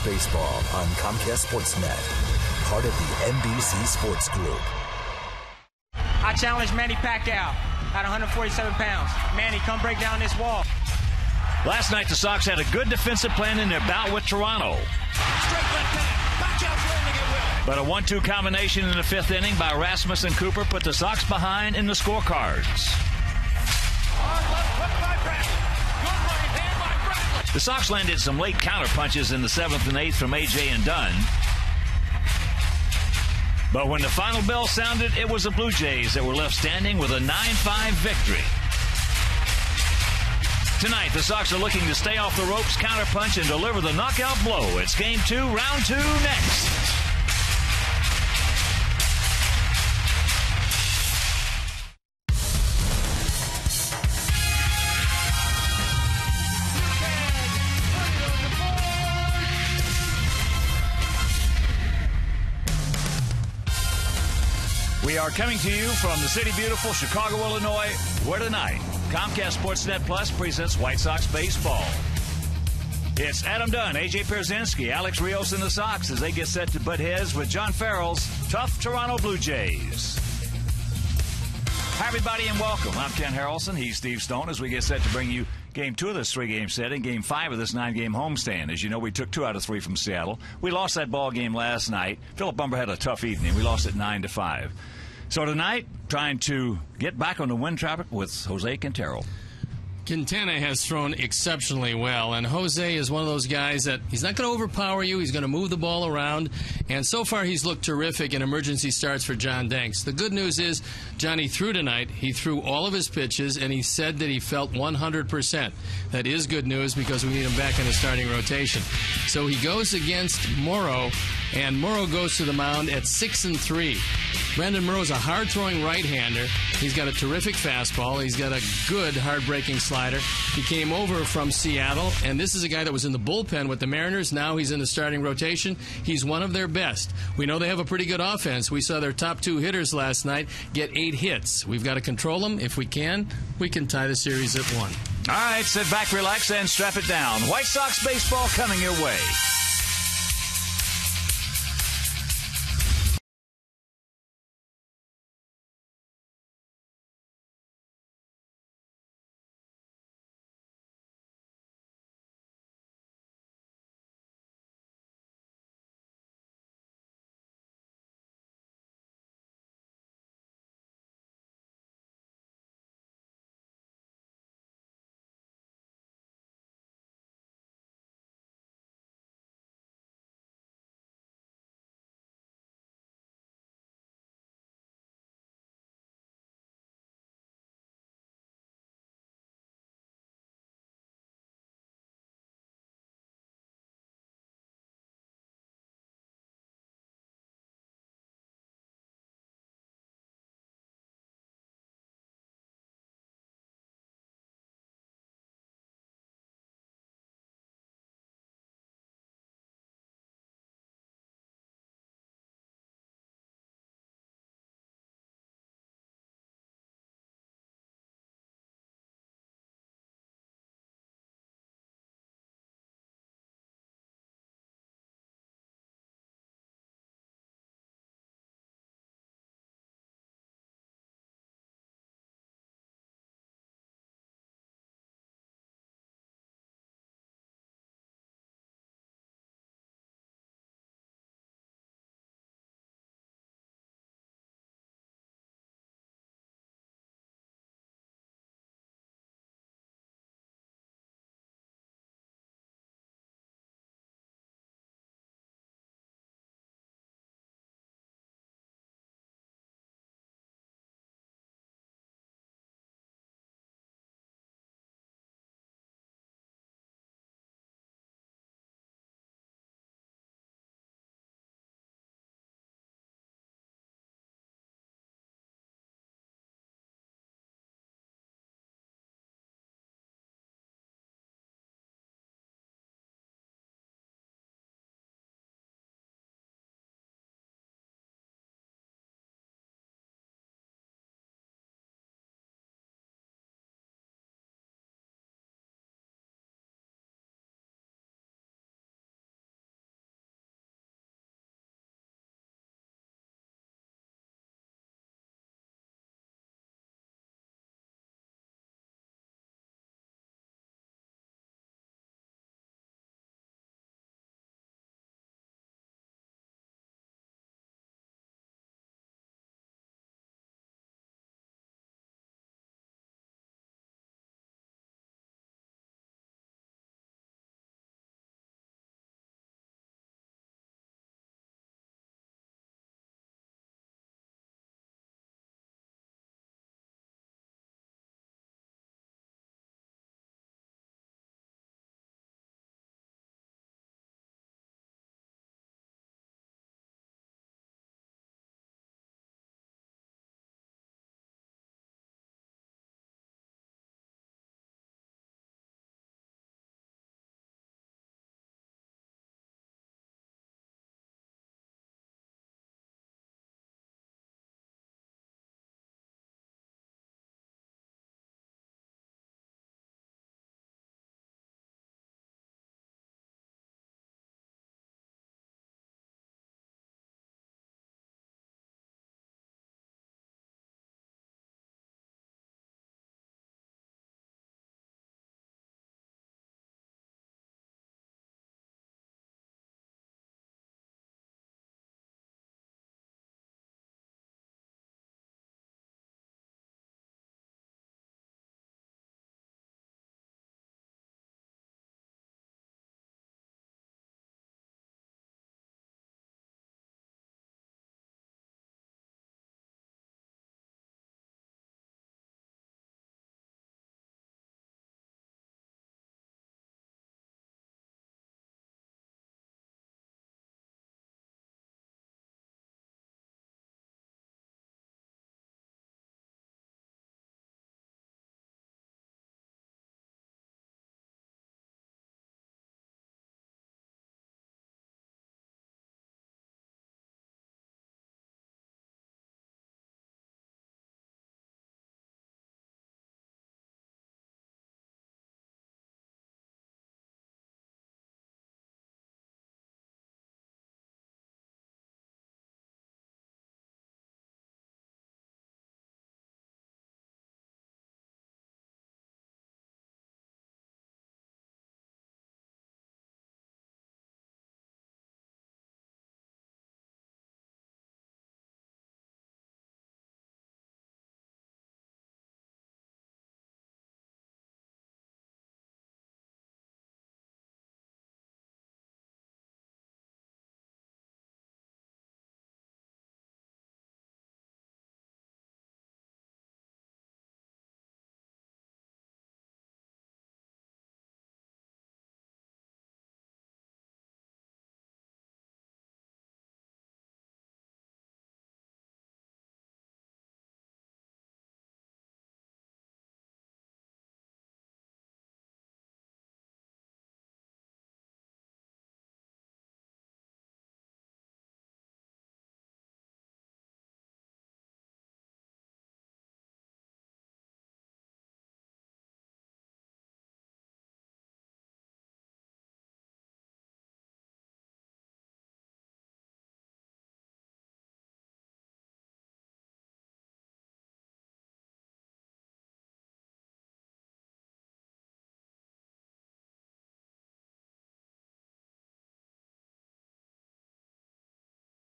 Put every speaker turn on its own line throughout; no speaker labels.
Baseball on Comcast Sportsnet, part of the NBC Sports Group.
I challenge Manny Pacquiao at 147 pounds. Manny, come break down this wall.
Last night, the Sox had a good defensive plan in their bout with Toronto.
Straight left hand. Pacquiao's landing it well.
But a 1-2 combination in the fifth inning by Rasmus and Cooper put the Sox behind in the scorecards. The Sox landed some late counter punches in the 7th and 8th from A.J. and Dunn. But when the final bell sounded, it was the Blue Jays that were left standing with a 9-5 victory. Tonight, the Sox are looking to stay off the ropes, counterpunch, and deliver the knockout blow. It's Game 2, Round 2 next. We are coming to you from the city beautiful Chicago, Illinois, where tonight Comcast Sportsnet Plus presents White Sox baseball. It's Adam Dunn, A.J. Pierzynski, Alex Rios, and the Sox as they get set to butt heads with John Farrell's tough Toronto Blue Jays. Hi, everybody, and welcome. I'm Ken Harrelson. He's Steve Stone as we get set to bring you Game 2 of this 3-game set and Game 5 of this 9-game homestand. As you know, we took 2 out of 3 from Seattle. We lost that ball game last night. Philip Bumber had a tough evening. We lost it 9-5. So tonight, trying to get back on the win traffic with Jose Quintero.
Quintana has thrown exceptionally well, and Jose is one of those guys that he's not going to overpower you. He's going to move the ball around, and so far he's looked terrific in emergency starts for John Danks. The good news is Johnny threw tonight. He threw all of his pitches, and he said that he felt 100%. That is good news because we need him back in the starting rotation. So he goes against Morrow, and Morrow goes to the mound at 6-3. Brandon Morrow's a hard-throwing right-hander. He's got a terrific fastball. He's got a good hard-breaking slider. He came over from Seattle, and this is a guy that was in the bullpen with the Mariners. Now he's in the starting rotation. He's one of their best. We know they have a pretty good offense. We saw their top 2 hitters last night get 8 hits. We've got to control them. If we can tie the series at 1.
All right, sit back, relax, and strap it down. White Sox baseball coming your way.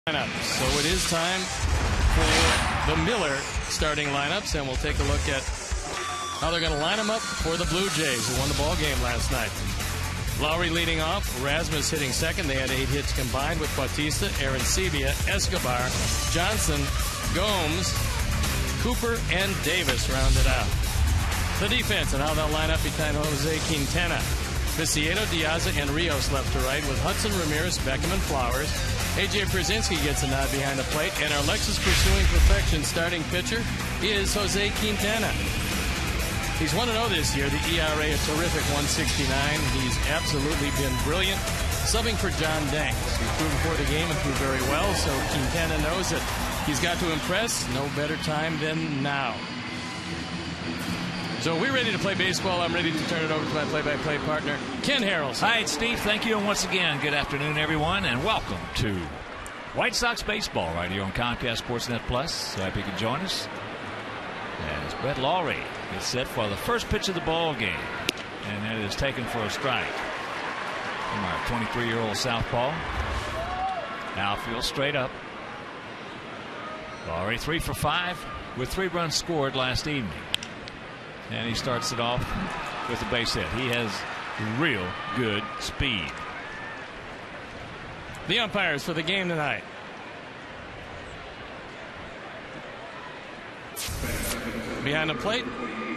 So it is time for the Miller starting lineups, and we'll take a look at how they're going to line them up for the Blue Jays, who won the ball game last night. Lowry leading off, Rasmus hitting second. They had 8 hits combined with Bautista, Arancibia, Escobar, Johnson, Gomes, Cooper, and Davis rounded out. The defense and how they'll line up behind Jose Quintana. Viciedo, Diaz, and Rios left to right with Hudson, Ramirez, Beckham, and Flowers. A.J. Pierzynski gets a nod behind the plate, and our Lexus Pursuing Perfection starting pitcher is Jose Quintana. He's 1-0 this year. The ERA a terrific 169. He's absolutely been brilliant, subbing for John Danks. He threw before the game and threw very well, so Quintana knows that he's got to impress. No better time than now. So we're ready to play baseball. I'm ready to turn it over to my play-by-play partner, Ken Harrelson.
Hi, it's Steve. Thank you. And once again, good afternoon, everyone, and welcome to White Sox baseball right here on Comcast Sportsnet Plus. So happy you could join us. As Brett Lowry is set for the first pitch of the ball game, and it is taken for a strike from our 23-year-old southpaw. Outfield straight up. Lowry 3 for 5 with 3 runs scored last evening. And he starts it off with a base hit. He has real good speed.
The umpires for the game tonight. Behind the plate,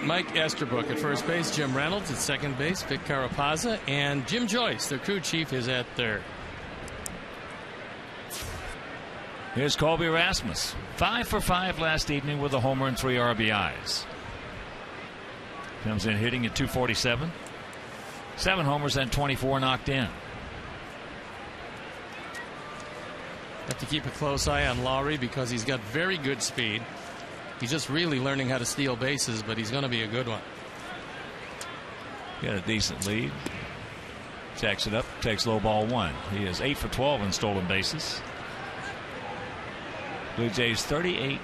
Mike Esterbrook at first base, Jim Reynolds at second base, Vic Carapazza, and Jim Joyce, the crew chief, is at third.
Here's Colby Rasmus, 5 for 5 last evening with a homer and 3 RBIs. Comes in hitting at 247. 7 homers and 24 knocked in.
Have to keep a close eye on Lowry because he's got very good speed. He's just really learning how to steal bases, but he's going to be a good one.
Got a decent lead. Checks it up, takes low ball 1. He is 8 for 12 in stolen bases. Blue Jays 38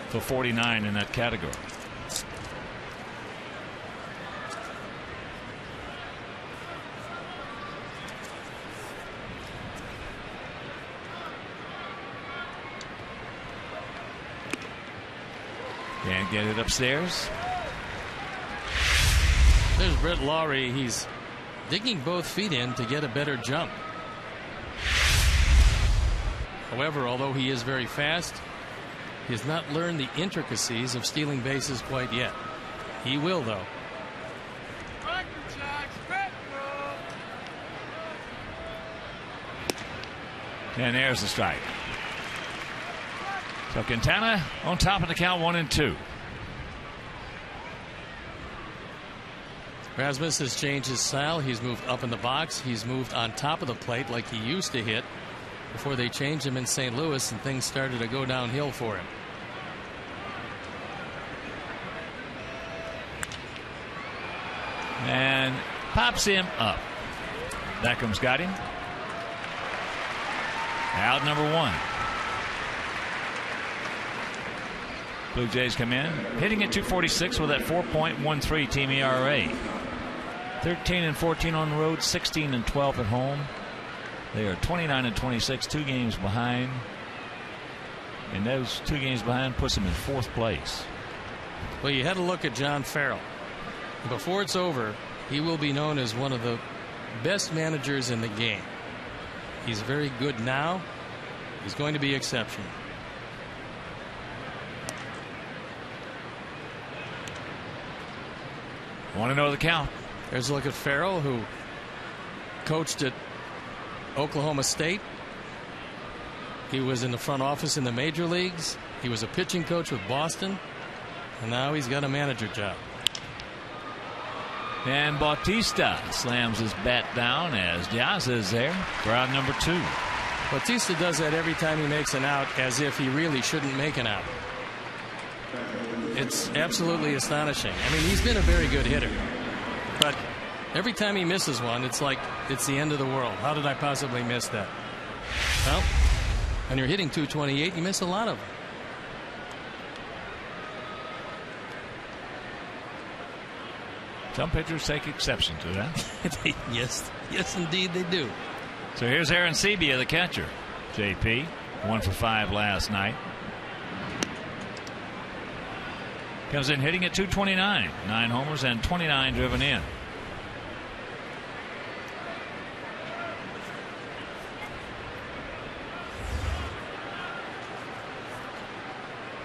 for 49 in that category. Can't get it upstairs.
There's Brett Lowry. He's digging both feet in to get a better jump. However, although he is very fast, he has not learned the intricacies of stealing bases quite yet. He will, though.
And there's the strike. So Quintana on top of the count, 1-2.
Rasmus has changed his style. He's moved up in the box. He's moved on top of the plate like he used to hit before they changed him in St. Louis and things started to go downhill for him.
And pops him up. Beckham's got him. Out number 1. Blue Jays come in hitting at 246 with that 4.13 team ERA. 13-14 on the road, 16-12 at home. They are 29-26, 2 games behind, and those 2 games behind puts them in 4th place.
Well, you had to look at John Farrell. Before it's over, he will be known as one of the best managers in the game. He's very good now. He's going to be exceptional.
Want to know the count.
There's a look at Farrell, who coached at Oklahoma State. He was in the front office in the major leagues. He was a pitching coach with Boston, and now he's got a manager job.
And Bautista slams his bat down as Diaz is there for out number 2.
Bautista does that every time he makes an out, as if he really shouldn't make an out. It's absolutely astonishing. I mean, he's been a very good hitter, but every time he misses one, it's like it's the end of the world. How did I possibly miss that? Well, when you're hitting 228, you miss a lot of them.
Some pitchers take exception to that.
Yes, indeed they do.
So here's Arancibia, the catcher. JP, 1 for 5 last night. Comes in hitting at .229, 9 homers and 29 driven in.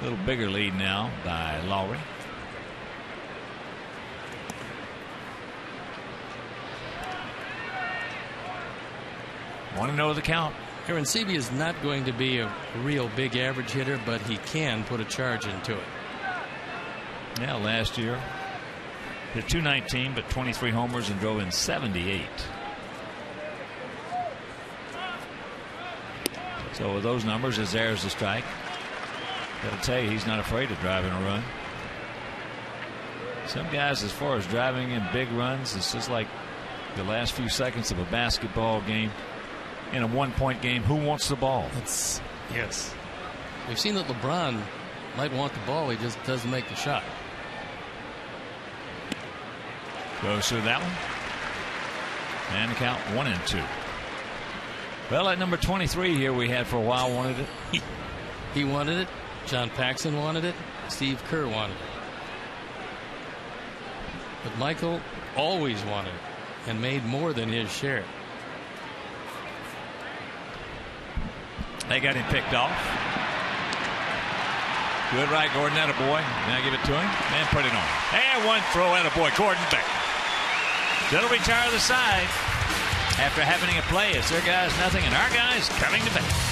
A little bigger lead now by Lowry. Want to know the count.
Arancibia is not going to be a real big average hitter, but he can put a charge into it.
Yeah, last year hit .219, but 23 homers and drove in 78. So with those numbers, his errors a strike. Got to tell you, he's not afraid of driving a run. Some guys, as far as driving in big runs, it's just like the last few seconds of a basketball game. In a one-point game, who wants the ball?
Yes. We've seen that LeBron might want the ball, he just doesn't make the shot.
Goes through that one. And the count 1-2. Well, at number 23 here, we had for a while wanted it.
He wanted it. John Paxson wanted it. Steve Kerr wanted it. But Michael always wanted it and made more than his share.
They got him picked off. Good right, Gordon. Attaboy. Now give it to him and put it on. And one throw. Attaboy. Gordon back. They'll retire the side after having a play. It's their guys nothing and our guys coming to bat.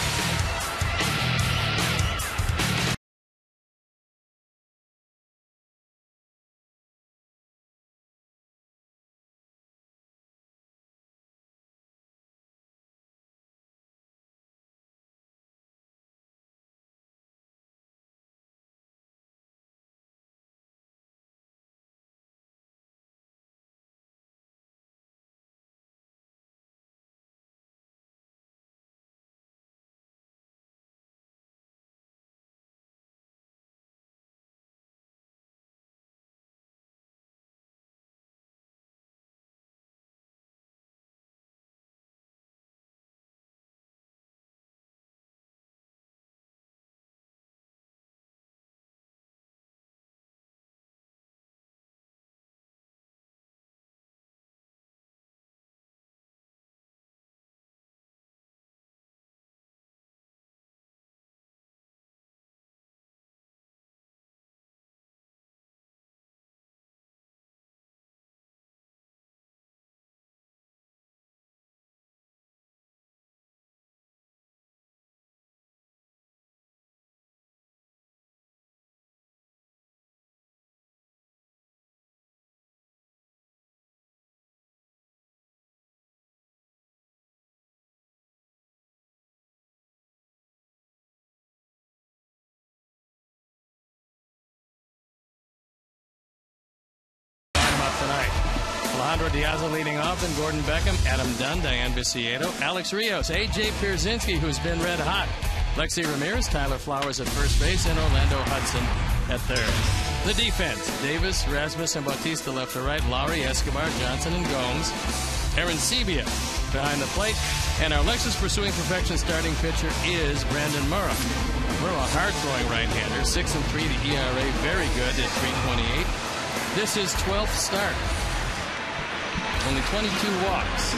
Tonight, Alejandro Diaz leading off, and Gordon Beckham, Adam Dunn, Diane Bicieto, Alex Rios, A.J. Pierzynski, who's been red hot, Lexi Ramirez, Tyler Flowers at first base, and Orlando Hudson at third. The defense, Davis, Rasmus, and Bautista left to right, Lowry, Escobar, Johnson, and Gomes. Arancibia behind the plate, and our Lexus pursuing perfection starting pitcher is Brandon Murrah. Murrah, hard-throwing right-hander, 6-3, the ERA very good at .328. This is 12th start. Only 22 walks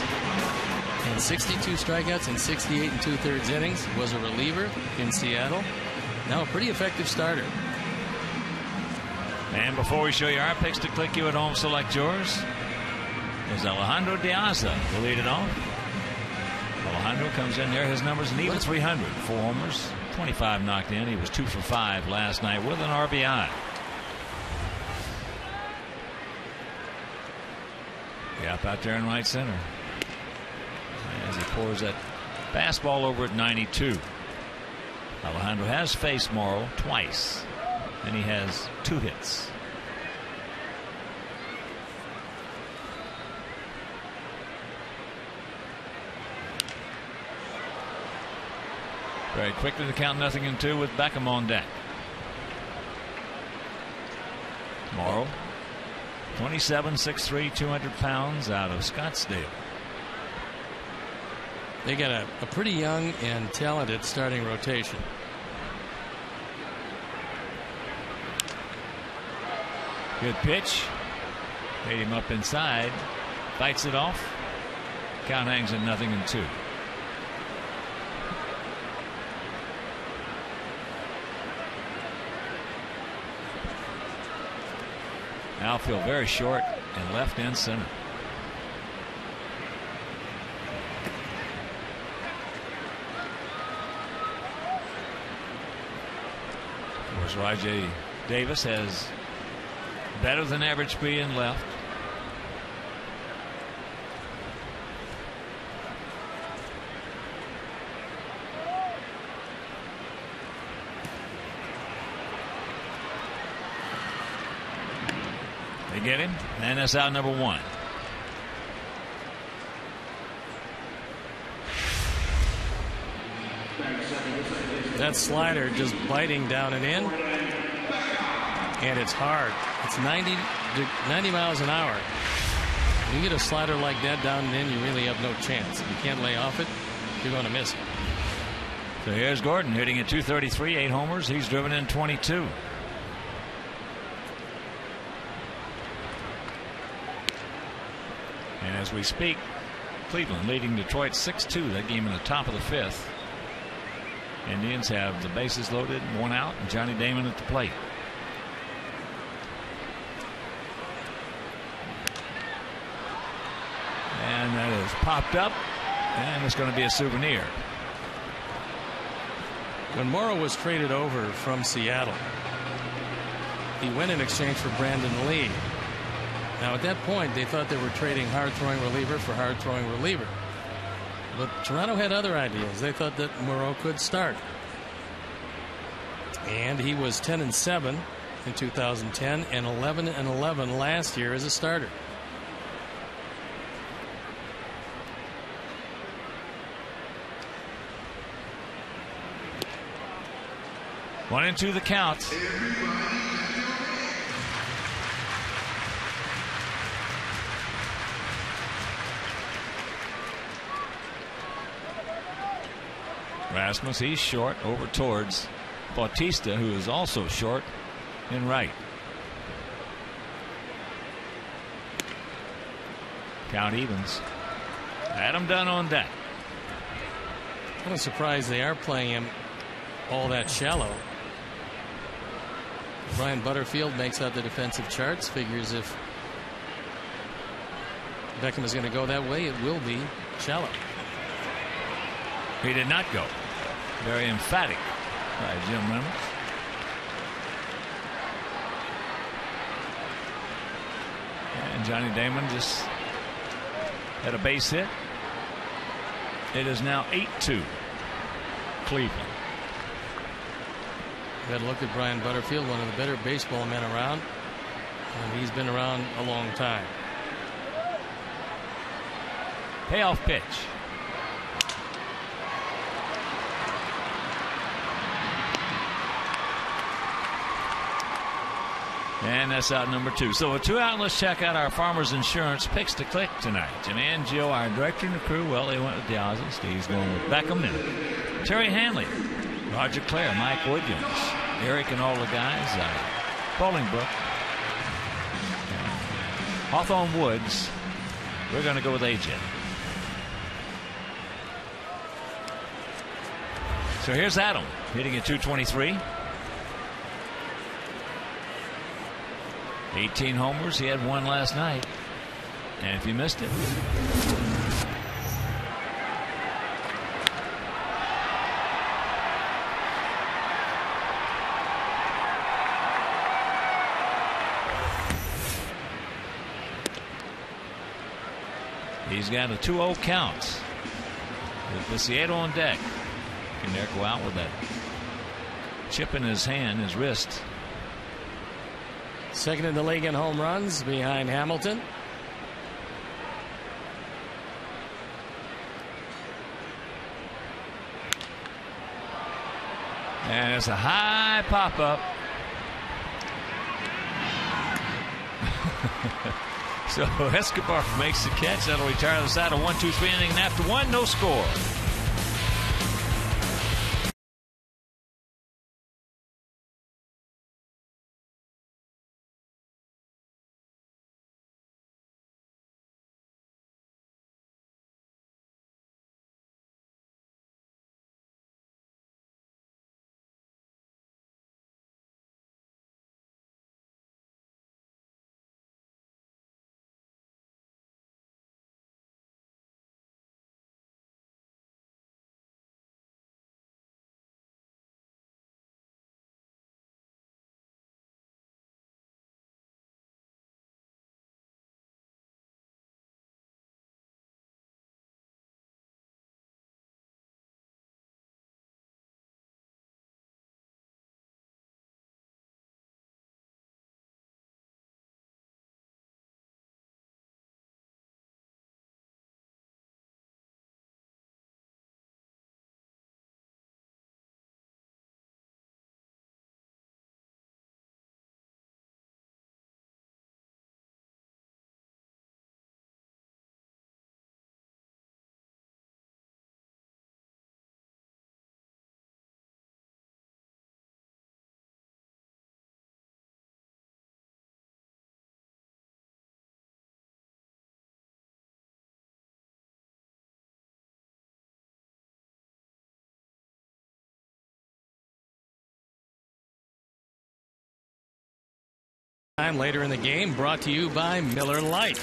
and 62 strikeouts in 68 2/3 innings. Was a reliever in Seattle. Now a pretty effective starter.
And before we show you our picks to click you at home, select yours. There's Alejandro Diaz to lead it off. Alejandro comes in there. His numbers an even 300. 4 homers, 25 knocked in. He was 2 for 5 last night with an RBI. Gap out there in right center as he pours that fastball over at 92. Alejandro has faced Morrow twice, and he has 2 hits. Very quickly to count 0-2 with Beckham on deck. Morrow, 27, 6'3", 200 pounds, out of Scottsdale.
They got a pretty young and talented starting rotation.
Good pitch. Made him up inside. Fights it off. Count hangs at 0-2. Outfield very short and left and center. Of course, Rajay Davis has better than average speed in left. They get him, and that's out number 1.
That slider just biting down and in, and it's hard. It's 90 miles an hour. You get a slider like that down and in, you really have no chance. If you can't lay off it, you're going to miss it.
So here's Gordon hitting at .233, 8 homers. He's driven in 22. And as we speak, Cleveland leading Detroit 6-2. That game in the top of the 5th. Indians have the bases loaded, 1 out, and Johnny Damon at the plate. And that is popped up, and it's going to be a souvenir.
When Morrow was traded over from Seattle, he went in exchange for Brandon Lee. Now, at that point, they thought they were trading hard-throwing reliever for hard-throwing reliever. But Toronto had other ideas. They thought that Morrow could start. And he was 10-7 in 2010 and 11-11 last year as a starter.
One and two the count. Rasmus, he's short over towards Bautista, who is also short in right. Count evens. Adam Dunn on deck.
I'm not surprised they are playing him all that shallow. Brian Butterfield makes out the defensive charts, figures if Beckham is going to go that way, it will be shallow.
He did not go. Very emphatic by Jim Reynolds. And Johnny Damon just had a base hit. It is now 8-2 Cleveland.
You got to look at Brian Butterfield, one of the better baseball men around, and he's been around a long time.
Payoff pitch. And that's out number 2. So a 2 out. Let's check out our Farmers Insurance picks to click tonight. Jim Angio, our director and the crew, well, they went with the Aussies. Steve's going with Beckham. And Terry Hanley, Roger Clare, Mike Williams, Eric and all the guys, Bolingbrook, Hawthorne Woods. We're going to go with AJ. So here's Adam hitting at .223. 18 homers. He had 1 last night. And if you missed it, he's got a 2-0 count with Viciedo on deck. Can there go out with that chip in his hand, his wrist.
Second in the league in home runs behind Hamilton.
And it's a high pop up. So Escobar makes the catch. That'll retire the side of 1-2-3 inning. And after one, no score.
Time later in the game, brought to you by Miller Lite.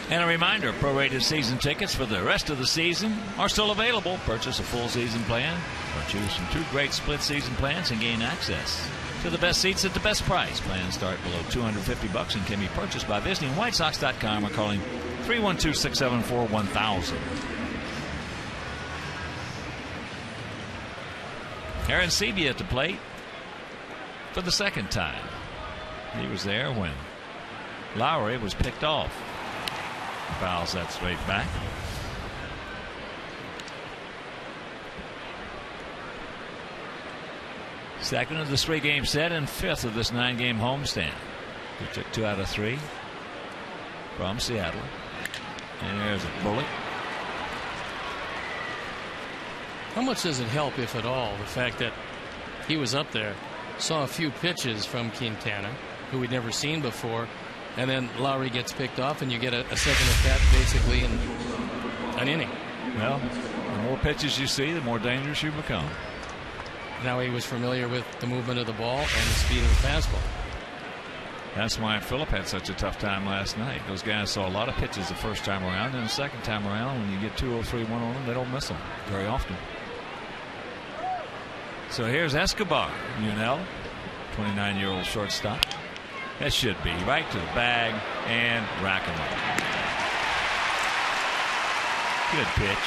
And a reminder, prorated season tickets for the rest of the season are still available. Purchase a full season plan or choose from 2 great split season plans and gain access to the best seats at the best price. Plans start below $250 and can be purchased by visiting whitesox.com or calling 312-674-1000. Aaron Sebia at the plate for the second time. He was there when Lowry was picked off. Fouls that straight back. Second of the 3-game set and 5th of this 9-game homestand. He took 2 out of 3 from Seattle. And there's a bullet.
How much does it help, if at all, the fact that he was up there, saw a few pitches from Quintana, who we'd never seen before, and then Lowry gets picked off, and you get a second at bat basically in an inning?
Well, the more pitches you see, the more dangerous you become.
Now he was familiar with the movement of the ball and the speed of the fastball.
That's why Phillip had such a tough time last night. Those guys saw a lot of pitches the first time around, and the second time around, when you get 2-0-3-1 on them, they don't miss them very often. So here's Escobar, 29-year-old shortstop. That should be right to the bag and rack him up. Good pitch.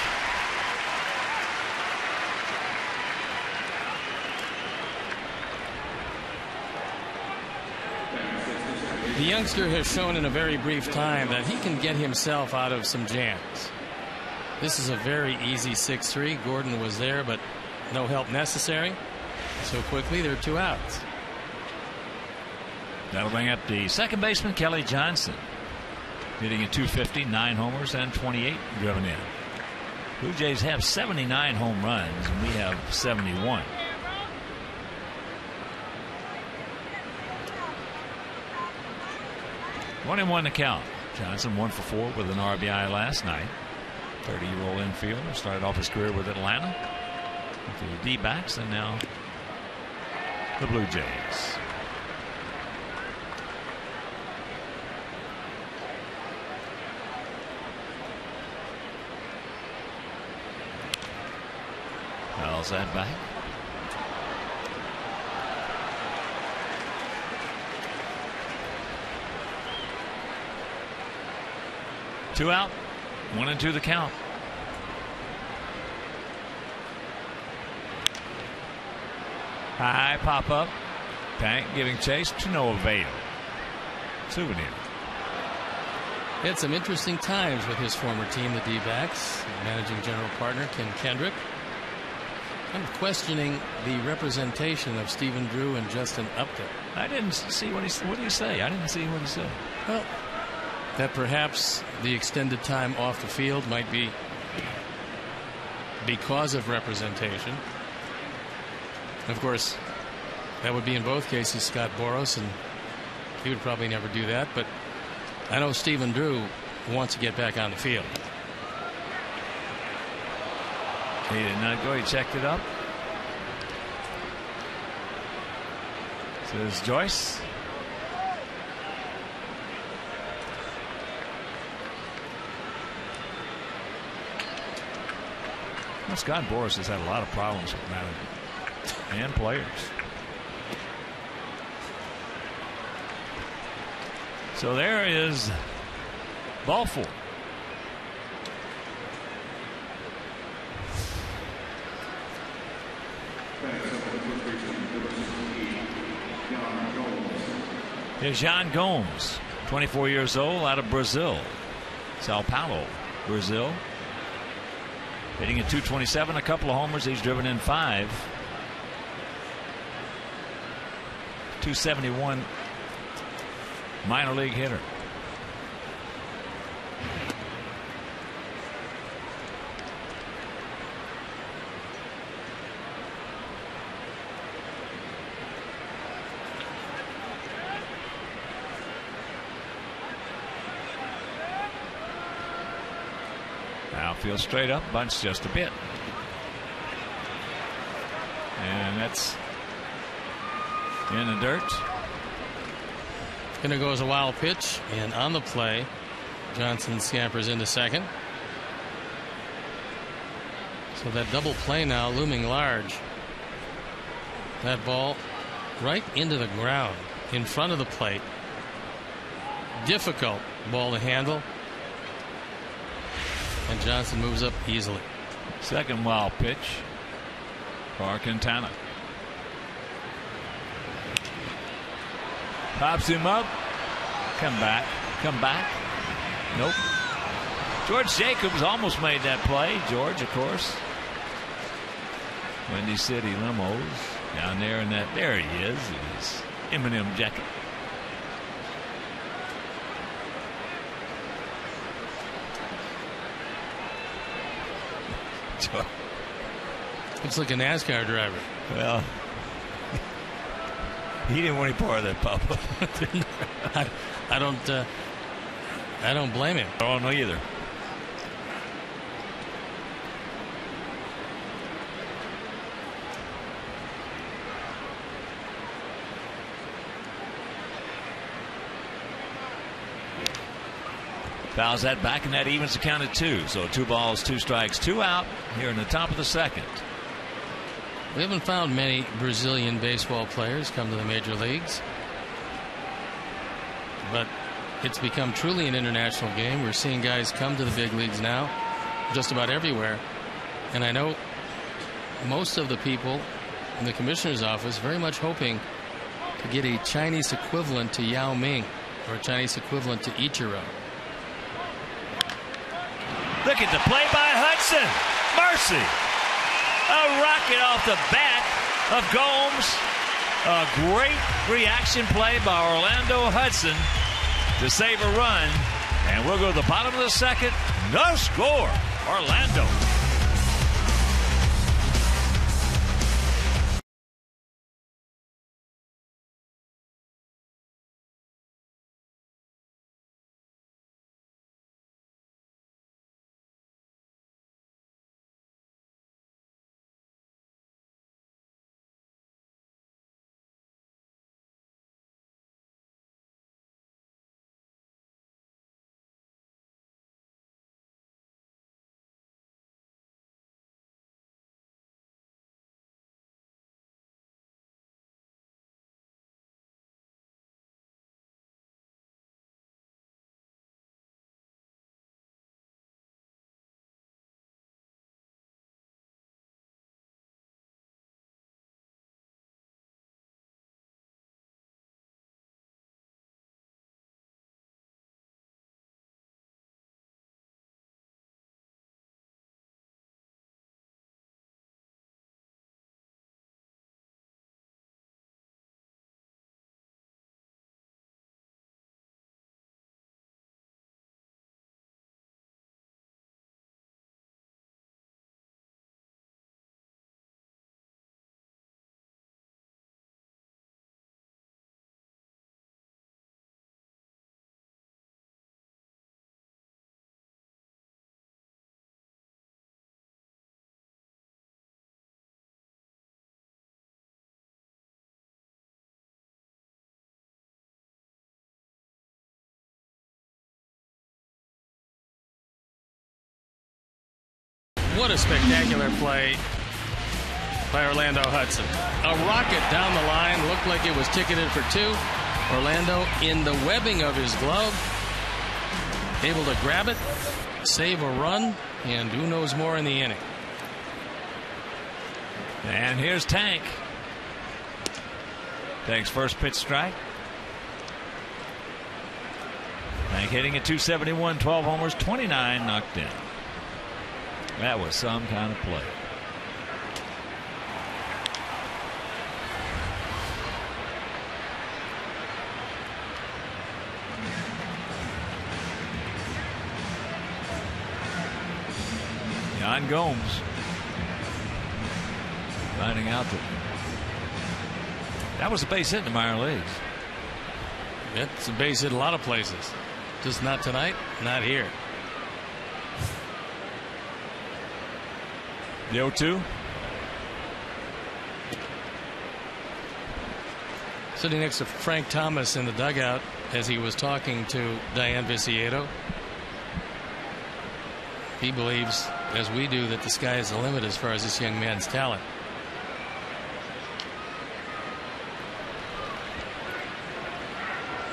The youngster has shown in a very brief time that he can get himself out of some jams. This is a very easy 6-3. Gordon was there, but no help necessary. So quickly, there are 2 outs.
That'll bring up the second baseman, Kelly Johnson. Hitting at .250, 9 homers and 28 driven in. Blue Jays have 79 home runs, and we have 71. One and one to count. Johnson 1 for 4 with an RBI last night. 30-year-old infielder. Started off his career with Atlanta, with the D-backs, and now the Blue Jays. Fouls that back. Two out, 1-2 the count. High pop up. Tank giving chase to no avail. Souvenir.
He had some interesting times with his former team, the D-backs. Managing general partner Ken Kendrick. I'm questioning the representation of Stephen Drew and Justin Upton.
I didn't see what he. What do you say? I didn't see what he said.
Well, that perhaps the extended time off the field might be because of representation. Of course, that would be in both cases Scott Boras, and he would probably never do that. But I know Stephen Drew wants to get back on the field.
He did not go. He checked it up. Says Joyce. Well, Scott Boras has had a lot of problems with management and players. So there is ball 4. Here's Jean Gomes, 24 years old, out of Brazil, Sao Paulo, Brazil. Hitting at 227, a couple of homers. He's driven in 5. 271 minor league hitter. Outfield straight up, bunts just a bit. And that's in the dirt.
Going to go as a wild pitch, and on the play, Johnson scampers into second. So that double play now looming large. That ball right into the ground in front of the plate. Difficult ball to handle. And Johnson moves up easily.
Second wild pitch for Quintana. Pops him up. Come back. Come back. Nope. George Jacobs almost made that play. George, of course. Windy City Limos down there in that. There he is. His Eminem jacket.
Looks like a NASCAR driver.
Well, he didn't want any part of that, Papa.
I don't blame him.
I don't know either. Fouls that back, and that evens the count at 2. So 2 balls, 2 strikes, 2 out here in the top of the second.
We haven't found many Brazilian baseball players come to the major leagues, but it's become truly an international game. We're seeing guys come to the big leagues now just about everywhere, and I know most of the people in the commissioner's office very much hoping to get a Chinese equivalent to Yao Ming or a Chinese equivalent to Ichiro.
Look at the play by Hudson. Mercy. A rocket off the bat of Gomes. A great reaction play by Orlando Hudson to save a run. And we'll go to the bottom of the second. No score. Orlando.
What a spectacular play by Orlando Hudson. A rocket down the line, looked like it was ticketed for two. Orlando in the webbing of his glove, able to grab it, save a run, and who knows more in the inning.
And here's Tank. Tank's first pitch strike. Tank hitting at 271, 12 homers, 29 knocked in. That was some kind of play. Jan Gomes finding out that was a base hit in the minor leagues.
It's a base hit a lot of places. Just not tonight, not here.
The 0-2.
Sitting next to Frank Thomas in the dugout as he was talking to Diane Viciedo. He believes, as we do, that the sky is the limit as far as this young man's talent.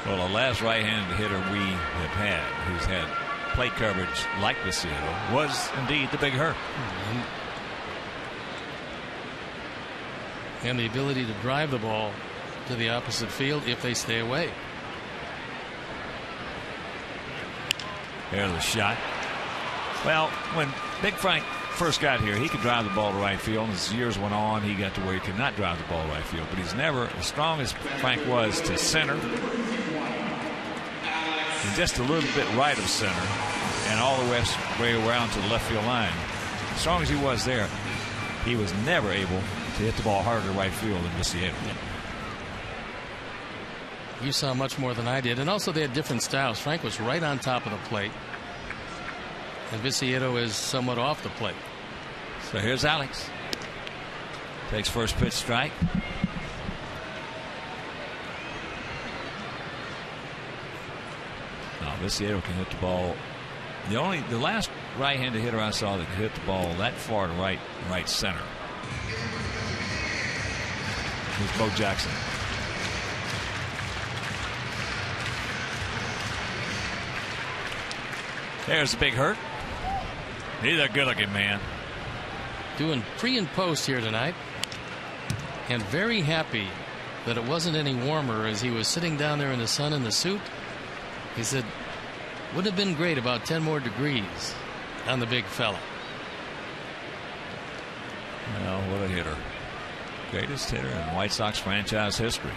Well, the last right-handed hitter we have had who's had plate coverage like Viciedo was indeed the Big Hurt.
And the ability to drive the ball to the opposite field if they stay away.
There's the shot. Well, when Big Frank first got here, he could drive the ball to right field. As years went on, he got to where he could not drive the ball to right field. But he's never, as strong as Frank was to center, and just a little bit right of center, and all the way around to the left field line. As strong as he was there, he was never able to hit the ball harder to right field than Viciedo.
You saw much more than I did. And also they had different styles. Frank was right on top of the plate, and Viciedo is somewhat off the plate.
So here's Alex. Takes first pitch strike. Now Viciedo can hit the ball. The last right-handed hitter I saw that could hit the ball that far to right center was Bo Jackson. There's the Big Hurt. He's a good-looking man.
Doing pre and post here tonight, and very happy that it wasn't any warmer as he was sitting down there in the sun in the suit. He said, would have been great about 10 more degrees on the big fella.
Well, what a hitter. Greatest hitter in White Sox franchise history.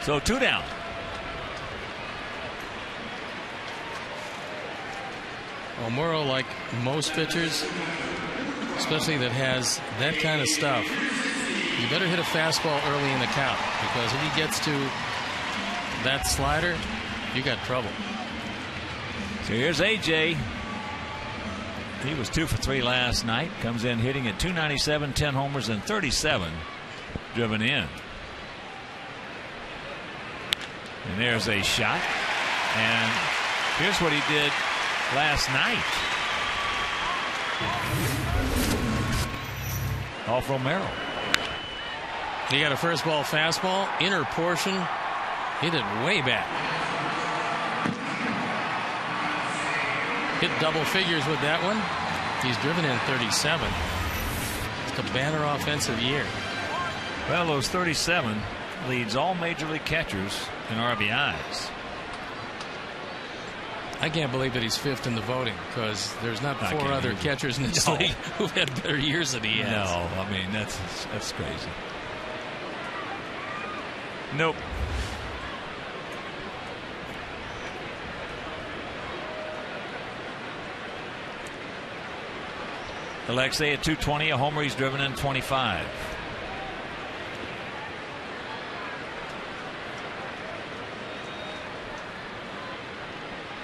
So 2 down.
Well, Morrow, like most pitchers, especially that has that kind of stuff, you better hit a fastball early in the count, because if he gets to that slider, you got trouble.
So here's AJ. He was 2 for 3 last night. Comes in hitting at 297, 10 homers, and 37 driven in. And there's a shot. And here's what he did last night. Off Romero.
He got a first ball fastball, inner portion, hit it way back. Hit double figures with that one. He's driven in 37. It's a banner offensive year.
Well, those 37 leads all major league catchers in RBIs.
I can't believe that he's 5th in the voting, because there's not 4 other catchers in this league who've had better years than he has.
No, I mean, that's crazy. Nope. Alexei at 220, a homer. He's driven in 25.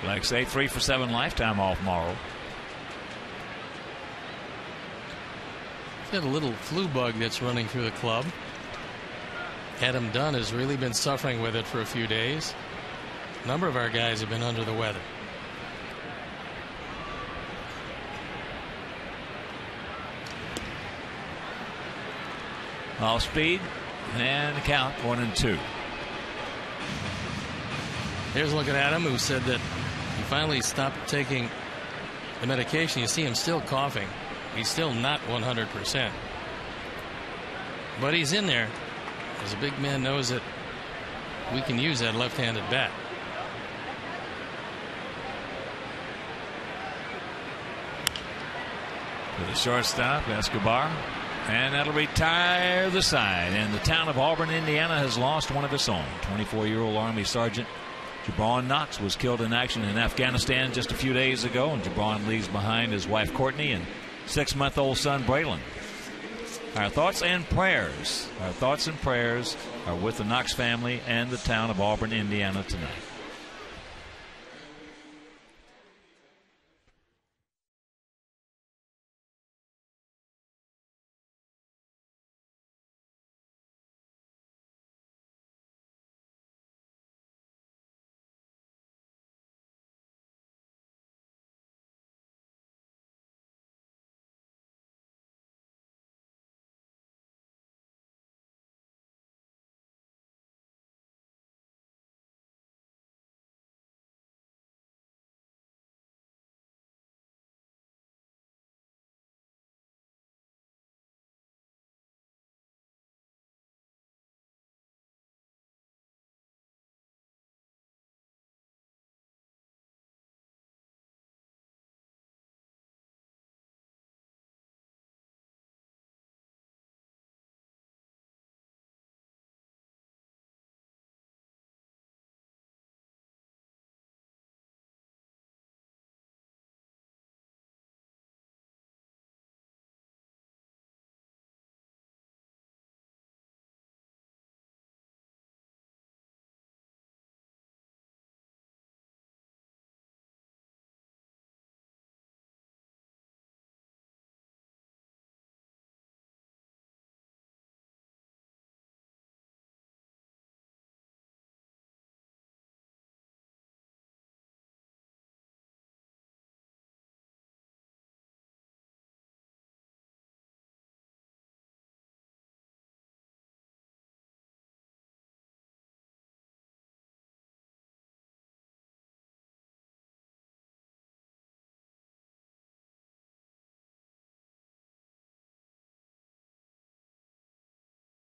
Alexei 3 for 7 lifetime off Morrow.
He's got a little flu bug that's running through the club. Adam Dunn has really been suffering with it for a few days. A number of our guys have been under the weather.
Off speed, and the count 1-2.
Here's looking at him, who said that he finally stopped taking the medication. You see him still coughing. He's still not 100%. But he's in there, as a big man knows that we can use that left-handed bat.
To the shortstop, Escobar. And that'll retire the side. And the town of Auburn, Indiana has lost one of its own. 24-year-old Army Sergeant Jabron Knox was killed in action in Afghanistan just a few days ago. And Jabron leaves behind his wife Courtney and 6-month-old son Braylon. Our thoughts and prayers are with the Knox family and the town of Auburn, Indiana tonight.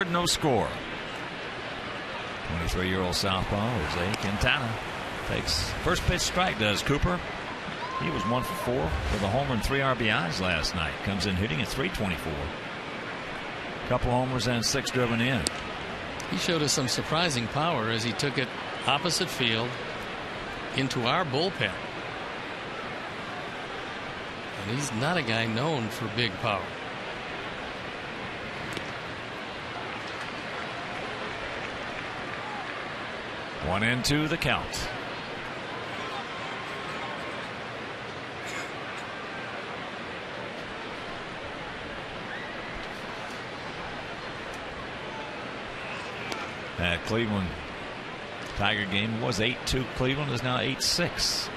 No score. 23-year-old southpaw Jose Quintana takes first pitch strike. Does Cooper. He was 1 for 4 with a homer and 3 RBIs last night. Comes in hitting at .324. Couple homers and 6 driven in.
He showed us some surprising power as he took it opposite field into our bullpen. And he's not a guy known for big power.
One and two, the count. That Cleveland Tiger game was 8-2. Cleveland is now 8-6.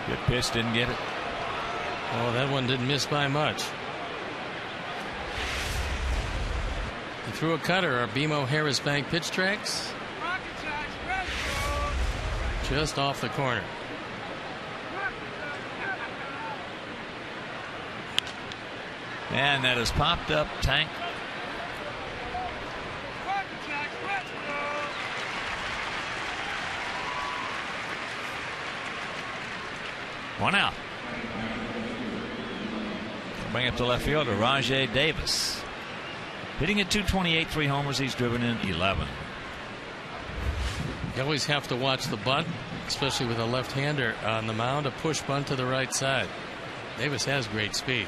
Good pitch, didn't get it.
Oh, that one didn't miss by much. He threw a cutter. Our BMO Harris Bank pitch tracks. Just off the corner.
And that has popped up. Tank. One out. Bring it to left fielder Rajay Davis. Hitting at .228, 3 homers. He's driven in 11.
You always have to watch the bunt, especially with a left-hander on the mound. A push bunt to the right side. Davis has great speed.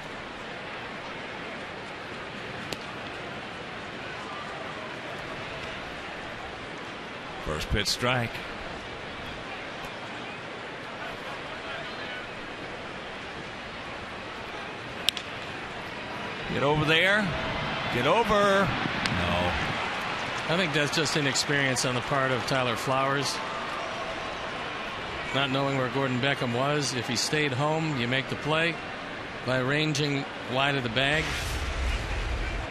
First pitch strike. Get over there. Get over. No.
I think that's just inexperience on the part of Tyler Flowers. Not knowing where Gordon Beckham was. If he stayed home, you make the play by ranging wide of the bag.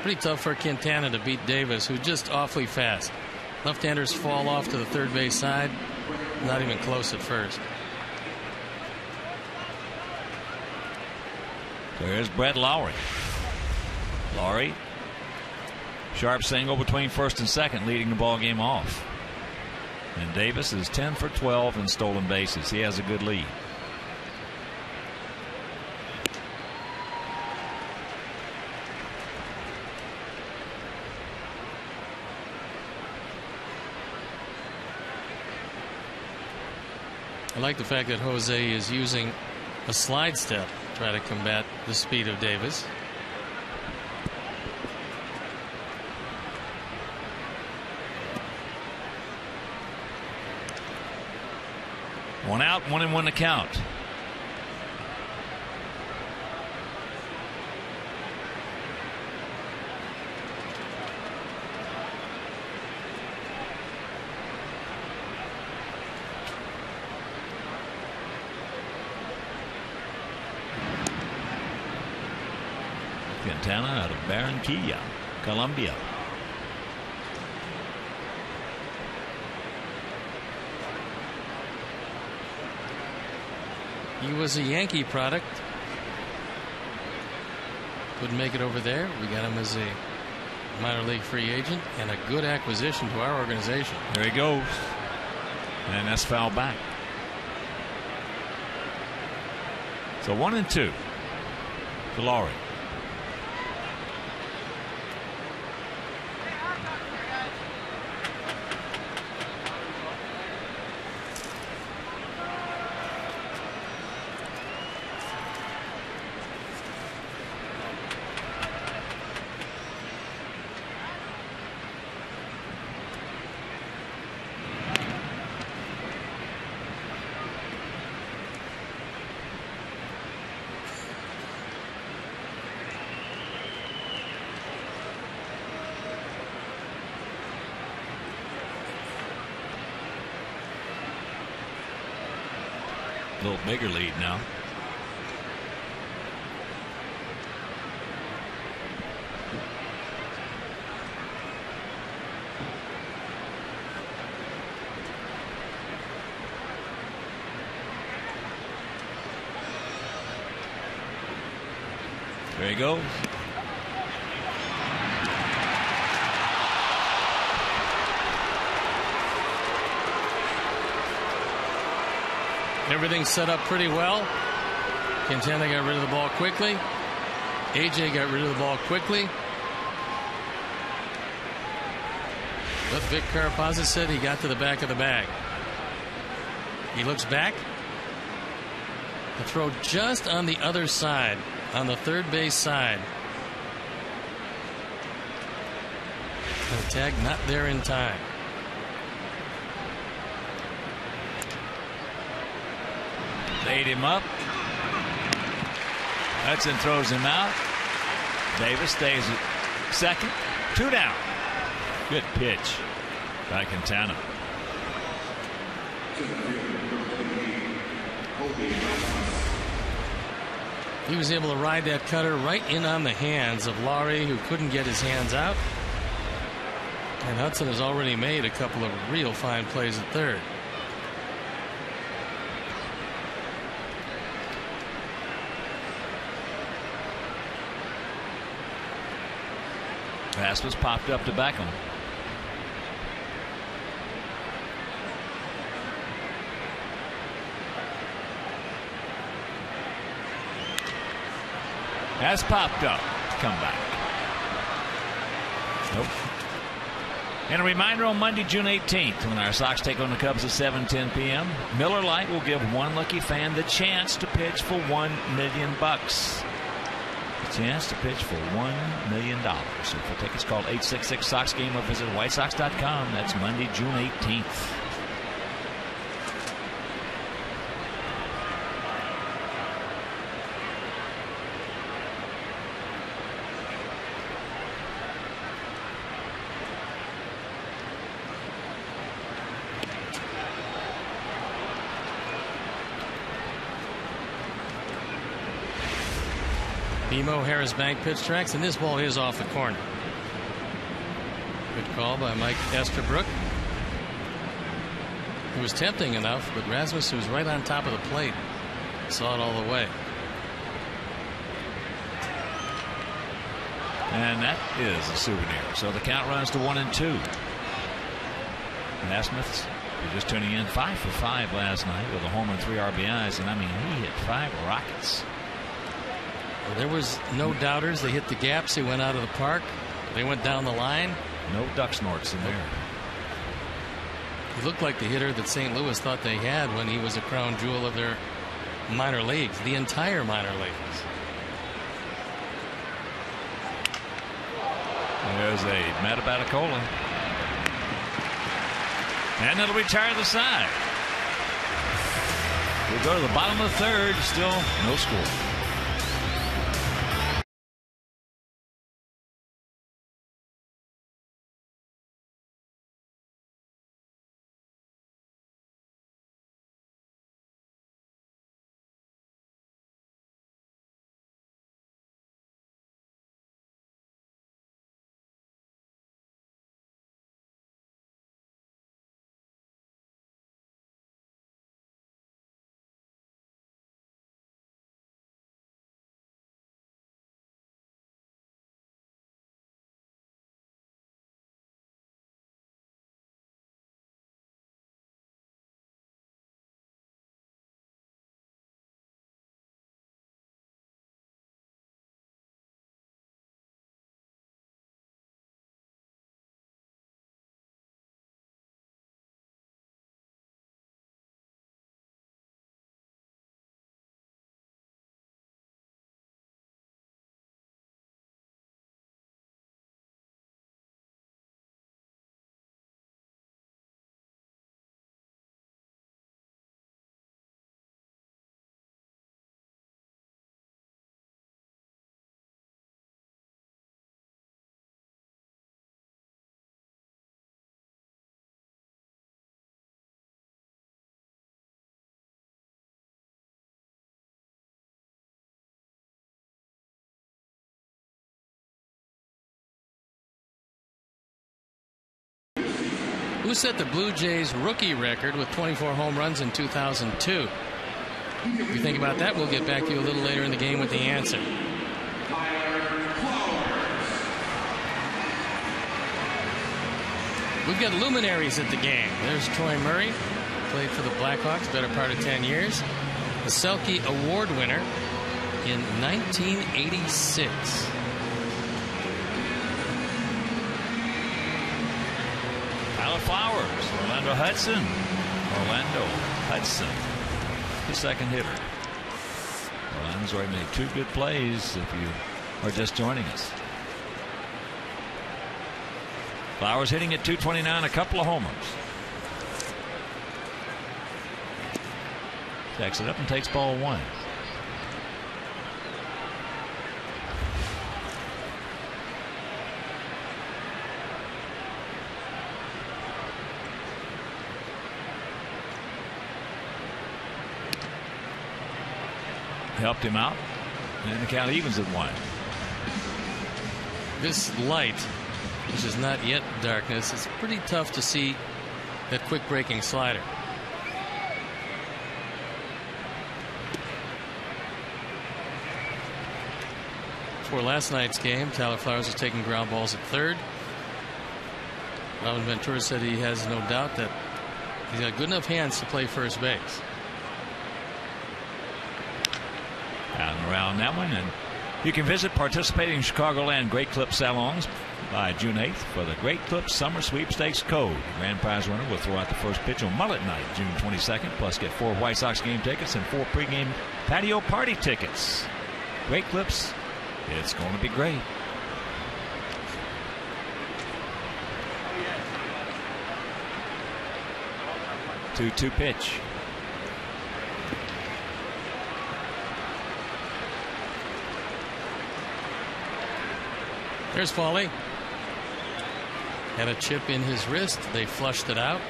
Pretty tough for Quintana to beat Davis, who's just awfully fast. Left-handers fall off to the third base side. Not even close at first.
There's Brett Lowry. Lowry. Sharp single between first and second, leading the ball game off. And Davis is 10 for 12 in stolen bases. He has a good lead.
I like the fact that Jose is using a slide step to try to combat the speed of Davis.
One out, 1-1 to count. Quintana out of Barranquilla, Colombia.
He was a Yankee product. Couldn't make it over there. We got him as a minor league free agent and a good acquisition to our organization.
There he goes. And that's foul back. So 1-2 for Lowry. A little bigger lead now. There he goes.
Everything's set up pretty well. Quintana got rid of the ball quickly. AJ got rid of the ball quickly. But Vic Carapazza said he got to the back of the bag. He looks back. The throw just on the other side, on the third base side. And the tag not there in time.
Laid him up. Hudson throws him out. Davis stays at second. 2 down. Good pitch by Quintana.
He was able to ride that cutter right in on the hands of Lowry, who couldn't get his hands out. And Hudson has already made a couple of real fine plays at third.
Pass was popped up to Beckham. Has popped up. Come back. Nope. And a reminder on Monday, June 18th, when our Sox take on the Cubs at 7:10 p.m., Miller Lite will give one lucky fan the chance to pitch for $1 million. Chance to pitch for $1 million. So for tickets, call 866-SOX-GAME or visit WhiteSox.com. That's Monday, June 18th.
BMO Harris Bank pitch tracks, and this ball is off the corner. Good call by Mike Estabrook. It was tempting enough, but Rasmus, who was right on top of the plate, saw it all the way.
And that is a souvenir. So the count runs to 1-2. Rasmus, you're just tuning in, 5 for 5 last night with a homer and 3 RBIs. And I mean, he hit 5 rockets.
Well, there was no doubters. They hit the gaps. They went out of the park. They went down the line.
No duck snorts in there.
He looked like the hitter that St. Louis thought they had when he was a crown jewel of their minor leagues, the entire minor leagues.
There's a Matabatacola. And it'll retire the side. We go to the bottom of the third. Still no score.
Who set the Blue Jays rookie record with 24 home runs in 2002? If you think about that, we'll get back to you a little later in the game with the answer. We've got luminaries at the game. There's Troy Murray, played for the Blackhawks better part of 10 years. The Selke Award winner in 1986.
Flowers, Orlando Hudson, the second hitter. Orlando's already made 2 good plays if you are just joining us. Flowers hitting at .229, a couple of homers. Jacks it up and takes ball 1. Helped him out, and the count evens at 1.
This light, which is not yet darkness, it's pretty tough to see that quick breaking slider. For last night's game, Tyler Flowers was taking ground balls at third. Robin Ventura said he has no doubt that he's got good enough hands to play first base.
Out and around that one, and you can visit participating Chicagoland Great Clip salons by June 8th for the Great Clip Summer Sweepstakes Code. Grand prize winner will throw out the first pitch on Mullet Night, June 22nd, plus get 4 White Sox game tickets and 4 pregame patio party tickets. Great Clips, it's going to be great. 2-2 pitch.
There's Foley. Had a chip in his wrist. They flushed it out.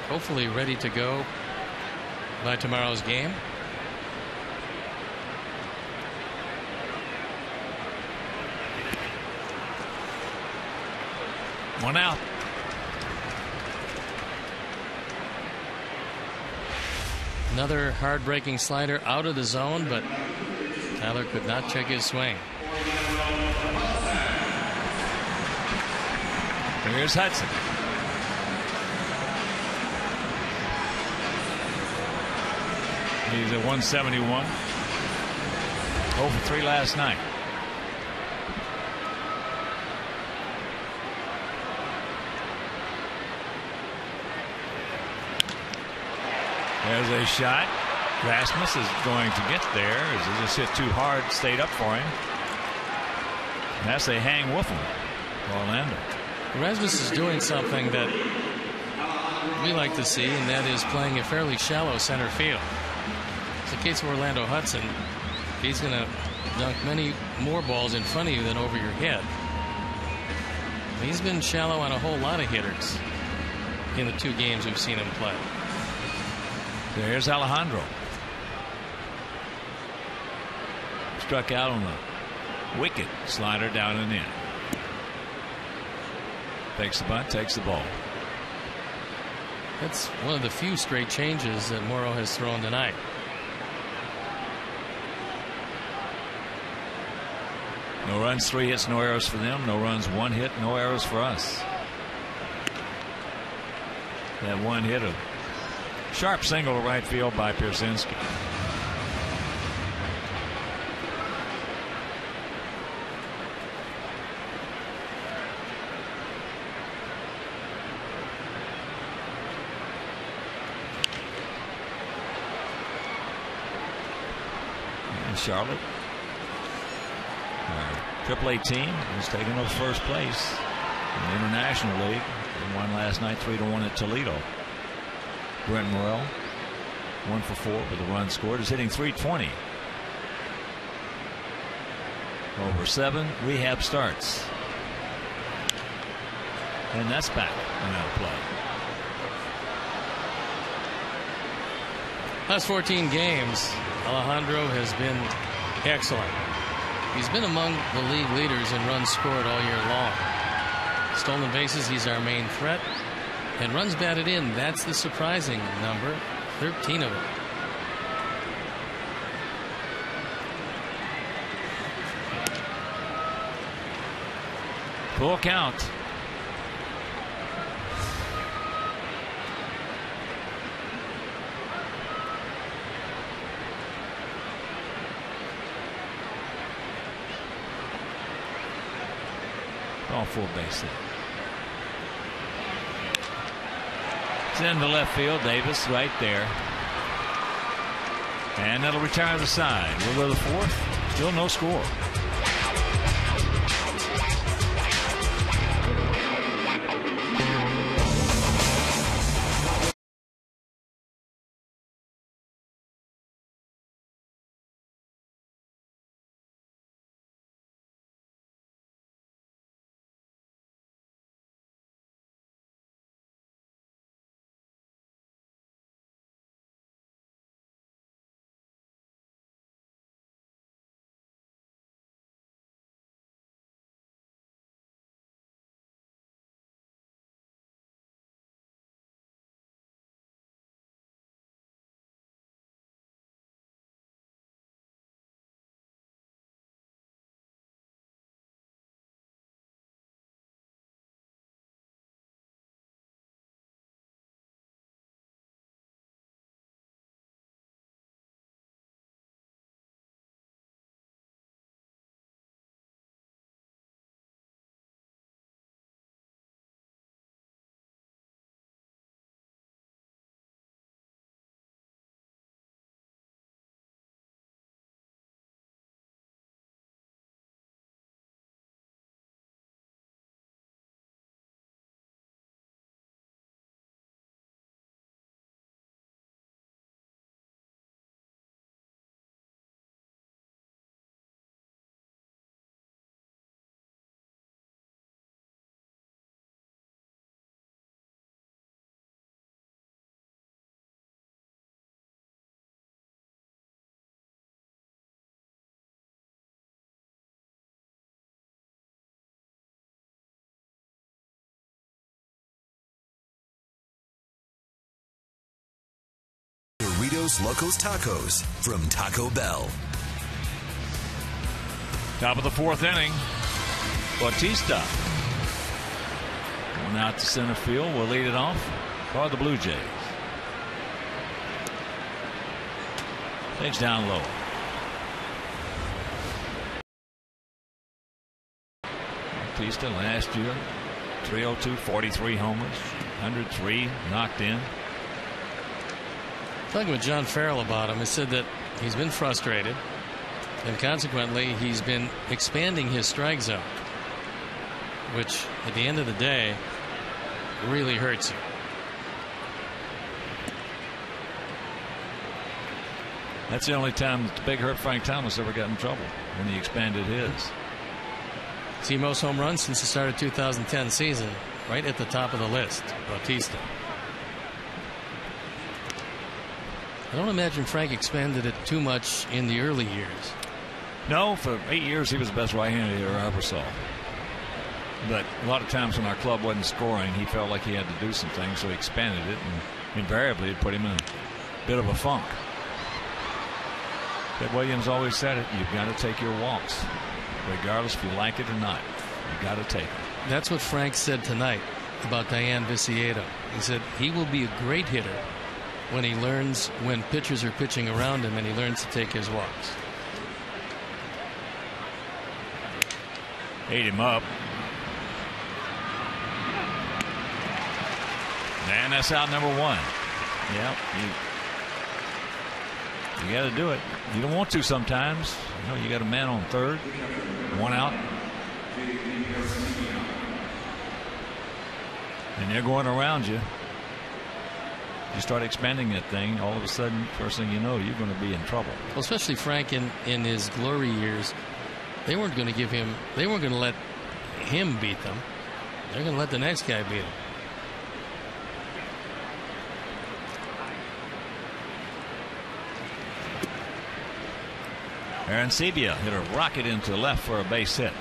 Hopefully ready to go by tomorrow's game.
One out.
Another hard-breaking slider out of the zone, but Tyler could not check his swing.
Here's Hudson. He's at 171. 0 for 3 last night. There's a shot. Rasmus is going to get there as he just hit too hard, stayed up for him. That's a hang with him. Orlando.
Rasmus is doing something that we like to see, and that is playing a fairly shallow center field. It's the case of Orlando Hudson. He's going to dunk many more balls in front of you than over your head. He's been shallow on a whole lot of hitters in the 2 games we've seen him play.
There's Alejandro. Struck out on the wicked slider down and in. Takes the bunt, takes the ball.
That's one of the few straight changes that Morrow has thrown tonight.
No runs, 3 hits, no errors for them. No runs, 1 hit, no errors for us. That 1 hit, a sharp single to right field by Pierzynski. And Charlotte, AAA team, is taking up first place in the International League. They won last night 3-1 at Toledo. Brent Morrell, 1 for 4 with a run scored, is hitting .320. Over 7 rehab starts. And that's back and out of play.
Last 14 games, Alejandro has been excellent. He's been among the league leaders in runs scored all year long. Stolen bases, he's our main threat. And runs batted in, that's the surprising number, 13 of them.
Full count. All full base hit. It's in the left field. Davis right there. And that'll retire the side. We'll go to the 4th. Still no score.
Los Locos Tacos from Taco Bell.
Top of the fourth inning. Bautista going out to center field. Will lead it off for the Blue Jays. Takes down low. Bautista last year, 302, 43 homers, 103 knocked in.
Talking with John Farrell about him, he said that he's been frustrated, and consequently he's been expanding his strike zone, which at the end of the day really hurts you.
That's the only time that the big hurt Frank Thomas ever got in trouble, when he expanded his.
See, most home runs since the start of 2010 season, right at the top of the list, Bautista. I don't imagine Frank expanded it too much in the early years.
No, for 8 years he was the best right-handed hitter I ever saw. But a lot of times when our club wasn't scoring, he felt like he had to do some things, so he expanded it, and invariably it put him in a bit of a funk. Ted Williams always said it, you've got to take your walks, regardless if you like it or not. You've got to take it.
That's what Frank said tonight about Diane Viciedo. He said he will be a great hitter when he learns when pitchers are pitching around him and he learns to take his walks.
Ate him up. And that's out number one. Yeah, you got to do it. You don't want to sometimes. You know, you got a man on third, one out. And they're going around you. You start expanding that thing, all of a sudden, first thing you know, you're going to be in trouble.
Well, especially Frank in his glory years, they weren't going to give him, they weren't going to let him beat them. They're going to let the next guy beat him.
Arancibia hit a rocket into left for a base hit.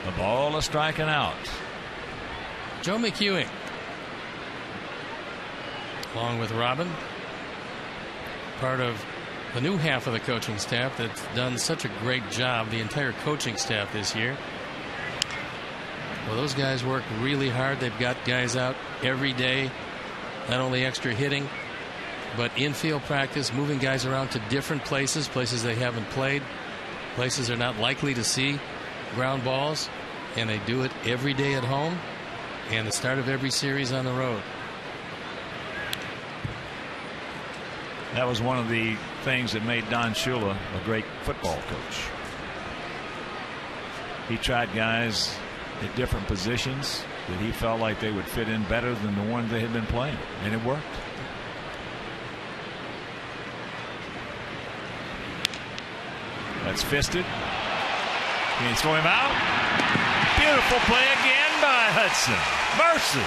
The ball is striking out.
Joe McEwing, along with Robin, part of the new half of the coaching staff that's done such a great job, the entire coaching staff this year. Well, those guys work really hard. They've got guys out every day, not only extra hitting, but infield practice, moving guys around to different places they haven't played, places they're not likely to see ground balls, and they do it every day at home and the start of every series on the road.
That was one of the things that made Don Shula a great football coach. He tried guys at different positions that he felt like they would fit in better than the ones they had been playing, and it worked. That's fisted. Can he throw him out? Beautiful play again by Hudson. Mercy.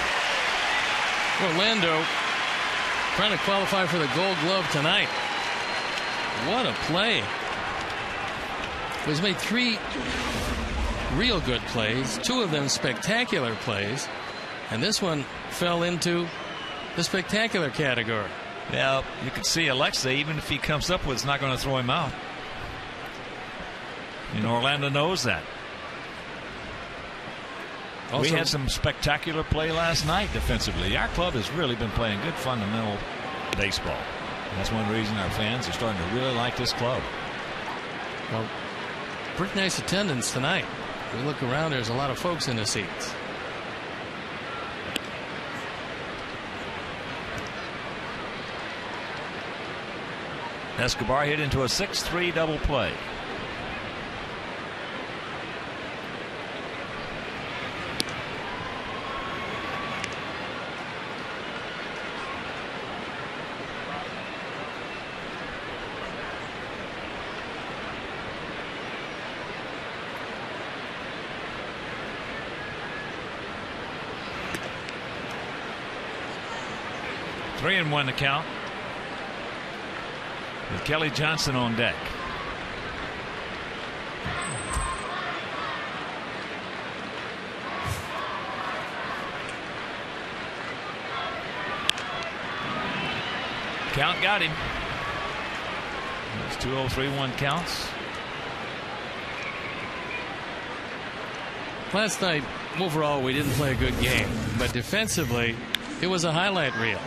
Orlando trying to qualify for the Gold Glove tonight. What a play. He's made 3 real good plays, 2 of them spectacular plays, and this one fell into the spectacular category.
Now, you can see Alexei, even if he comes up with, it's not going to throw him out. And Orlando knows that. Also, we had some spectacular play last night defensively. Our club has really been playing good fundamental baseball. That's one reason our fans are starting to really like this club.
Well, pretty nice attendance tonight. We look around, there's a lot of folks in the seats.
Escobar hit into a 6-3 double play. Three and 1 to count. with Kelly Johnson on deck. Count got him. It's 2-0-3-1 counts.
Last night, overall, we didn't play a good game, but defensively, it was a highlight reel.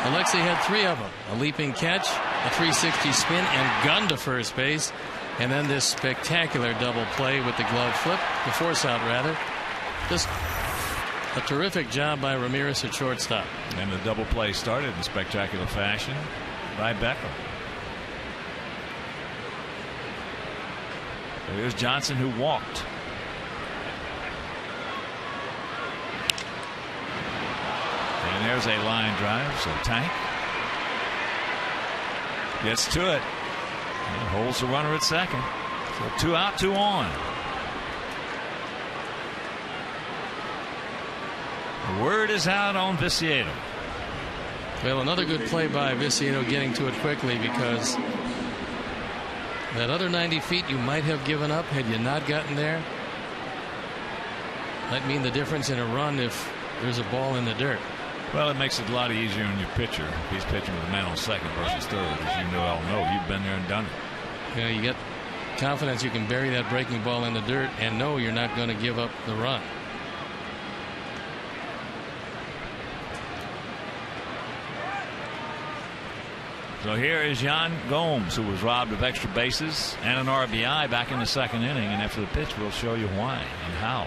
Alexei had 3 of them: a leaping catch, a 360 spin, and gun to first base, and then this spectacular double play with the glove flip, the force out rather. Just a terrific job by Ramirez at shortstop.
And the double play started in spectacular fashion by Beckham. Here's Johnson, who walked. And there's a line drive. So Tank gets to it and holds the runner at second. So 2 out, 2 on. The word is out on Viciedo.
Well, another good play by Viciedo, getting to it quickly, because that other 90 feet you might have given up had you not gotten there. Might mean the difference in a run if there's a ball in the dirt.
Well, it makes it a lot easier on your pitcher if he's pitching with a man on second versus third. As you all know, you've been there and done it.
You get confidence you can bury that breaking ball in the dirt and know you're not going to give up the run.
So here is Yan Gomes, who was robbed of extra bases and an RBI back in the second inning. And after the pitch, we'll show you why and how.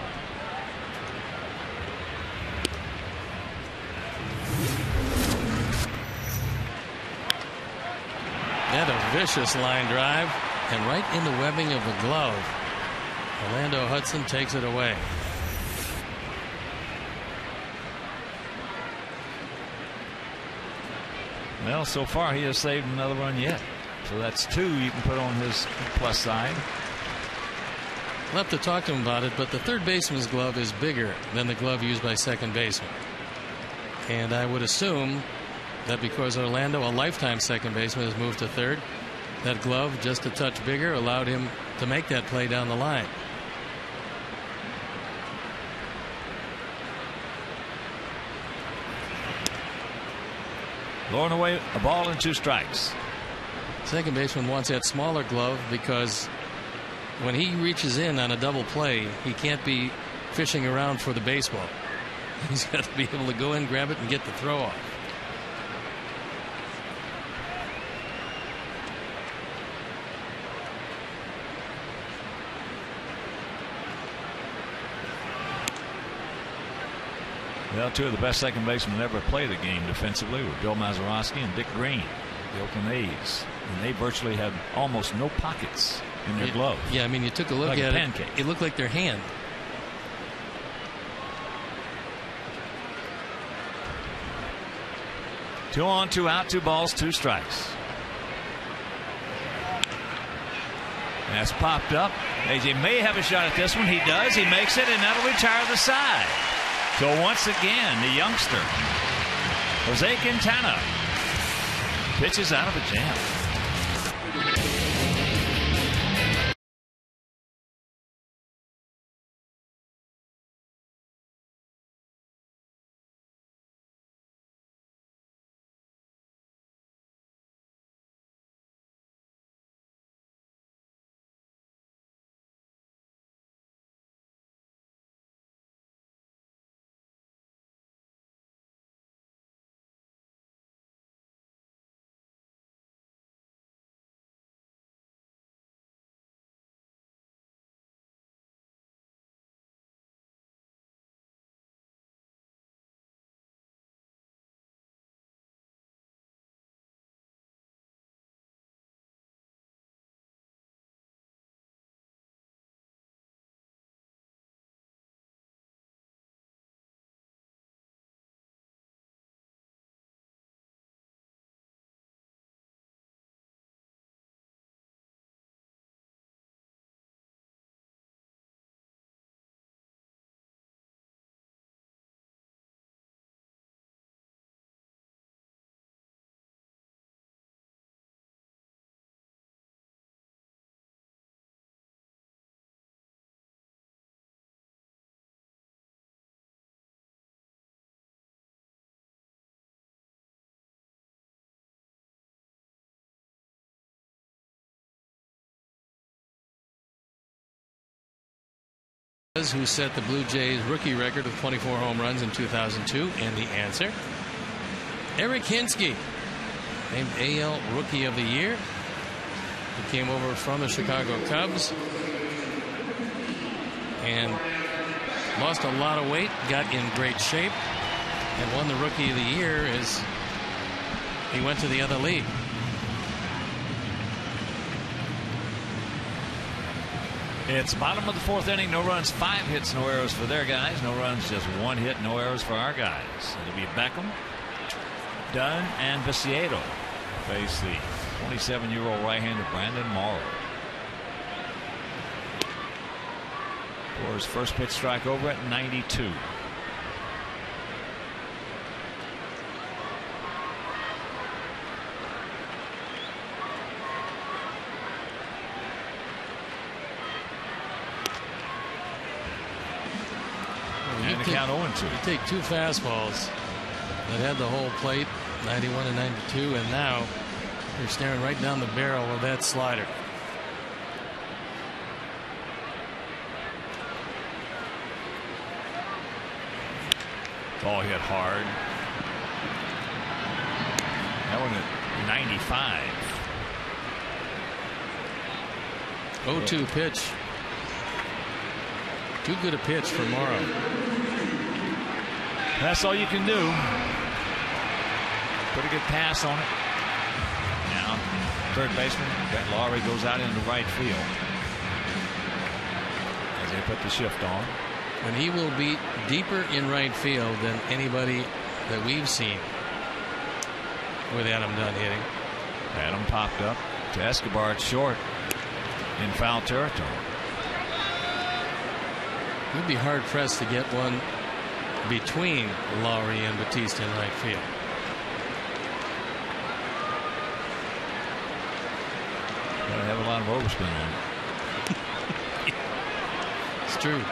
And a vicious line drive, and right in the webbing of the glove. Orlando Hudson takes it away.
Well, so far he has saved another run yet. So that's 2 you can put on his plus side.
We'll have to talk to him about it, but the third baseman's glove is bigger than the glove used by second baseman. And I would assume that because Orlando, a lifetime second baseman, has moved to third, that glove, just a touch bigger, allowed him to make that play down the line.
Blowing away a ball and 2 strikes.
Second baseman wants that smaller glove because when he reaches in on a double play, he can't be fishing around for the baseball. He's got to be able to go in, grab it, and get the throw off.
Well, 2 of the best second basemen ever played the game defensively were Bill Mazeroski and Dick Green, the Oakland A's. And they virtually had almost no pockets in their glove.
Yeah, I mean, you took a look
like
at
a pancake.
It looked like their hand.
Two on, 2 out, 2 balls, 2 strikes. That's popped up. AJ may have a shot at this one. He does. He makes it, and that'll retire the side. So once again, the youngster, Jose Quintana, pitches out of a jam.
who set the Blue Jays rookie record of 24 home runs in 2002? And the answer, Eric Hinsky, named AL Rookie of the Year. He came over from the Chicago Cubs and lost a lot of weight, got in great shape, and won the Rookie of the Year as he went to the other league.
It's bottom of the fourth inning. No runs, 5 hits, no errors for their guys. No runs, just 1 hit, no errors for our guys. It'll be Beckham, Dunn, and Viciedo face the 27-year-old right-hander Brandon Morrow. For his first pitch strike over at 92. And the count 0-2.
You take 2 fastballs that had the whole plate, 91 and 92, and now you're staring right down the barrel of that slider.
Ball hit hard. That one at 95.
0-2 pitch. Too good a pitch for Morrow.
That's all you can do. Pretty good pass on it. Now, third baseman Brett Lawrie goes out into right field as they put the shift on.
And he will be deeper in right field than anybody that we've seen with Adam Dunn hitting.
Adam popped up to Escobar at short in foul territory.
You'd be hard pressed to get one between Lowry and Batista in right field.
Gotta have a lot of overspin on it.
It's true.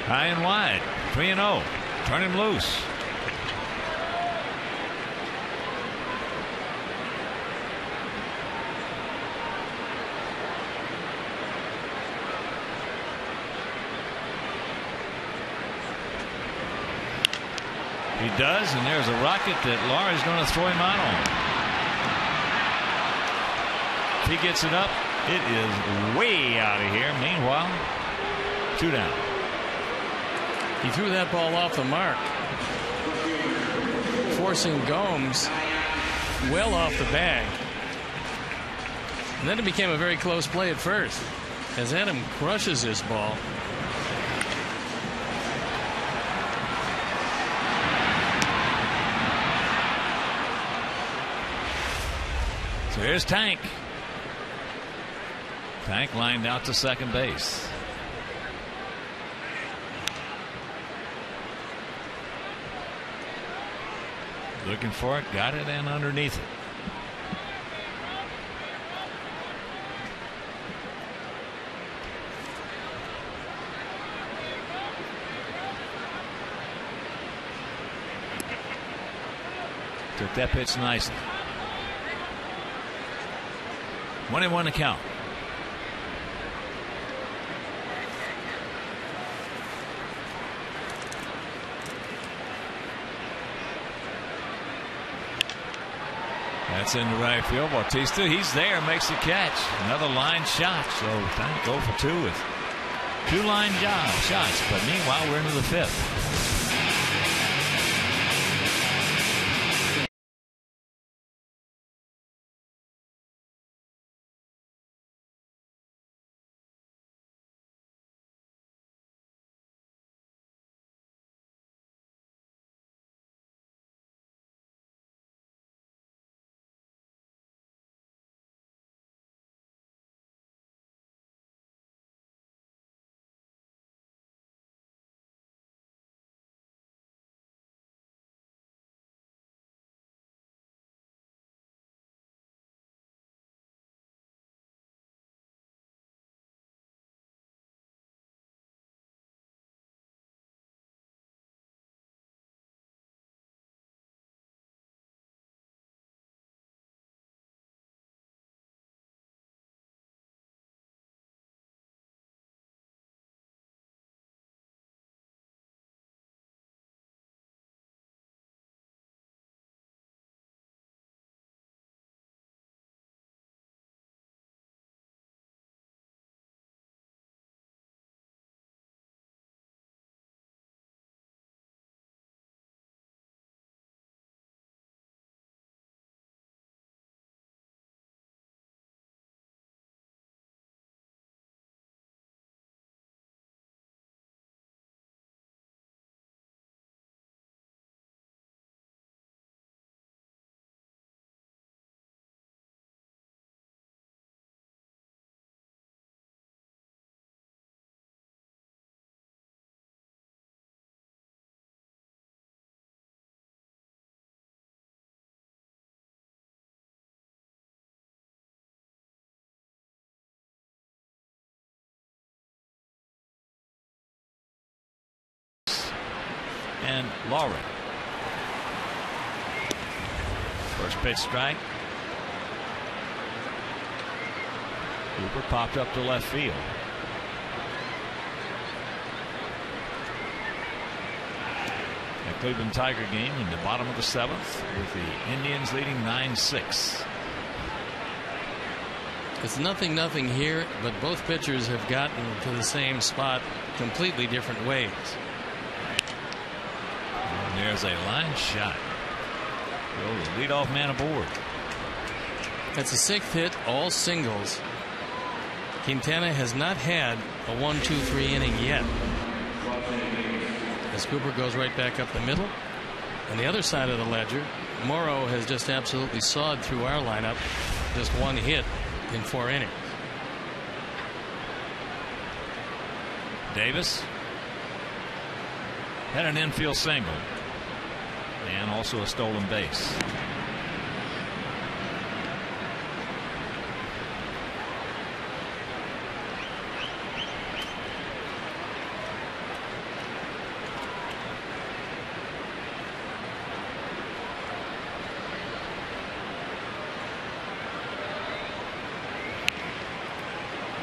High and wide, 3-0. Turn him loose. He does, and there's a rocket that Laurie's going to throw him out on. If he gets it up, it is way out of here. Meanwhile, 2 down.
He threw that ball off the mark, forcing Gomes well off the bag. And then it became a very close play at first as Adam crushes this ball.
So here's Tank. Tank lined out to second base. Looking for it, got it, and underneath it. Took that pitch nicely. 1-1 to count. That's in the right field. Bautista, he's there, makes the catch. Another line shot. So Tank go for 2 with 2 line shots. But meanwhile, we're into the 5th. and Laurie. First pitch strike. Cooper popped up to left field. A Cleveland Tiger game in the bottom of the 7th with the Indians leading 9-6.
It's 0-0 here, but both pitchers have gotten to the same spot completely different ways.
And there's a line shot. Oh, the leadoff man aboard.
That's a 6th hit, all singles. Quintana has not had a 1-2-3 inning yet. As Cooper goes right back up the middle. On the other side of the ledger, Morrow has just absolutely sawed through our lineup. Just 1 hit in 4 innings.
Davis had an infield single and also a stolen base.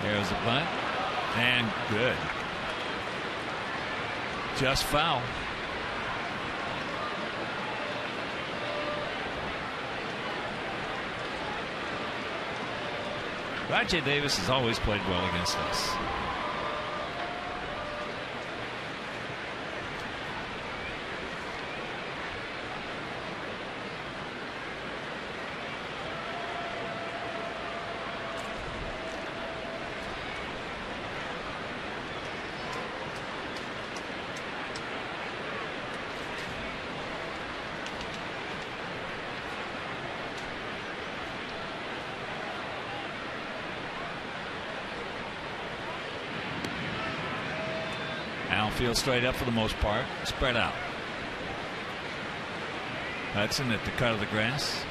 There's a bunt and good. Just foul. Rajay Davis has always played well against us. Outfield straight up for the most part, spread out. Hudson at the cut of the grass.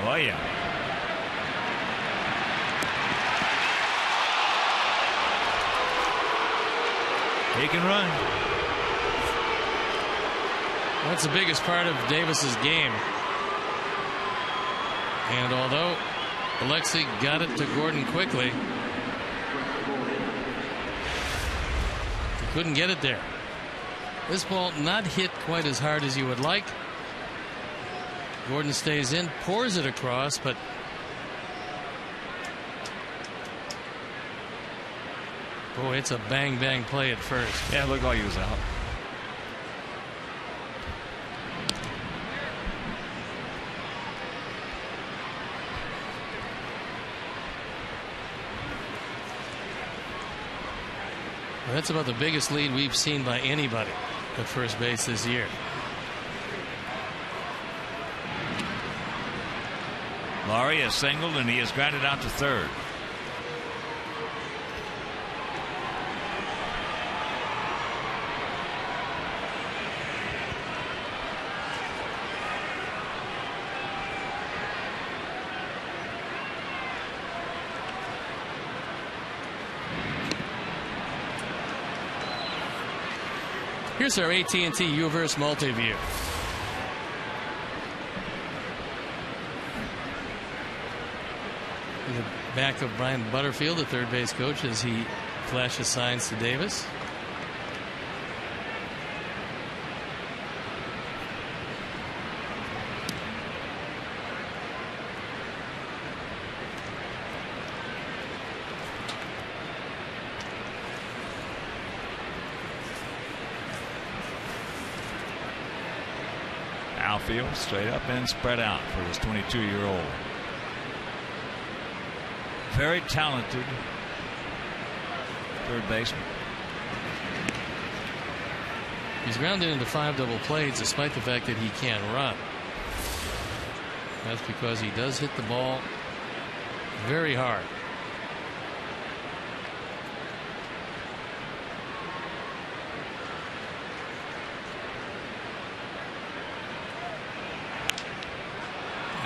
Oh yeah. He can run.
That's the biggest part of Davis's game. And although Alexei got it to Gordon quickly, he couldn't get it there. This ball not hit quite as hard as you would like. Gordon stays in, pours it across, but boy, it's a bang bang play at first.
Yeah, it looked like he was out.
That's about the biggest lead we've seen by anybody at first base this year.
Laurie has singled and he has grounded out to third.
Here's our AT&T UVerse multi-view. The back of Brian Butterfield, the third base coach, as he flashes signs to Davis.
Outfield straight up and spread out for this 22-year-old. Very talented third baseman.
He's grounded into 5 double plays despite the fact that he can't run. That's because he does hit the ball very hard.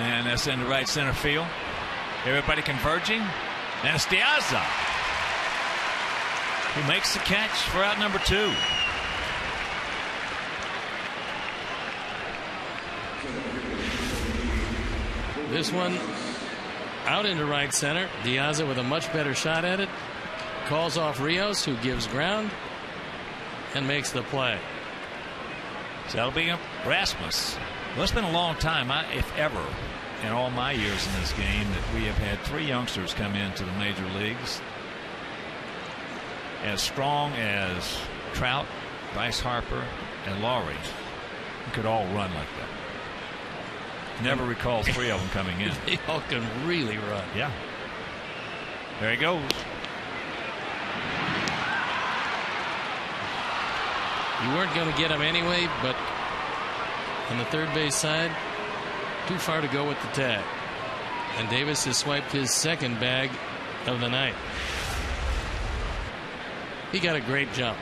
And that's into right center field. Everybody converging. And it's Diaza who makes the catch for out number 2.
This one out into right center. Diaza with a much better shot at it. Calls off Rios, who gives ground and makes the play.
So that'll be Rasmus. Well, it's been a long time, if ever, in all my years in this game, that we have had 3 youngsters come into the major leagues as strong as Trout, Bryce Harper, and Lowry. Who could all run like that. Never recall 3 of them coming in.
They all can really run.
Yeah. There he goes.
You weren't going to get him anyway, but on the third base side, too far to go with the tag. And Davis has swiped his second bag of the night. He got a great jump.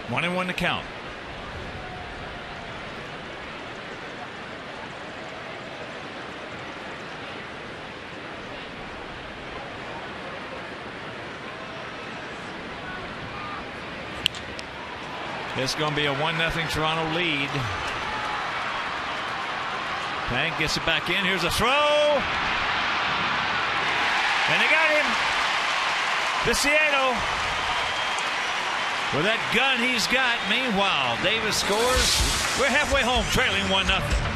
One and one to count. It's going to be a 1-0 Toronto lead. Tank gets it back in. Here's a throw. And they got him. Viciado. With that gun he's got. Meanwhile, Davis scores. We're halfway home, trailing 1-0.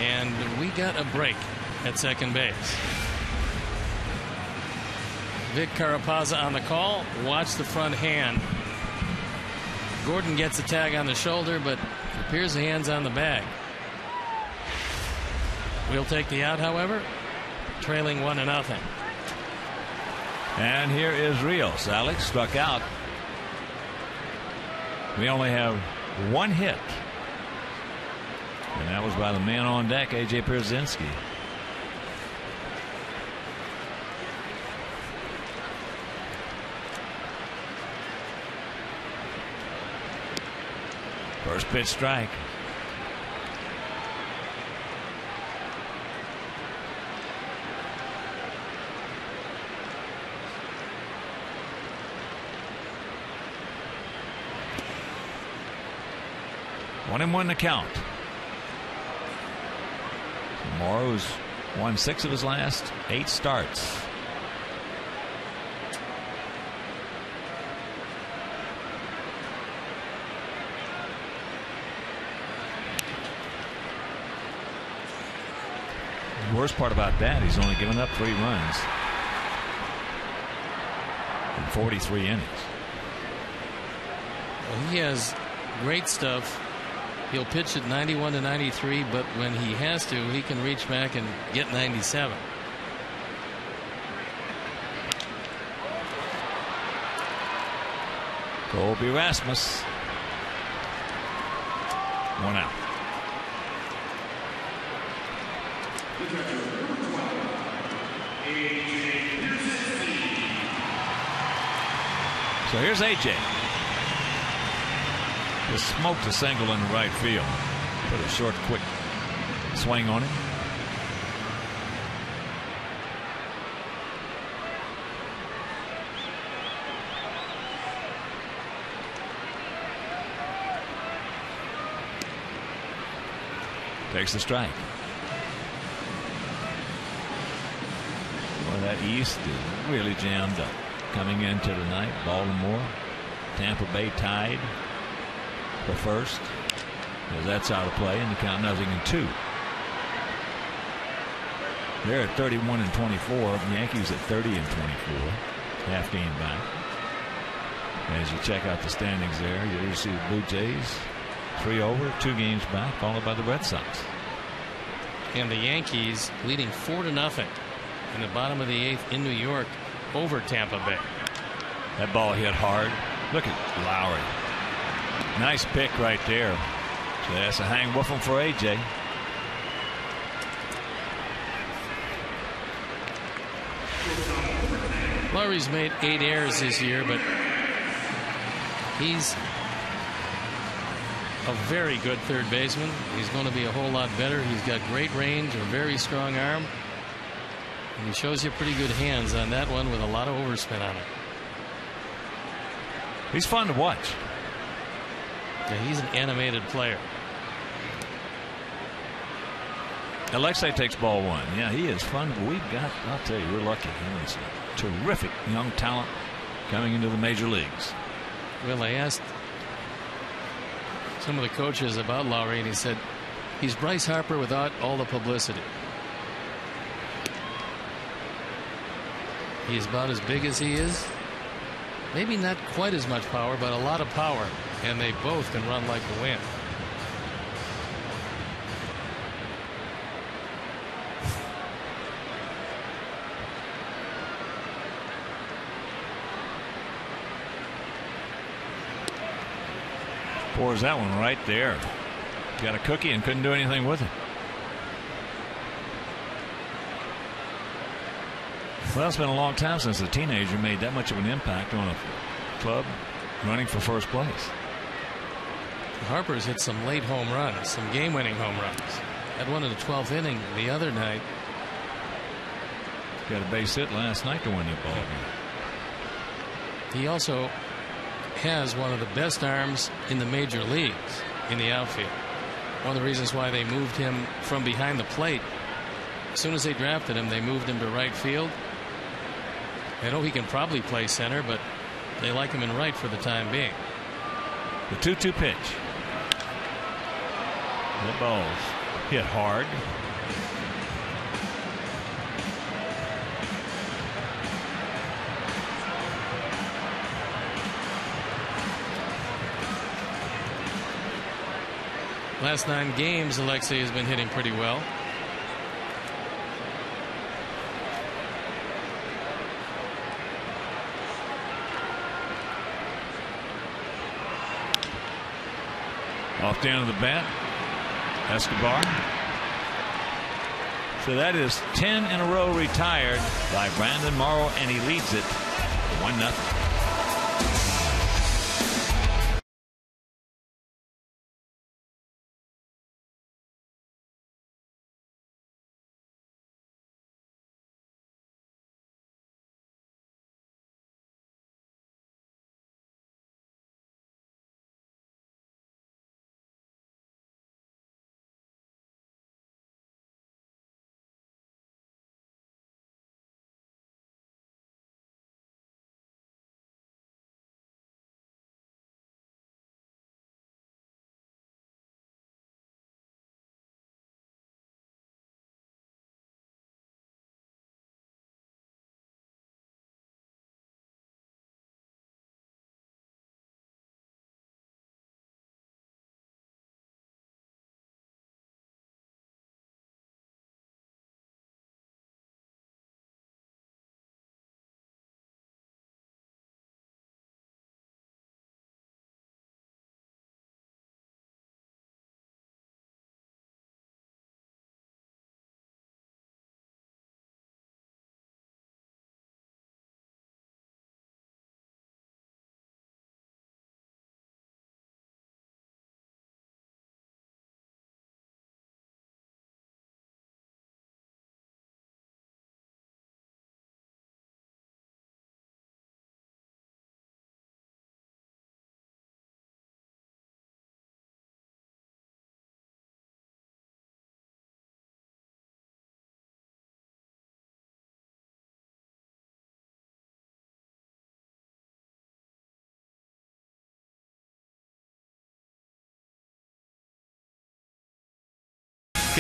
And we got a break at second base. Vic Carapazza on the call. Watch the front hand. Gordon gets a tag on the shoulder, but it appears the hand's on the bag. We'll take the out, however, trailing 1-0.
And here is Rios. Alex struck out. We only have one hit. And that was by the man on deck, A.J. Pierzynski. First pitch strike. 1-1 the count. Morrow's won 6 of his last 8 starts. The worst part about that, he's only given up 3 runs in 43 innings.
Well, he has great stuff. He'll pitch at 91 to 93, but when he has to, he can reach back and get 97.
Colby Rasmus. 1 out. So here's AJ. Just smoked a single in the right field. Put a short, quick swing on him. Takes the strike. Well, that East is really jammed up. Coming into tonight, Baltimore, Tampa Bay tied for first, as that's out of play, and the count 0-2. They're at 31 and 24. The Yankees at 30 and 24, half game back. As you check out the standings there, you see the Blue Jays 3 over, 2 games back, followed by the Red Sox.
And the Yankees leading 4-0 in the bottom of the 8th in New York over Tampa Bay.
That ball hit hard. Look at Lowry. Nice pick right there. So that's a hang woofing for AJ.
Lowry's made 8 errors this year, but he's a very good third baseman. He's going to be a whole lot better. He's got great range, a very strong arm, and he shows you pretty good hands on that one with a lot of overspin on it.
He's fun to watch.
Yeah, he's an animated player.
Alexei takes ball 1. Yeah, he is fun. We've got, I'll tell you, we're lucky. He's a terrific young talent coming into the major leagues.
Well, I asked some of the coaches about Lowry, and he said he's Bryce Harper without all the publicity. He's about as big as he is. Maybe not quite as much power, but a lot of power, and they both can run like the wind.
Pours that one right there. Got a cookie and couldn't do anything with it. Well, it's been a long time since a teenager made that much of an impact on a club running for first place.
Harper's hit some late home runs, some game-winning home runs. Had one in the 12th inning the other night.
Got a base hit last night to win that ball game.
He also has one of the best arms in the major leagues in the outfield. One of the reasons why they moved him from behind the plate. As soon as they drafted him, they moved him to right field. I know he can probably play center, but they like him in right for the time being.
The 2-2 pitch. That ball's hit hard.
Last 9 games, Alexei has been hitting pretty well.
Off down to the bat, Escobar. So that is 10 in a row retired by Brandon Morrow, and he leads it 1-0.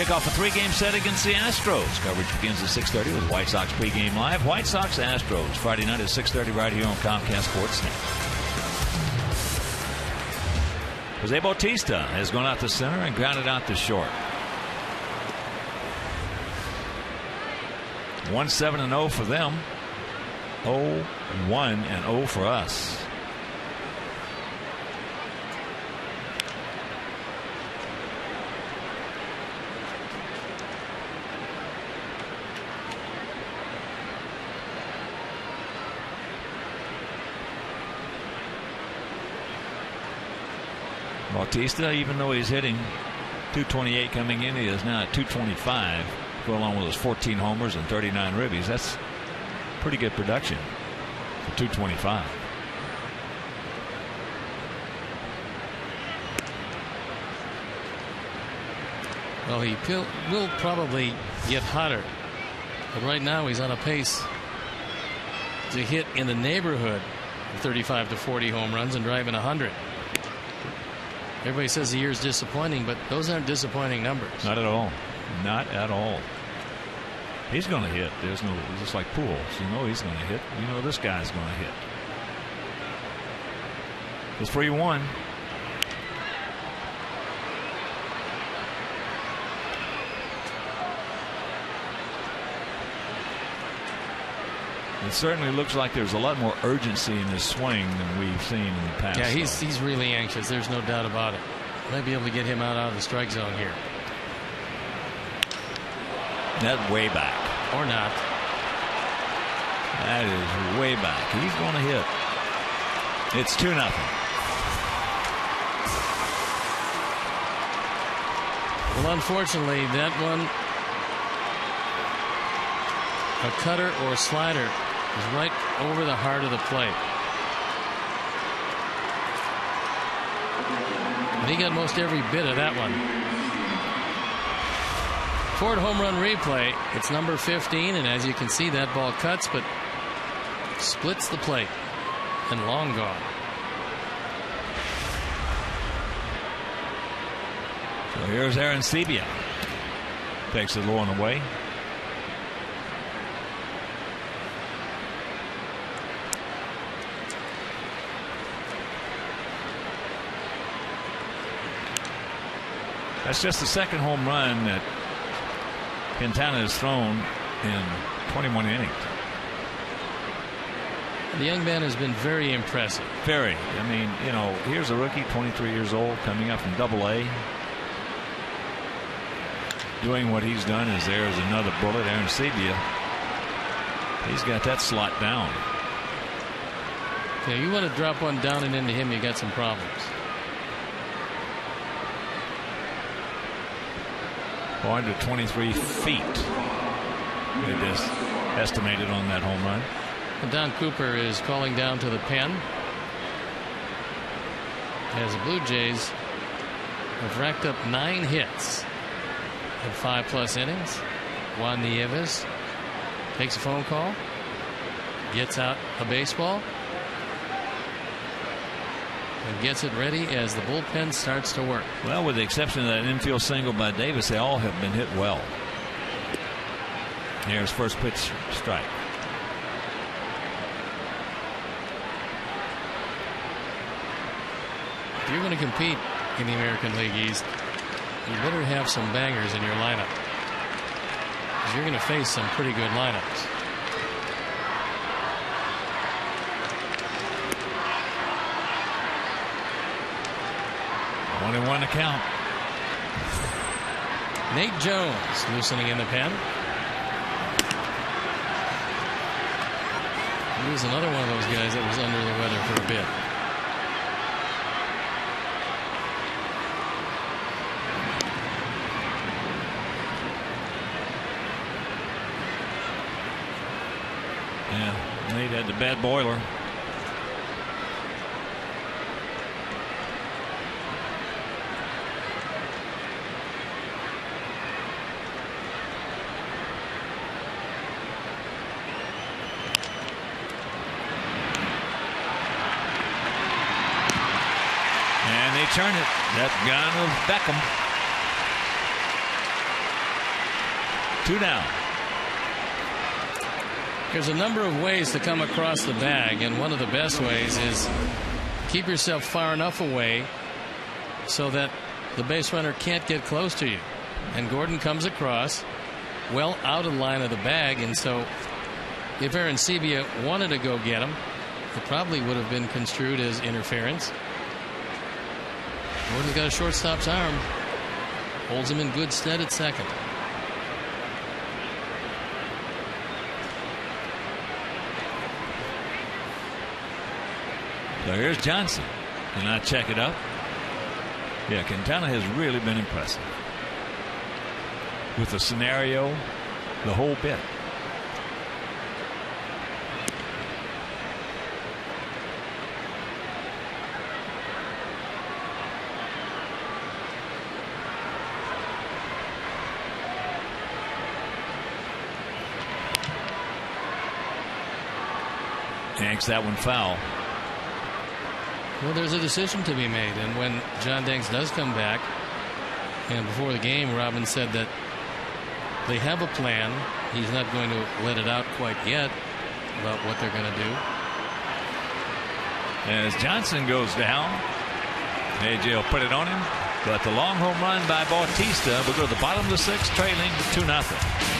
Kick off a 3-game set against the Astros. Coverage begins at 6:30 with White Sox pregame live. White Sox Astros Friday night at 6:30 right here on Comcast Sportsnet. Jose Bautista has gone out to center and grounded out to short. 1-7-0 for them. 0-1-0 for us. Bautista, even though he's hitting .228 coming in, he is now at .225, go along with his 14 homers and 39 ribbies. That's pretty good production for .225.
Well, he will probably get hotter, but right now he's on a pace to hit in the neighborhood of 35 to 40 home runs and driving 100. Everybody says the year is disappointing, but those aren't disappointing numbers.
Not at all. Not at all. He's going to hit. There's no, just like Pujols. You know he's going to hit. You know this guy's going to hit. It's 3-1. It certainly looks like there's a lot more urgency in his swing than we've seen in the past.
Yeah, he's really anxious. There's no doubt about it. Might be able to get him out of the strike zone here.
That way back.
Or not.
That is way back. He's going to hit. It's 2-0.
Well, unfortunately, that one, a cutter or slider, is right over the heart of the plate. And he got most every bit of that one. Ford home run replay. It's number 15, and as you can see, that ball cuts but splits the plate and long gone.
So here's Aaron Sebia. Takes it low and away. That's just the second home run that Quintana has thrown in 21 innings.
The young man has been very impressive.
Very. I mean, you know, here's a rookie, 23 years old, coming up from Double-A. Doing what he's done is there's another bullet. Aaron Sebia, he's got that slot down.
Yeah, you want to drop one down and into him, you got some problems.
423 feet. It is estimated on that home run.
And Don Cooper is calling down to the pen as the Blue Jays have racked up 9 hits in 5+ innings. Juan Nieves takes a phone call, gets out a baseball, and gets it ready as the bullpen starts to work.
Well, with the exception of that infield single by Davis, they all have been hit well. Here's first pitch strike.
If you're going to compete in the American League East, you better have some bangers in your lineup, because you're going to face some pretty good lineups.
Only one to count.
Nate Jones loosening in the pen. He was another one of those guys that was under the weather for a bit.
Yeah, Nate had the bad boiler. Turn it. That gun of Beckham. 2 down.
There's a number of ways to come across the bag, and one of the best ways is keep yourself far enough away so that the base runner can't get close to you. And Gordon comes across well out of line of the bag, and so if Arancibia wanted to go get him, it probably would have been construed as interference. Gordon's got a shortstop's arm. Holds him in good stead at second.
So here's Johnson. Can I check it up? Yeah, Quintana has really been impressive with the scenario, the whole bit. Yanks that one foul.
Well, there's a decision to be made, and when John Danks does come back, and before the game, Robin said that they have a plan. He's not going to let it out quite yet about what they're going to do.
As Johnson goes down, AJ will put it on him, but the long home run by Bautista will go to the bottom of the 6th, trailing 2-0.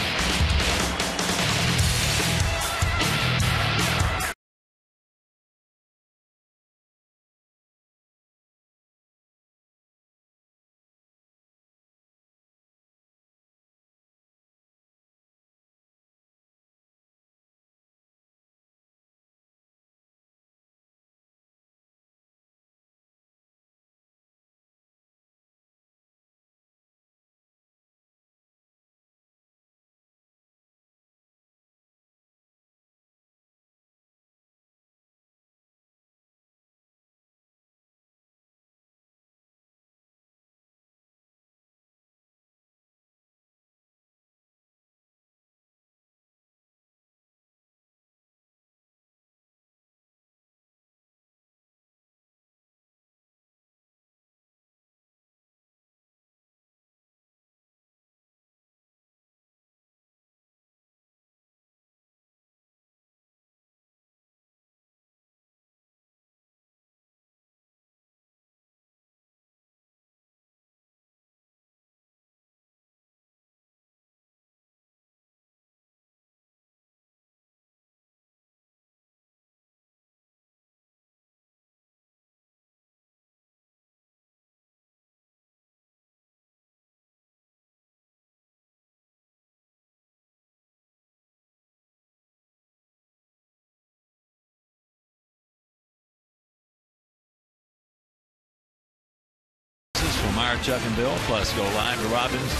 From Meyer, Chuck, and Bill, plus go live to Robin's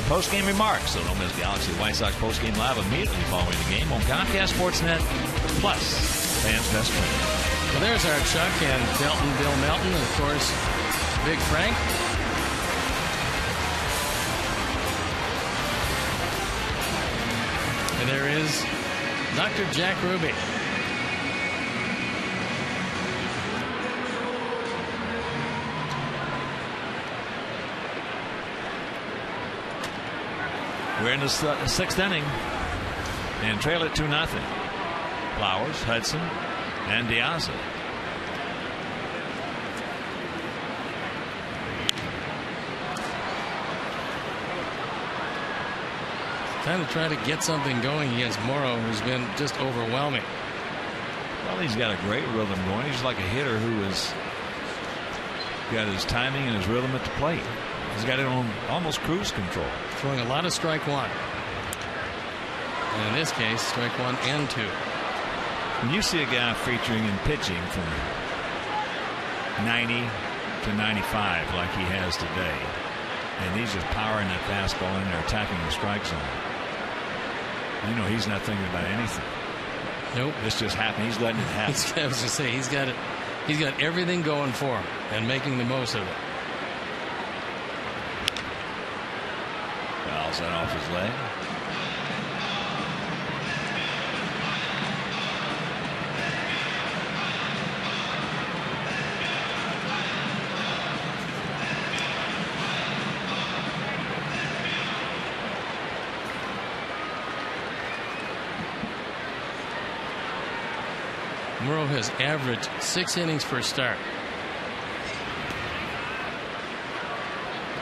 post-game remarks. So don't miss Galaxy White Sox post-game live immediately following the game on Comcast Sportsnet Plus, fans' best friend.
Well, there's our Chuck and Bill Melton, and of course, Big Frank. And there is Dr. Jack Ruby.
We're in the 6th inning and trail it 2-0. Flowers, Hudson, and Diaz.
Time to try to get something going against Morrow, who's been just overwhelming.
Well, he's got a great rhythm going. He's like a hitter who has got his timing and his rhythm at the plate. He's got it on almost cruise control.
Throwing a lot of strike one. And in this case, strike 1 and 2.
When you see a guy featuring in pitching from 90 to 95 like he has today, and he's just powering that fastball in there, attacking the strike zone, you know he's not thinking about anything.
Nope.
It's just happening. He's letting it happen.
I was going to say, he's got it. He's got everything going for him and making the most of it.
Fouls that off his leg.
Murrow has averaged 6 innings per start.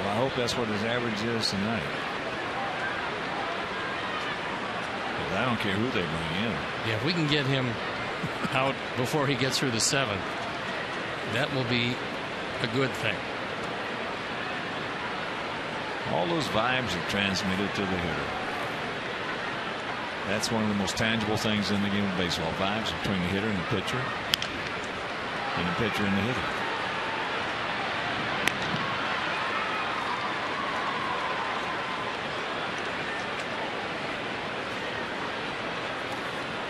Well, I hope that's what his average is tonight. Because I don't care who they bring in.
Yeah, if we can get him out before he gets through the 7th, that will be a good thing.
All those vibes are transmitted to the hitter. That's one of the most tangible things in the game of baseball. Vibes between the hitter and the pitcher, and the pitcher and the hitter.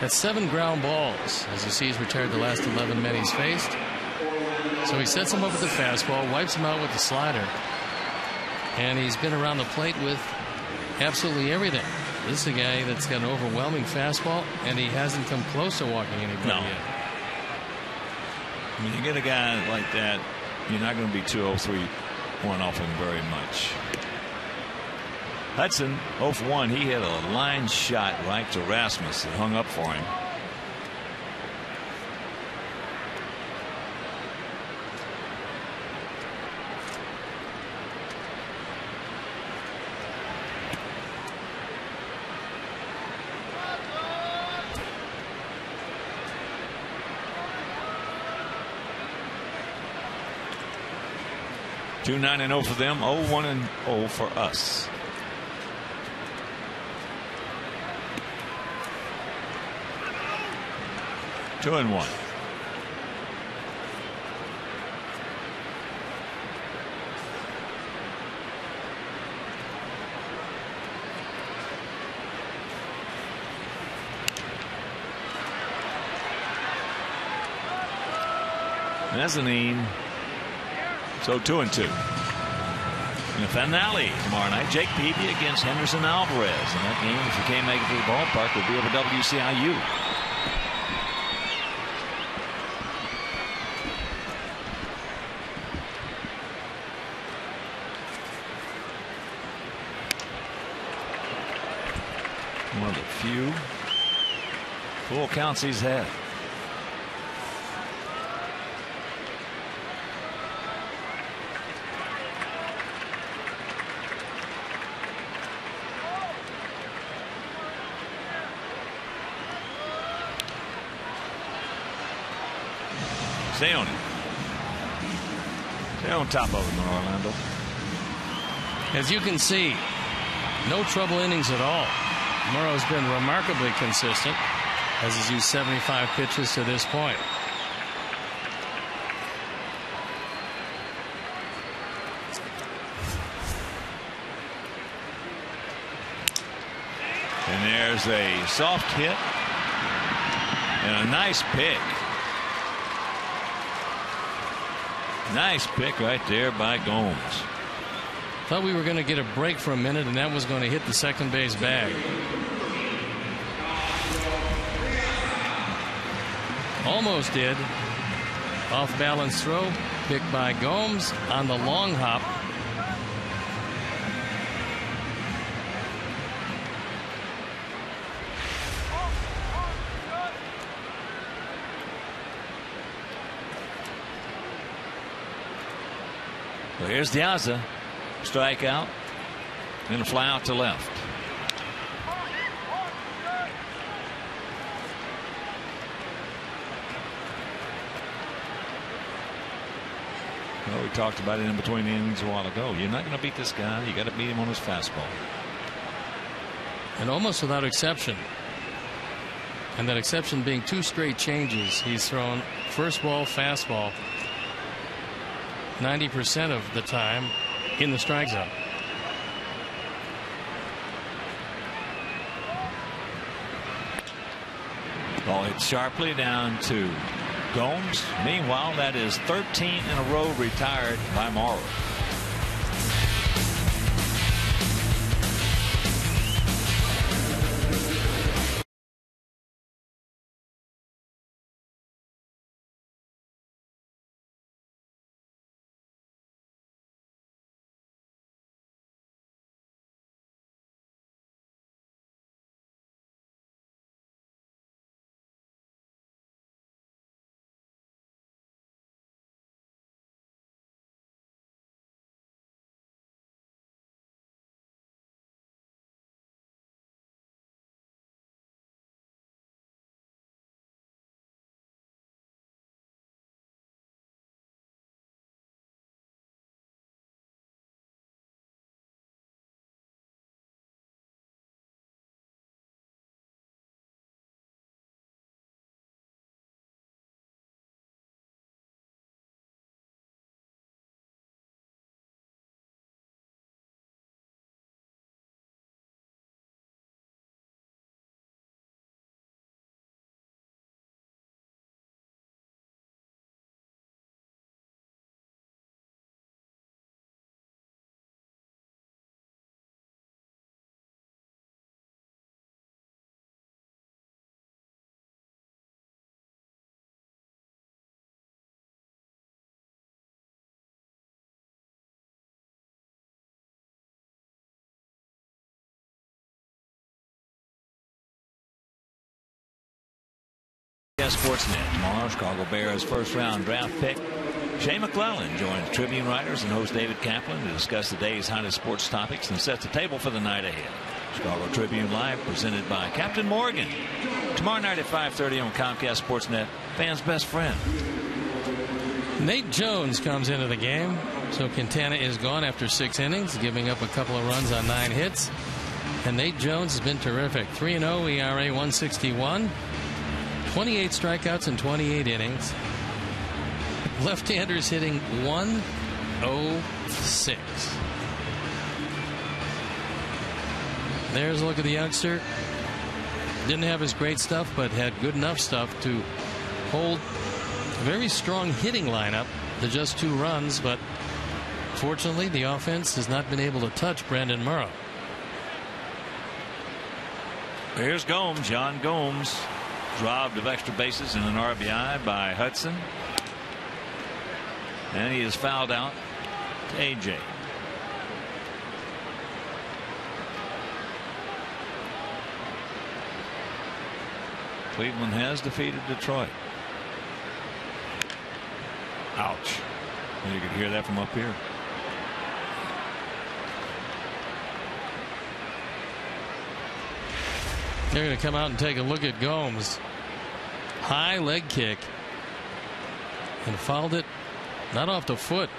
That's 7 ground balls. As you see, he's retired the last 11 men he's faced. So he sets him up with the fastball, wipes him out with the slider, and he's been around the plate with absolutely everything. This is a guy that's got an overwhelming fastball, and he hasn't come close to walking anybody yet.
When you get a guy like that, you're not going to be 2-0-3-1 off him very much. Hudson 0 for 1. He hit a line shot right to Rasmus that hung up for him. Two 9-0 for them. 0-1-0 for us. Two and 1. Mezzanine. So 2 and 2. In the finale tomorrow night, Jake Peavy against Henderson Alvarez. And that game, if you can't make it to the ballpark, will be over WCIU. One of the few full counts he's had. Stay on it. Stay on top of him, Orlando.
As you can see, no trouble innings at all. Murrow's been remarkably consistent, as he's used 75 pitches to this point.
And there's a soft hit and a nice pick. Nice pick right there by Gomes.
Thought we were going to get a break for a minute, and that was going to hit the second base bag. Almost did. Off balance throw, picked by Gomes on the long hop.
Well, here's Diaza. Strikeout. And a fly out to left. Well, we talked about it in between innings a while ago. You're not going to beat this guy. You got to beat him on his fastball.
And almost without exception. And that exception being 2 straight changes. He's thrown first ball, fastball 90% of the time in the strike zone.
Ball hit sharply down to Gomes. Meanwhile, that is 13 in a row retired by Morrow. Sportsnet. Tomorrow, Chicago Bears first-round draft pick Shea McClellan joins Tribune writers and host David Kaplan to discuss the day's hottest sports topics and sets the table for the night ahead. Chicago Tribune Live, presented by Captain Morgan. Tomorrow night at 5:30 on Comcast Sportsnet, fans' best friend.
Nate Jones comes into the game. So Quintana is gone after 6 innings, giving up a couple of runs on 9 hits. And Nate Jones has been terrific. 3-0 ERA, 161. 28 strikeouts in 28 innings. Left-handers hitting 106. There's a look at the youngster. Didn't have his great stuff, but had good enough stuff to hold a very strong hitting lineup to just 2 runs. But fortunately, the offense has not been able to touch Brandon Morrow.
Here's Gomes. John Gomes, robbed of extra bases and an RBI by Hudson. And he is fouled out to AJ. Cleveland has defeated Detroit. Ouch. You could hear that from up here.
They're going to come out and take a look at Gomes. High leg kick. And fouled it not off the foot,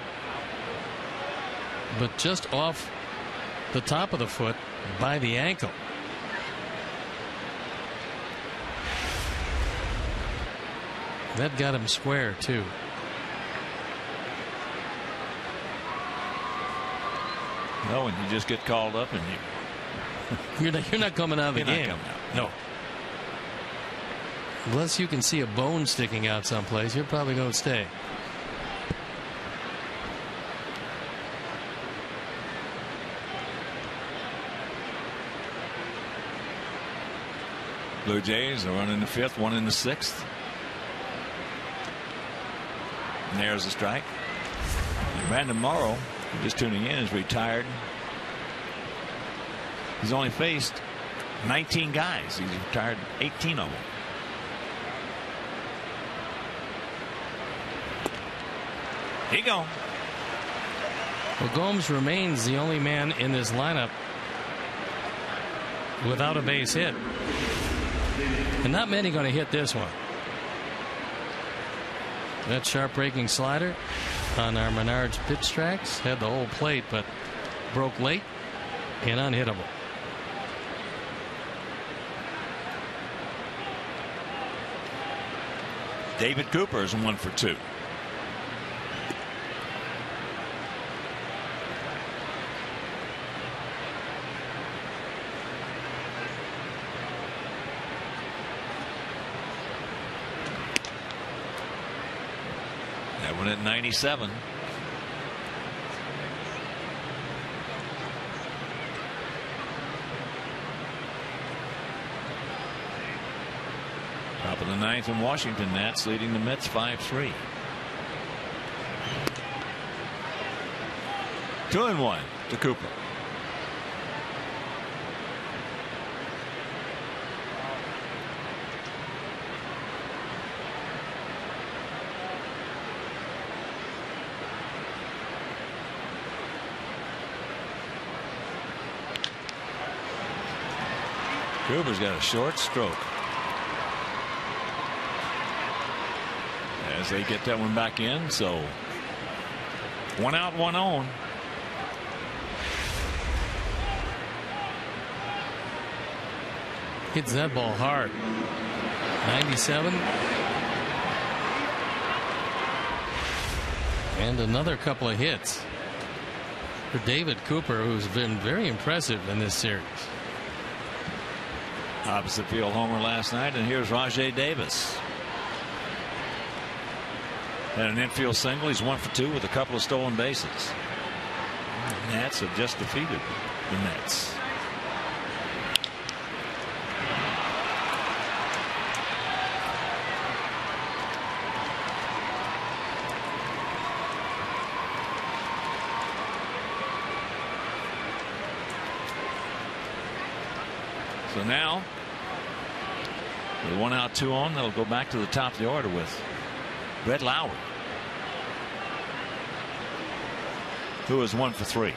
but just off the top of the foot by the ankle. That got him square too.
No, and you just get called up and
you're not coming out of the game. No. Unless you can see a bone sticking out someplace, you're probably going to stay.
Blue Jays are running the 5th, 1 in the 6th. And there's a strike. And Brandon Morrow, just tuning in, is retired. He's only faced 19 guys. He's retired 18 of them. Here you go.
Well, Gomes remains the only man in this lineup without a base hit. And not many going to hit this one. That sharp breaking slider on our Menards pitch tracks had the whole plate, but broke late and unhittable.
David Cooper is 1 for 2. That one at 97. Top of the 9th in Washington. Nats leading the Mets 5-3. 2-1 to Cooper. Cooper's got a short stroke. As they get that one back in, so 1 out, 1 on.
Hits that ball hard. 97. And another couple of hits for David Cooper, who's been very impressive in this series.
Opposite field homer last night, and here's Rajay Davis. Had an infield single. He's 1 for 2 with a couple of stolen bases. The Nats have just defeated the Mets. So now With 1 out, 2 on, they'll go back to the top of the order with Brett Lowry, who is 1 for 3.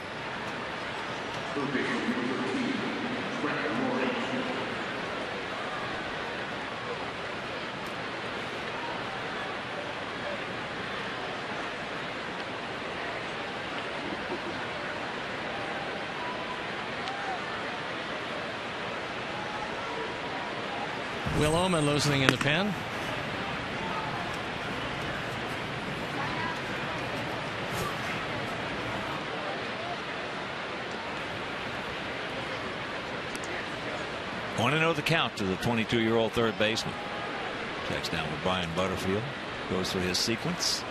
Will Oman loosening in the pen.
Want to know the count to the 22-year-old third baseman. Checks down with Brian Butterfield. Goes through his sequence.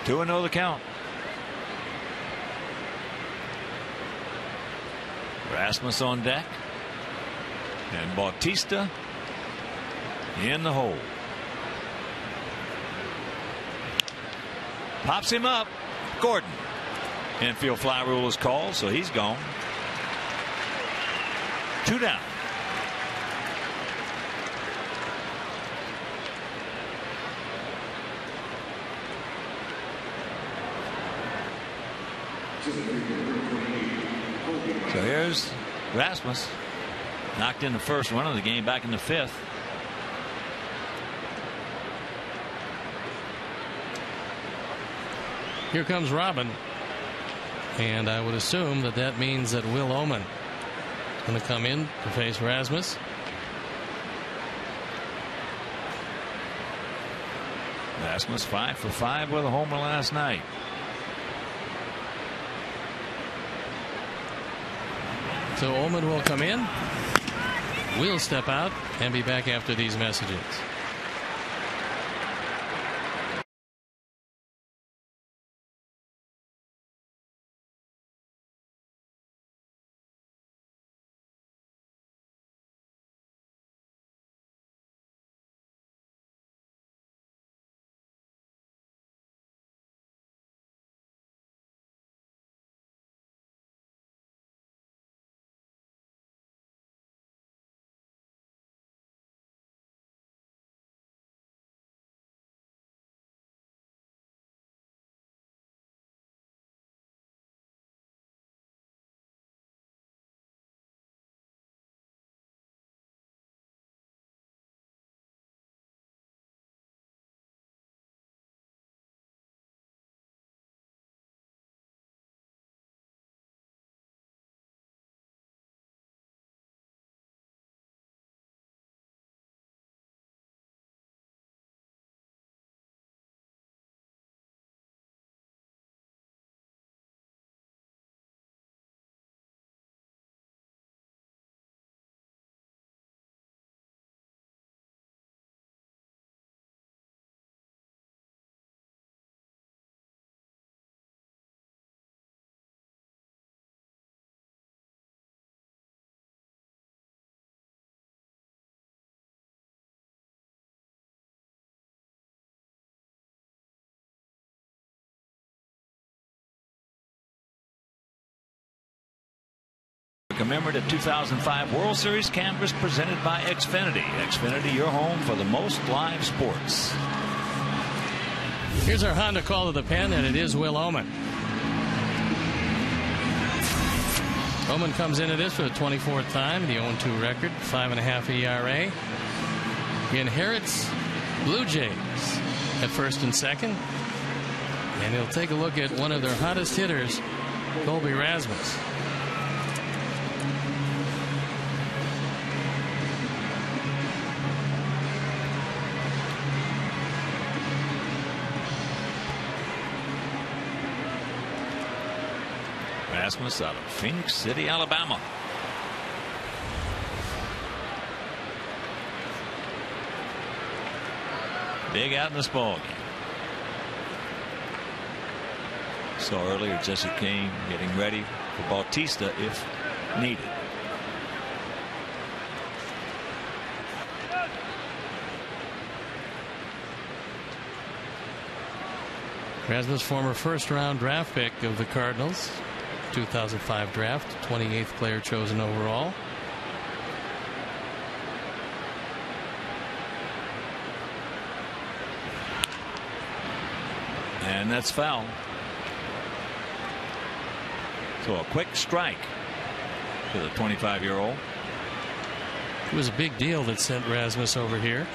Two and 0 the count. Rasmus on deck. And Bautista in the hole. Pops him up. Gordon. Infield fly rule is called, so he's gone. 2 down. So here's Rasmus. Knocked in the first run of the game, back in the 5th.
Here comes Robin. And I would assume that that means that Will Oman is going to come in to face Rasmus.
Rasmus 5 for 5 with a homer last night.
So Oman will come in. We'll step out and be back after these messages.
Commemorative 2005 World Series canvas presented by Xfinity. Xfinity, your home for the most live sports.
Here's our Honda call to the pen, and it is Will Oman. Oman comes into this for the 24th time, the 0-2 record, 5.5 ERA. He inherits Blue Jays at first and second, and he'll take a look at one of their hottest hitters, Colby Rasmus.
Rasmus out of Phoenix City, Alabama. Big out in this ball game. Saw earlier Jesse Kane getting ready for Bautista if needed.
Rasmus, former first-round draft pick of the Cardinals, 2005 draft, 28th player chosen overall.
And that's foul. So a quick strike for the 25-year-old.
It was a big deal that sent Rasmus over here,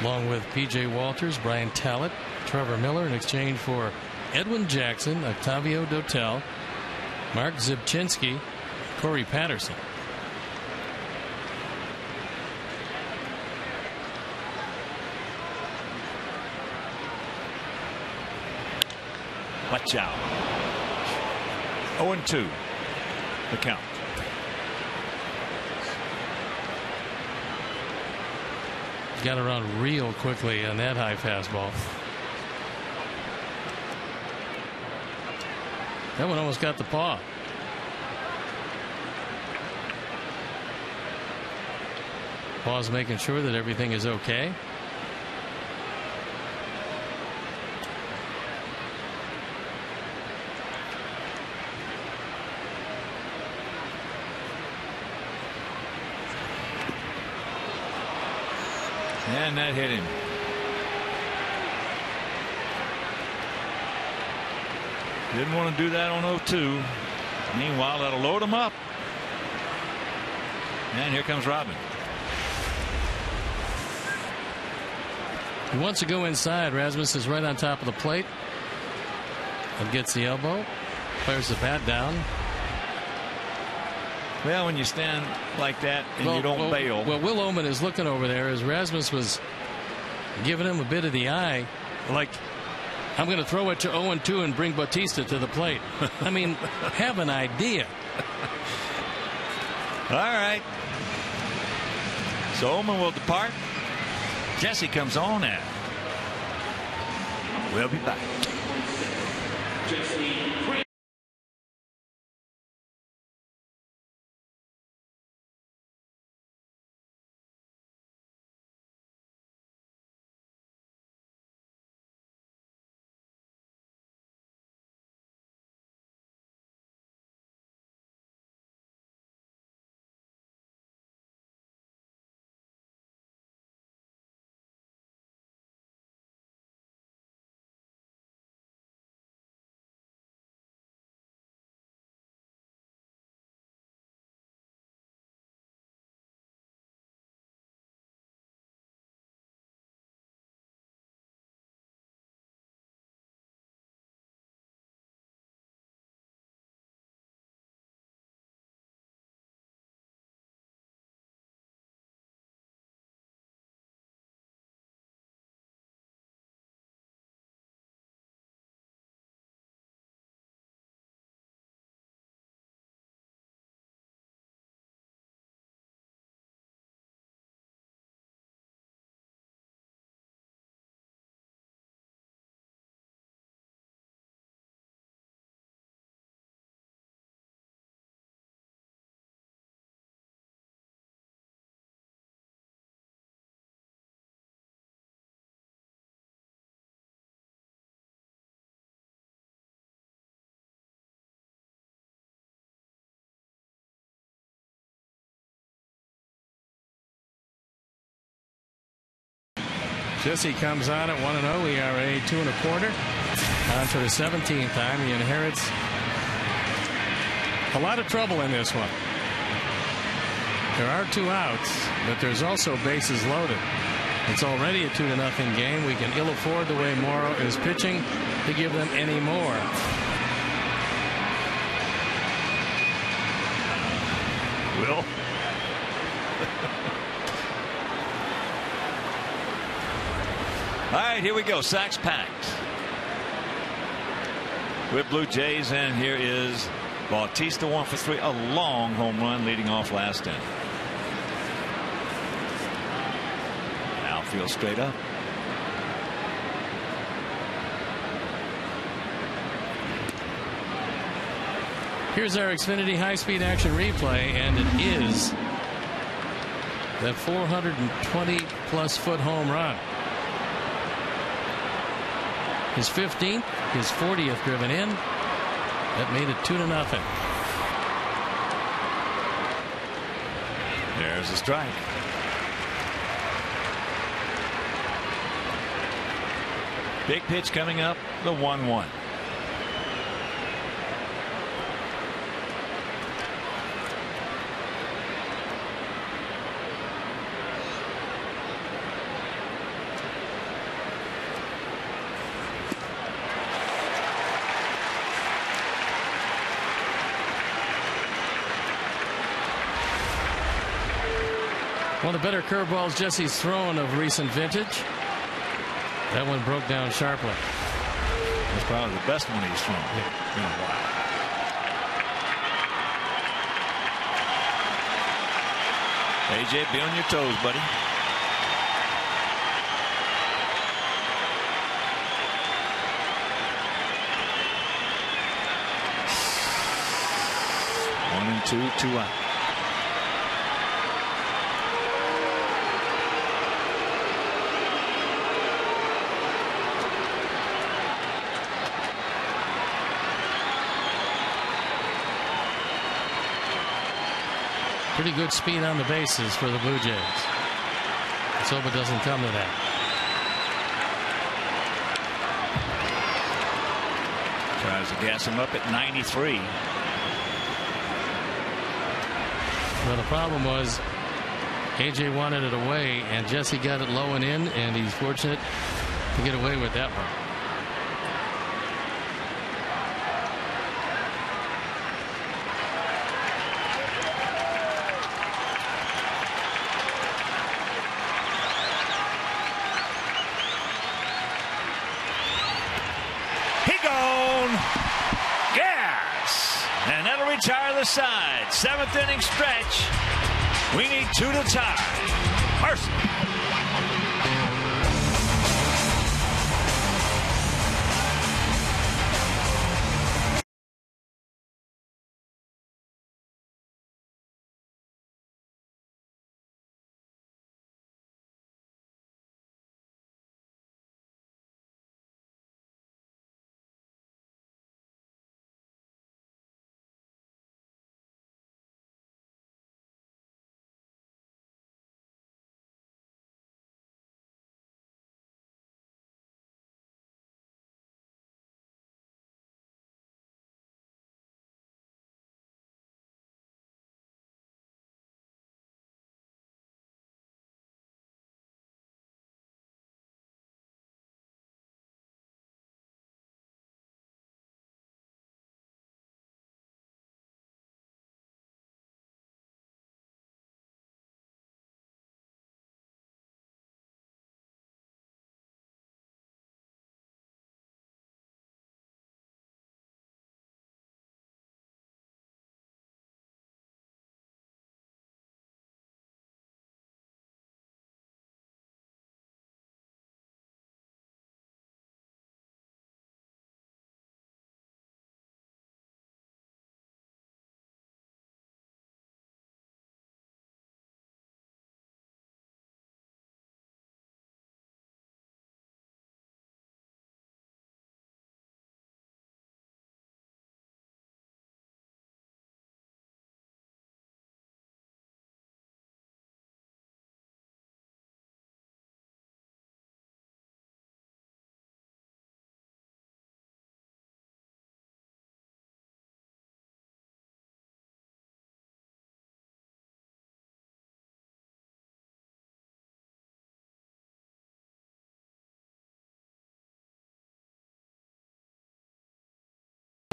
along with P.J. Walters, Brian Talbot, Trevor Miller, in exchange for Edwin Jackson, Octavio Dotel, Mark Zibczynski, Corey Patterson.
Watch out. 0-2 the count.
Got around real quickly on that high fastball. That one almost got the paw. Paw's making sure that everything is okay.
And that hit him. Didn't want to do that on 0-2. Meanwhile, that'll load him up. And here comes Robin.
He wants to go inside. Rasmus is right on top of the plate and gets the elbow. Fires the bat down.
Well, when you stand like that and you don't bail.
Well, Will Oman is looking over there as Rasmus was giving him a bit of the eye, like, I'm going to throw it to 0-2 and bring Bautista to the plate. I mean, have an idea.
All right. So Oman will depart. Jesse comes on and we'll be back.
Jesse comes on at 1-0, ERA 2.25. On for the 17th time. He inherits a lot of trouble in this one. There are 2 outs, but there's also bases loaded. It's already a 2-0 game. We can ill afford the way Morrow is pitching to give them any more.
Will. All right, here we go. Sacks packed with Blue Jays, and here is Bautista 1 for 3. A long home run leading off last inning. Outfield straight up.
Here's our Xfinity high-speed action replay, and it is that 420-plus foot home run. His 15th, his 40th driven in. That made it 2-0.
There's a strike. Big pitch coming up, the 1-1.
One of the better curveballs Jesse's thrown of recent vintage. That one broke down sharply.
That's probably the best one he's thrown in a while. AJ, be on your toes, buddy. One and two out.
Pretty good speed on the bases for the Blue Jays. Let's hope it doesn't come to that.
Tries to gas him up at 93.
Well, the problem was AJ wanted it away, and Jesse got it low and in, and he's fortunate to get away with that one.
Retire the side. 7th inning stretch. We need 2 to tie. Mercer.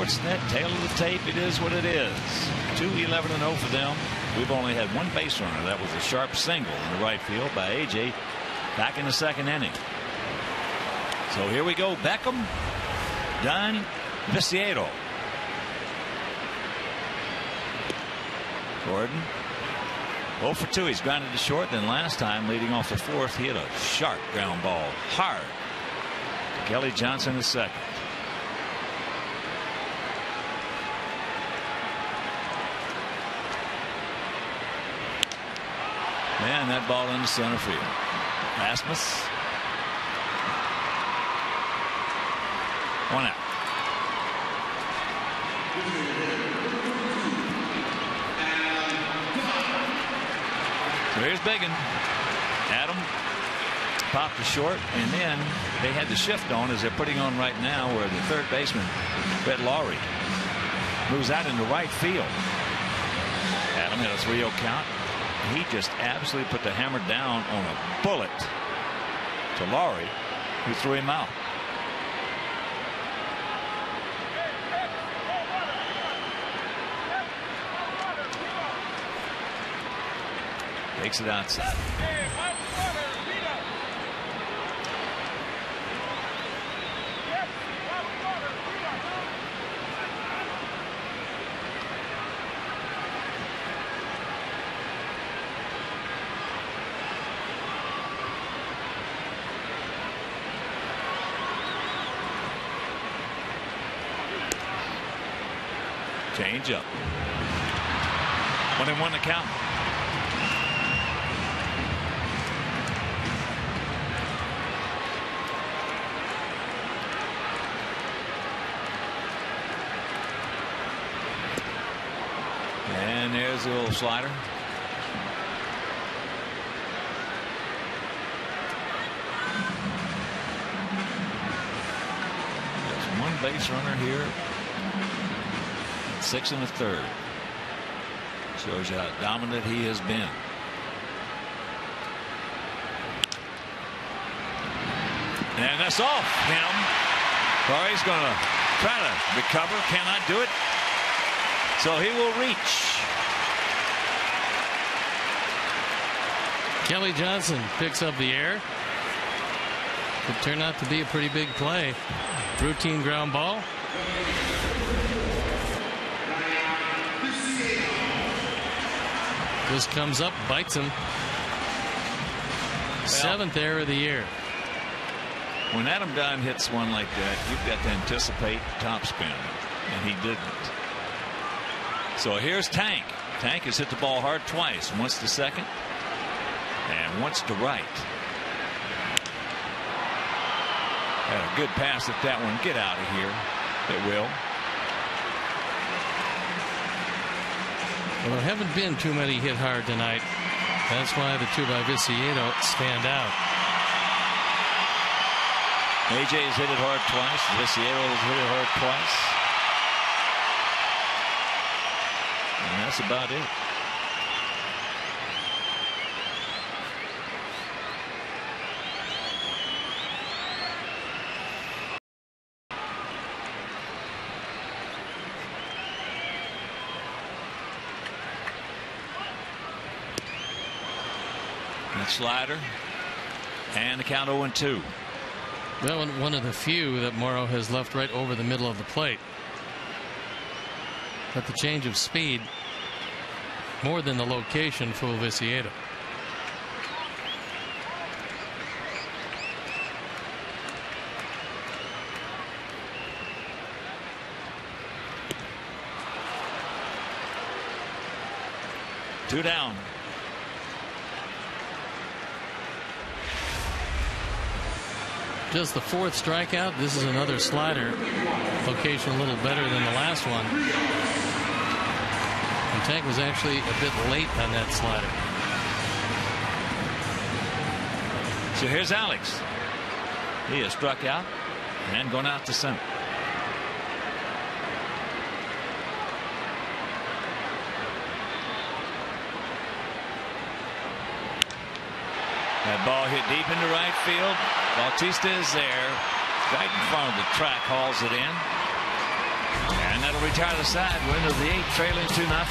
Sportsnet, tail of the tape, it is what it is. 2-11-0 for them. We've only had one base runner. That was a sharp single in the right field by AJ back in the 2nd inning. So here we go. Beckham, Dunn, Viciado. Gordon 0 for 2. He's grounded to short. Then last time, leading off the 4th, he hit a sharp ground ball hard to Kelly Johnson the 2nd. And that ball into center field. Rasmus. 1 out. So here's Biggin. Adam popped to short, and then they had the shift on as they're putting on right now, where the third baseman, Brett Lawrie, moves out into right field. Adam had a 3-0 count. He just absolutely put the hammer down on a bullet to Lawrie, who threw him out. Takes it outside. Change up. 1-1 to count. And there's the little slider. There's one base runner here. 6 1/3. Shows you how dominant he has been. And that's off him. Corey's going to try to recover. Cannot do it. So he will reach.
Kelly Johnson picks up the air. Could turn out to be a pretty big play. Routine ground ball. This comes up, bites him. Seventh error of the year.
When Adam Dunn hits one like that, you've got to anticipate topspin, and he didn't. So here's Tank. Tank has hit the ball hard twice. Once to second and once to right. Had a good pass at that one. Get out of here. It will.
Well, there haven't been too many hit hard tonight. That's why the 2 by Viciedo stand out.
AJ's hit it hard twice. Viciedo has hit it hard twice. And that's about it. That slider. And the count 0-2.
Well, one of the few that Morrow has left right over the middle of the plate. But the change of speed more than the location fool Viciedo.
Two down.
Just the 4th strikeout. This is another slider. Location a little better than the last one. And Tank was actually a bit late on that slider.
So here's Alex. He has struck out and gone out to center. That ball hit deep into right field. Bautista is there. Right in front of the track, hauls it in. And that'll retire the side. We're into the 8th, trailing 2-0.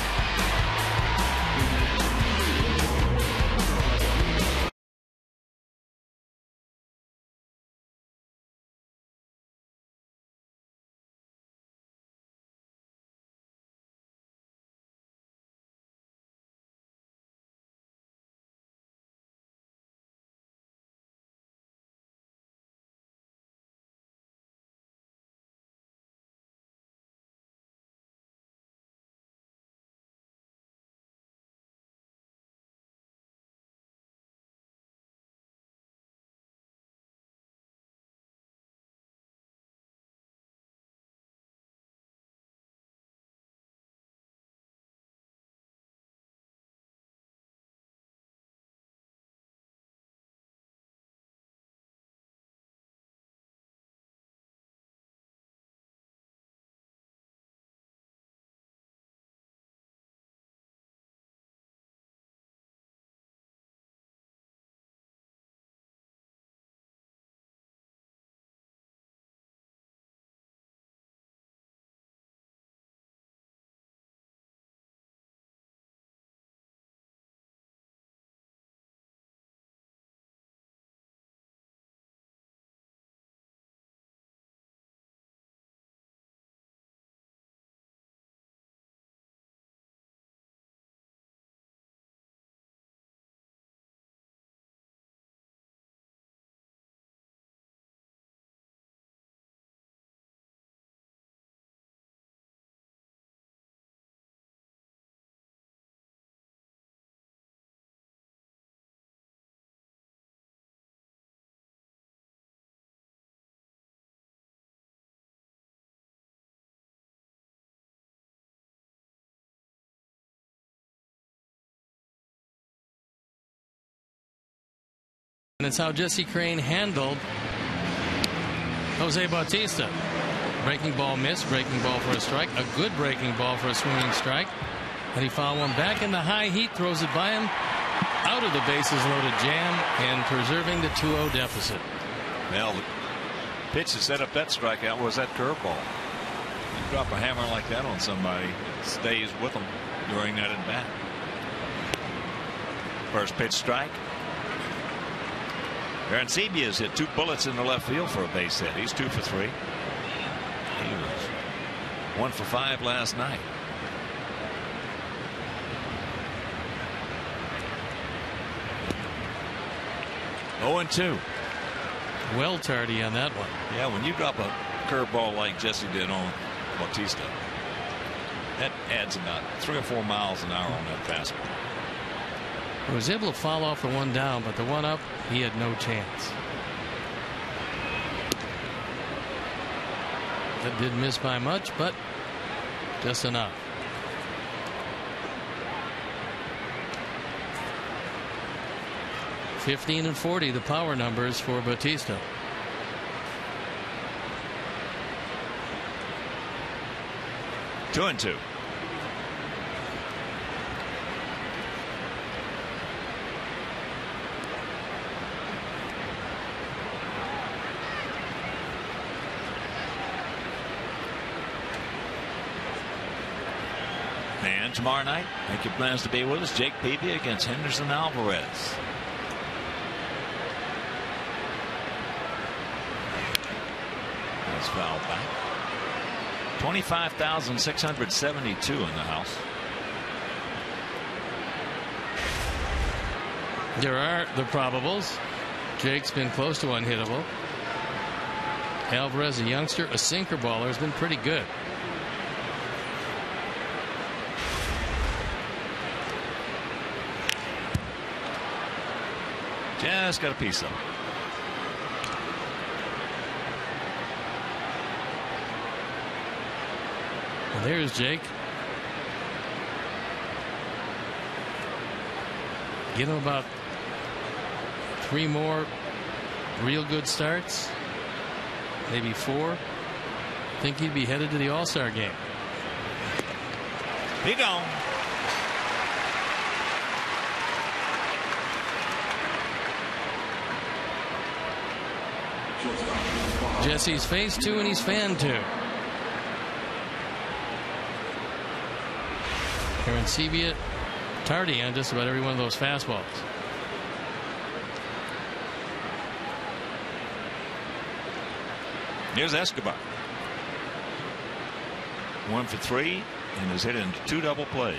And it's how Jesse Crane handled Jose Bautista. Breaking ball missed, breaking ball for a strike, a good breaking ball for a swinging strike. And he fouled one back in the high heat, throws it by him, out of the bases loaded jam, and preserving the 2-0 deficit.
Well, the pitch that set up that strikeout was that curveball. You drop a hammer like that on somebody, it stays with them during that at bat. First pitch strike. Aaron Sebia's hit 2 bullets in the left field for a base hit. He's 2 for 3. He was 1 for 5 last night. Oh, and 2.
Well tardy on that one.
Yeah, when you drop a curveball like Jesse did on Bautista, that adds about 3 or 4 miles an hour on that fastball.
He was able to foul off the one down, but the one up, he had no chance. That didn't miss by much, but just enough. .15 and 40, the power numbers for Bautista.
Two and 2. And tomorrow night, make your plans to be with us. Jake Peavy against Henderson Alvarez. That's fouled back. 25,672 in the house.
There are the probables. Jake's been close to unhittable. Alvarez, a youngster, a sinker baller, has been pretty good.
Just got a piece of it.
Well, there's Jake. Give him about 3 more real good starts, maybe 4. Think he'd be headed to the All-Star game.
Be gone.
Jesse's phase 2 and he's fan 2. Aaron Sebia tardy on just about every one of those fastballs.
Here's Escobar. 1 for 3 and is hit into 2 double plays.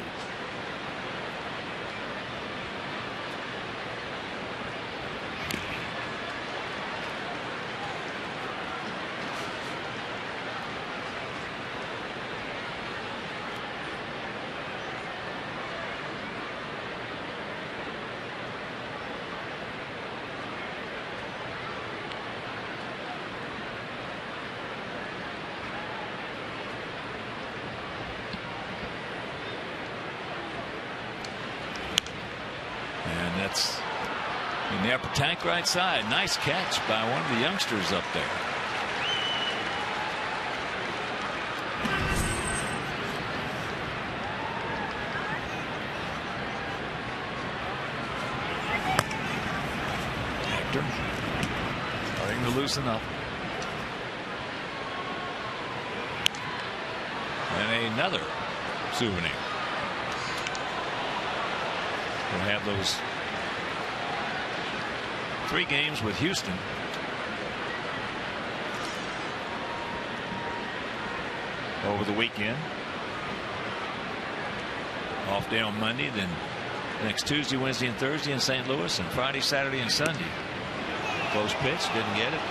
That's in the upper tank right side. Nice catch by one of the youngsters up there. Hector starting to loosen up. And another souvenir. We'll have those 3 games with Houston. Over the weekend. Off day on Monday, then next Tuesday, Wednesday, and Thursday in St. Louis, and Friday, Saturday, and Sunday. Close pitch, didn't get it.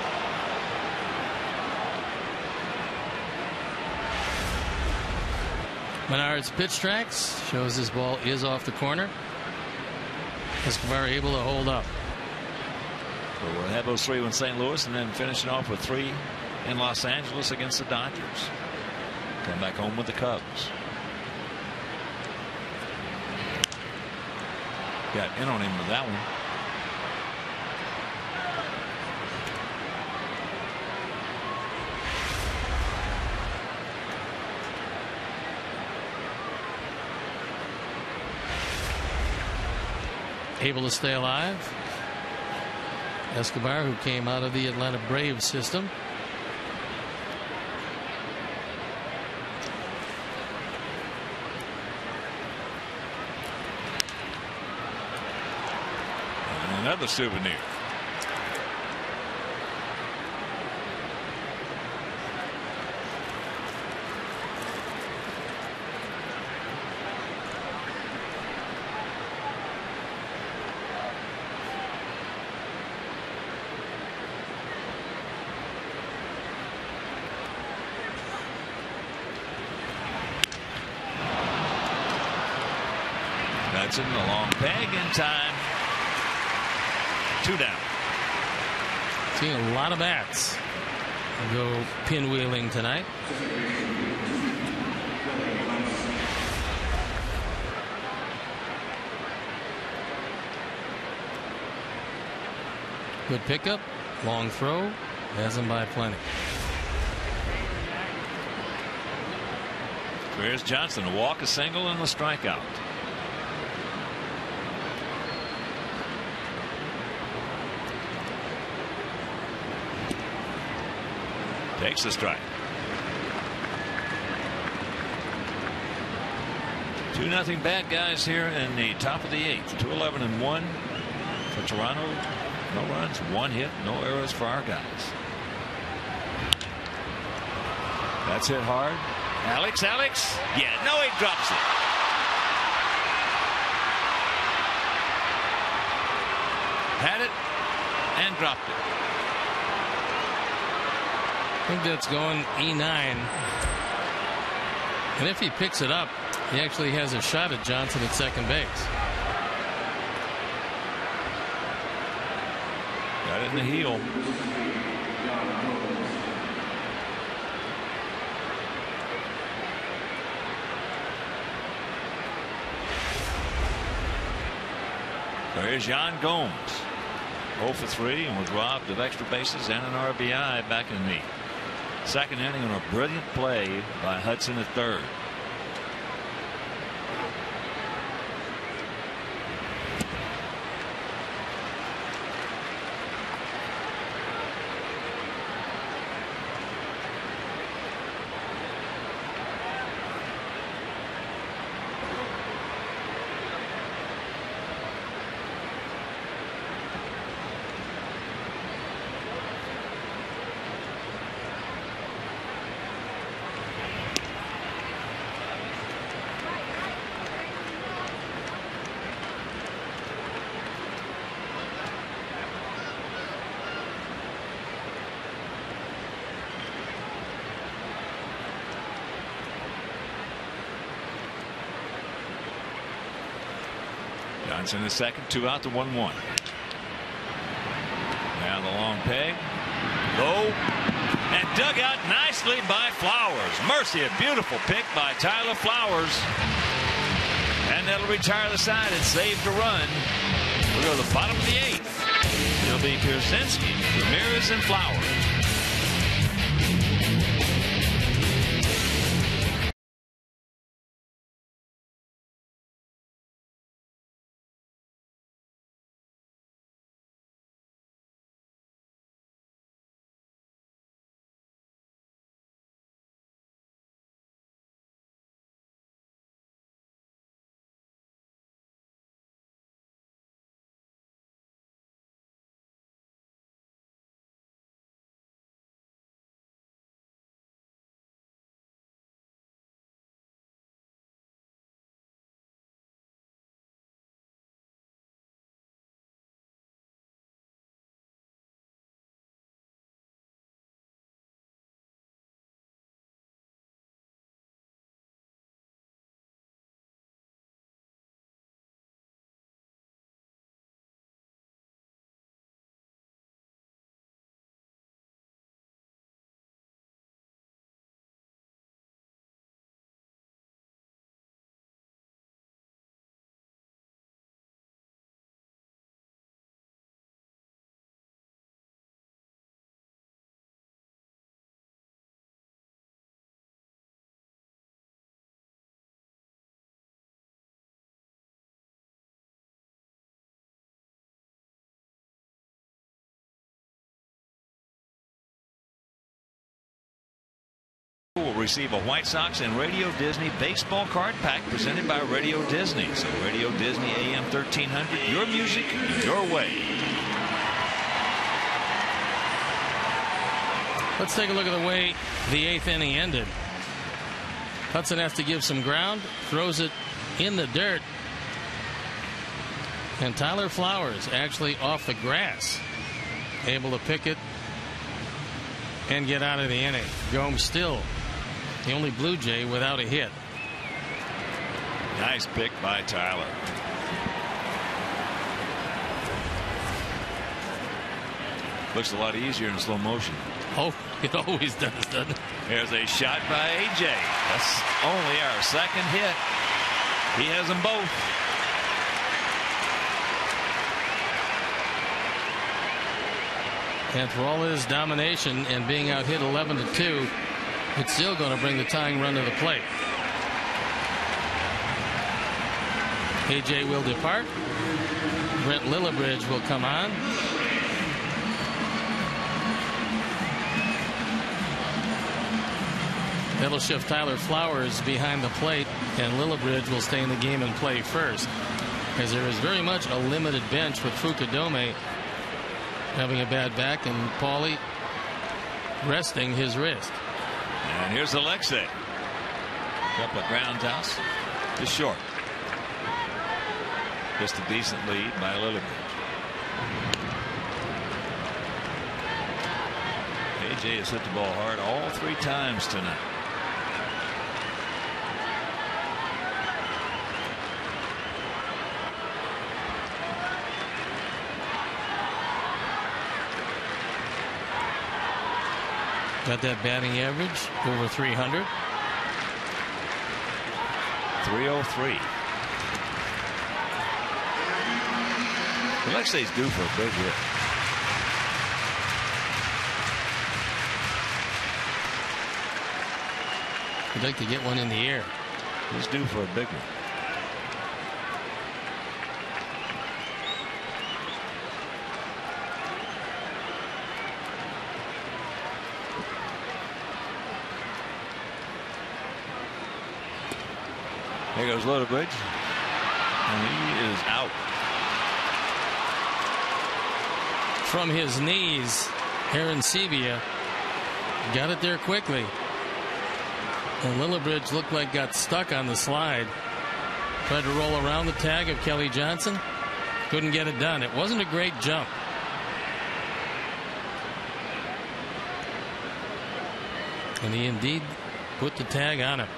Menard's pitch tracks shows this ball is off the corner. Escobar able to hold up.
So we'll have those 3 in St. Louis and then finishing off with 3 in Los Angeles against the Dodgers. Come back home with the Cubs. Got in on him with that one.
able to stay alive. Escobar, who came out of the Atlanta Braves system.
And another souvenir. That's in the long peg in time. 2 down.
Seeing a lot of bats go pinwheeling tonight. Good pickup, long throw, has him by plenty.
Here's Johnson, a walk, a single, and a strikeout. Takes the strike. 2-0 bad guys here in the top of the 8th. 2-11-1 for Toronto. No runs, 1 hit, no errors for our guys. That's hit hard. Alex. Yeah, no, he drops it. Had it and dropped it.
I think that's going E9. And if he picks it up, he actually has a shot at Johnson at second base.
Got it in the heel. There's Yan Gomes. 0 for 3 and was robbed of extra bases and an RBI back in the second inning on a brilliant play by Hudson at third. Johnson the second, 2 out to 1-1. Now the long peg. Low and dug out nicely by Flowers. Mercy, a beautiful pick by Tyler Flowers. And that'll retire the side and save the run. We'll go to the bottom of the 8th. It'll be Pierzynski, Ramirez, and Flowers. Will receive a White Sox and Radio Disney baseball card pack presented by Radio Disney. So Radio Disney AM 1300, your music, your way.
Let's take a look at the way the 8th inning ended. Hudson has to give some ground, throws it in the dirt. And Tyler Flowers actually off the grass, able to pick it and get out of the inning. Gomes still the only Blue Jay without a hit.
Nice pick by Tyler. Looks a lot easier in slow motion.
Oh, it always does, doesn't it?
There's a shot by AJ. That's only our second hit. He has them both.
And for all his domination and being out hit 11-2, it's still going to bring the tying run to the plate. AJ will depart. Brent Lillibridge will come on. That'll shift Tyler Flowers behind the plate, and Lillibridge will stay in the game and play first, as there is very much a limited bench with Fukudome having a bad back and Paulie resting his wrist.
And here's Alexei. Couple of ground outs to short. Just a decent lead by Lillibridge. AJ has hit the ball hard all 3 times tonight.
Got that batting average over 300.
303. Alexei's due for a big hit.
He'd like to get one in the air.
He's due for a big one. There goes Lillibridge, and he is out.
From his knees, Aaron Sebia got it there quickly. And Lillibridge looked like got stuck on the slide. Tried to roll around the tag of Kelly Johnson. Couldn't get it done. It wasn't a great jump. And he indeed put the tag on him.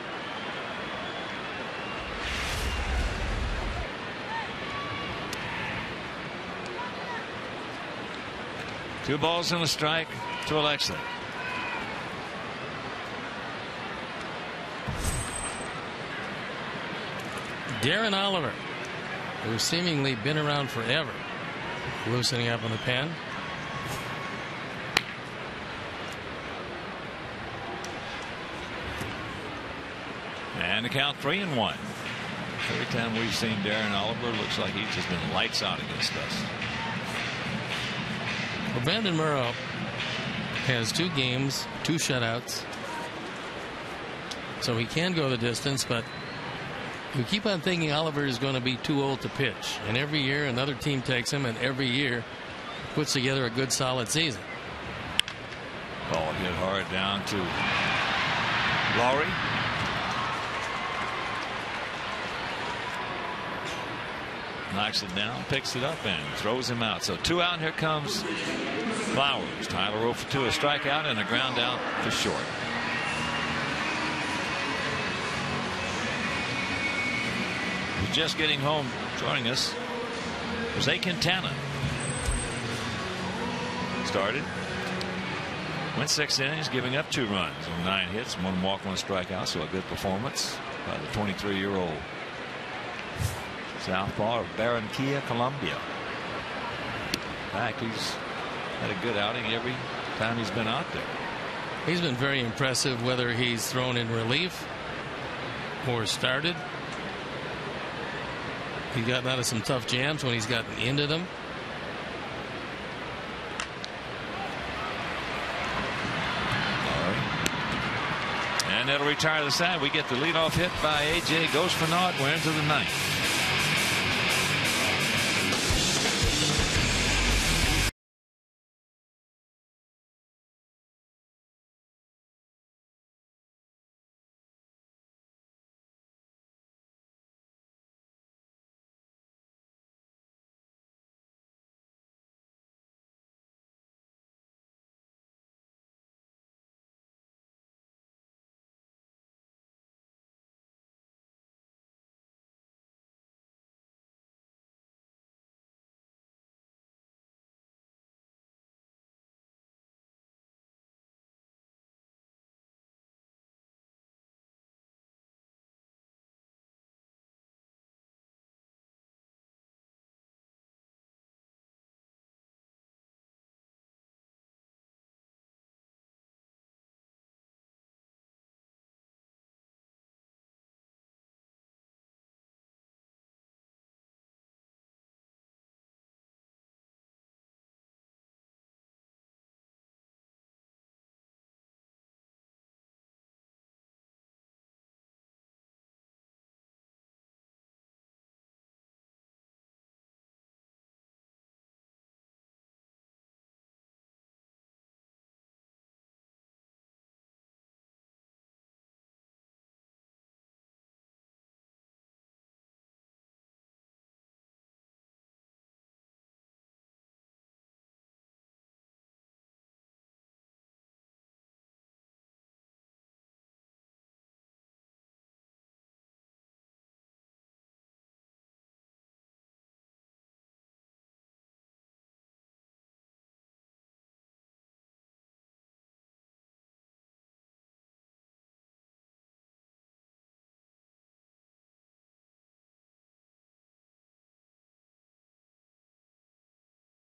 Two balls and a strike to Alexei.
Darren Oliver, who's seemingly been around forever, loosening up on the pen.
And the count 3-1. Every time we've seen Darren Oliver, looks like he's just been lights out against us.
Well, Brandon Murrow has 2 games, 2 shutouts, so he can go the distance, but we keep on thinking Oliver is going to be too old to pitch, and every year another team takes him, and every year puts together a good solid season.
Ball hit hard down to Lowry. Knocks it down, picks it up, and throws him out. So 2 out, and here comes Flowers. Tyler 0 for 2, a strikeout and a ground out for short. Who's just getting home, joining us, Jose Quintana. Started, went 6 innings, giving up 2 runs on 9 hits, 1 walk, 1 strikeout. So a good performance by the 23-year-old southpaw of Barranquilla, Colombia. In fact, he's had a good outing every time he's been out there.
He's been very impressive, whether he's thrown in relief or started. He's gotten out of some tough jams when he's gotten into them.
that'll retire the side. We get the leadoff hit by A.J. Goes for naught. We're into the ninth.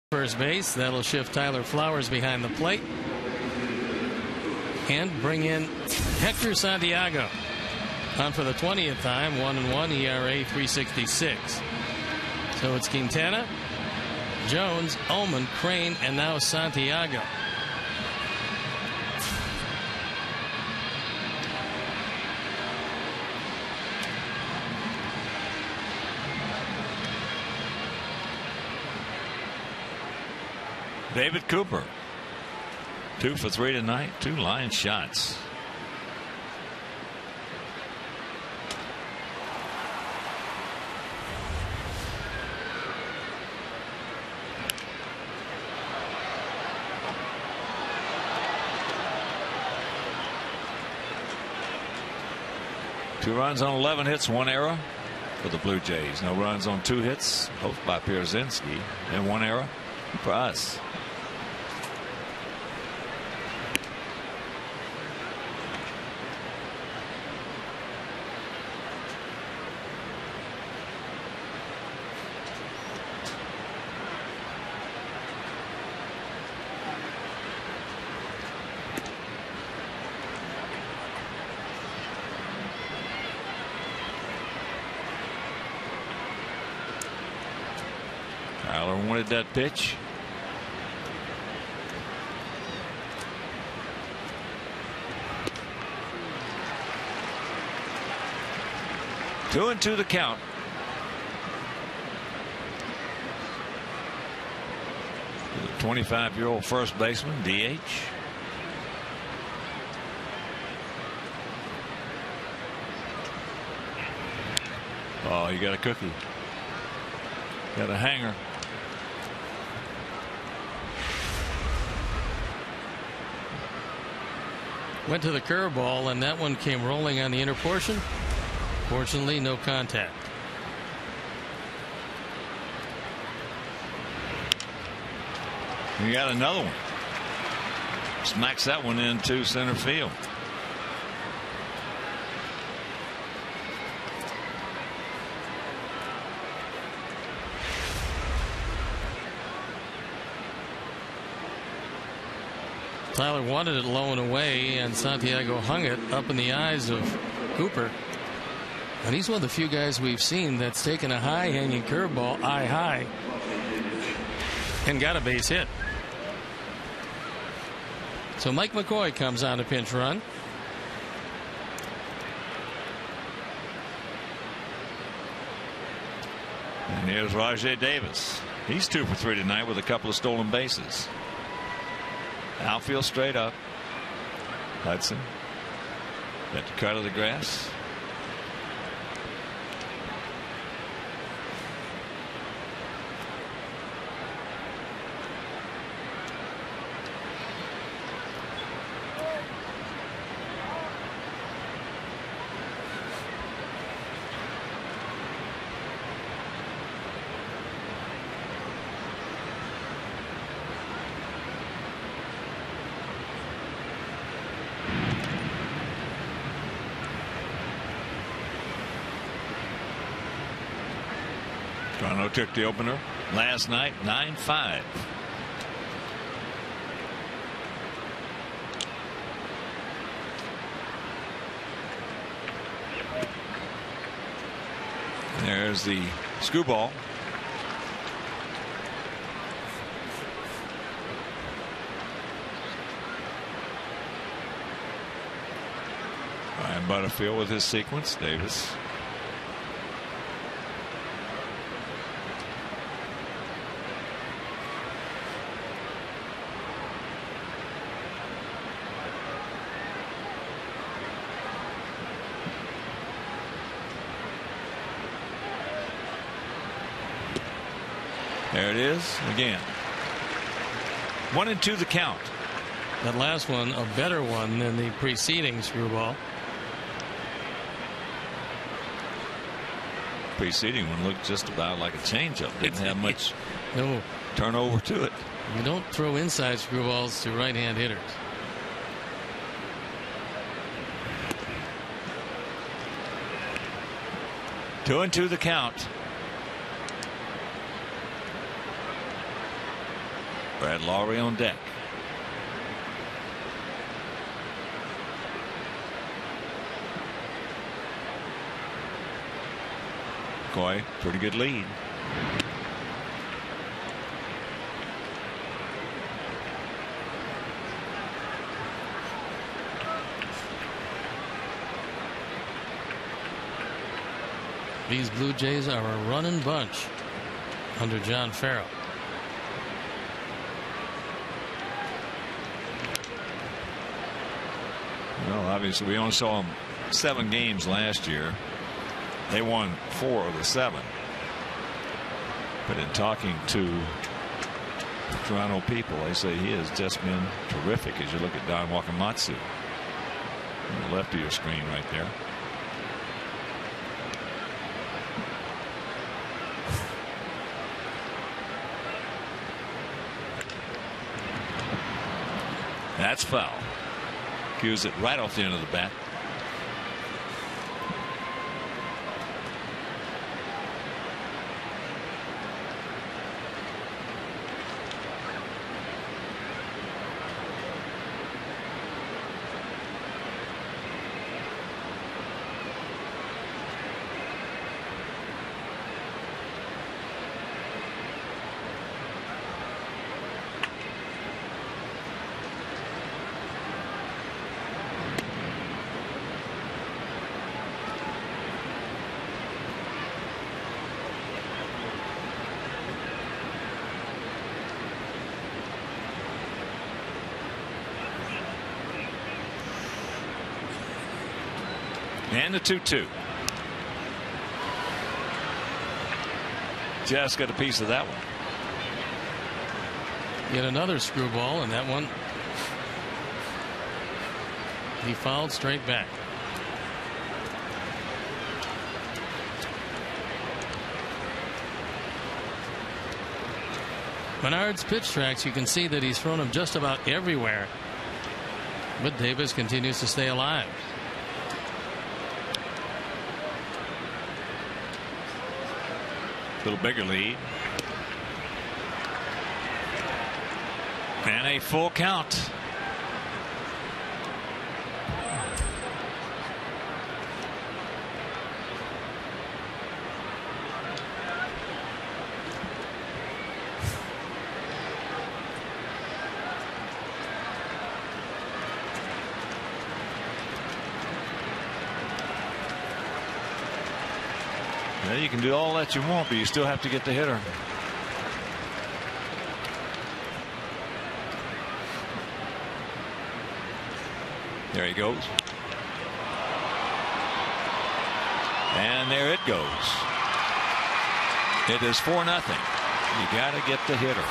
First base. That'll shift Tyler Flowers behind the plate and bring in Hector Santiago on for the 20th time. 1-1 ERA, 3.66. So it's Quintana, Jones, Ullman, Crane, and now Santiago.
David Cooper, 2 for 3 tonight, 2 line shots. Two runs on 11 hits, 1 error for the Blue Jays. No runs on 2 hits, both by Pierzynski, and 1 error for us. Tyler wanted that pitch. Two and 2 the count. The 25-year-old first baseman, DH. Oh, you got a cookie. Got a hanger.
Went to the curveball, and that one came rolling on the inner portion. Fortunately, no contact.
You got another one. Smacks that one into center field.
Tyler wanted it low and away, and Santiago hung it up in the eyes of Cooper. And he's one of the few guys we've seen that's taken a high-hanging curveball eye high and got a base hit. So Mike McCoy comes on a pinch run.
And here's Rajay Davis. He's 2 for 3 tonight with a couple of stolen bases. Outfield straight up. Hudson got the cut of the grass. Toronto took the opener last night 9-5. There's the screwball. Ryan Butterfield with his sequence. Davis. There it is again. 1-2 the count.
That last one a better one than the preceding screwball.
Preceding one looked just about like a changeup. Didn't have much
no
turnover to it.
You don't throw inside screwballs to right-hand hitters.
Two and two the count. Brad Lowry on deck. McCoy, pretty good lead.
These Blue Jays are a running bunch under John Farrell.
Well, obviously, we only saw them 7 games last year. They won 4 of the 7. But in talking to Toronto people, they say he has just been terrific as you look at Don Wakamatsu on the left of your screen right there. That's foul. Cues it right off the end of the bat. And the 2-2. Just got a piece of that one.
Yet another screwball, and that one he fouled straight back. Menard's pitch tracks, you can see that he's thrown them just about everywhere. But Davis continues to stay alive.
Little bigger lead. And a full count. Yeah, you can do all that you want, but you still have to get the hitter. There he goes. And there it goes. It is 4-0. You got to get the hitter.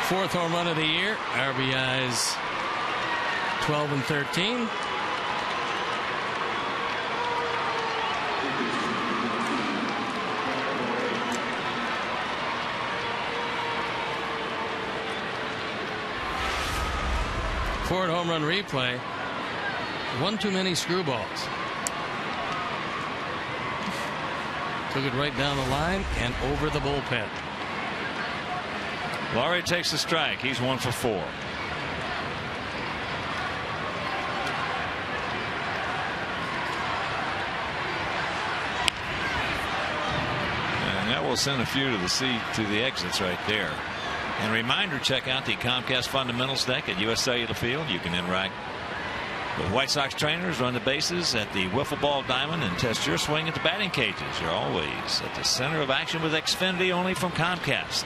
Fourth home run of the year. RBIs 12 and 13. Ford home run replay. One too many screwballs. Took it right down the line and over the bullpen.
Laurie takes the strike. He's 1 for 4. And that will send a few to the exits right there. And reminder, check out the Comcast Fundamentals deck at US Cellular Field. You can interact with White Sox trainers, run the bases at the wiffle ball diamond, and test your swing at the batting cages. You're always at the center of action with Xfinity, only from Comcast.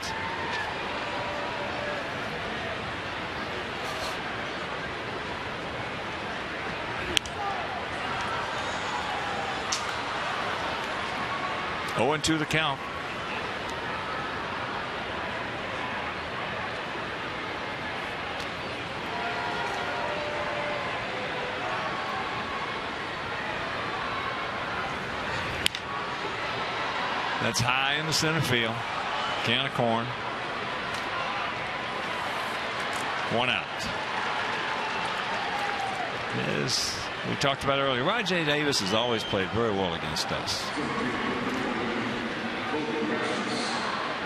Oh, and 2 the count. That's high in the center field. Can of corn. 1 out. As we talked about earlier, Rajay Davis has always played very well against us.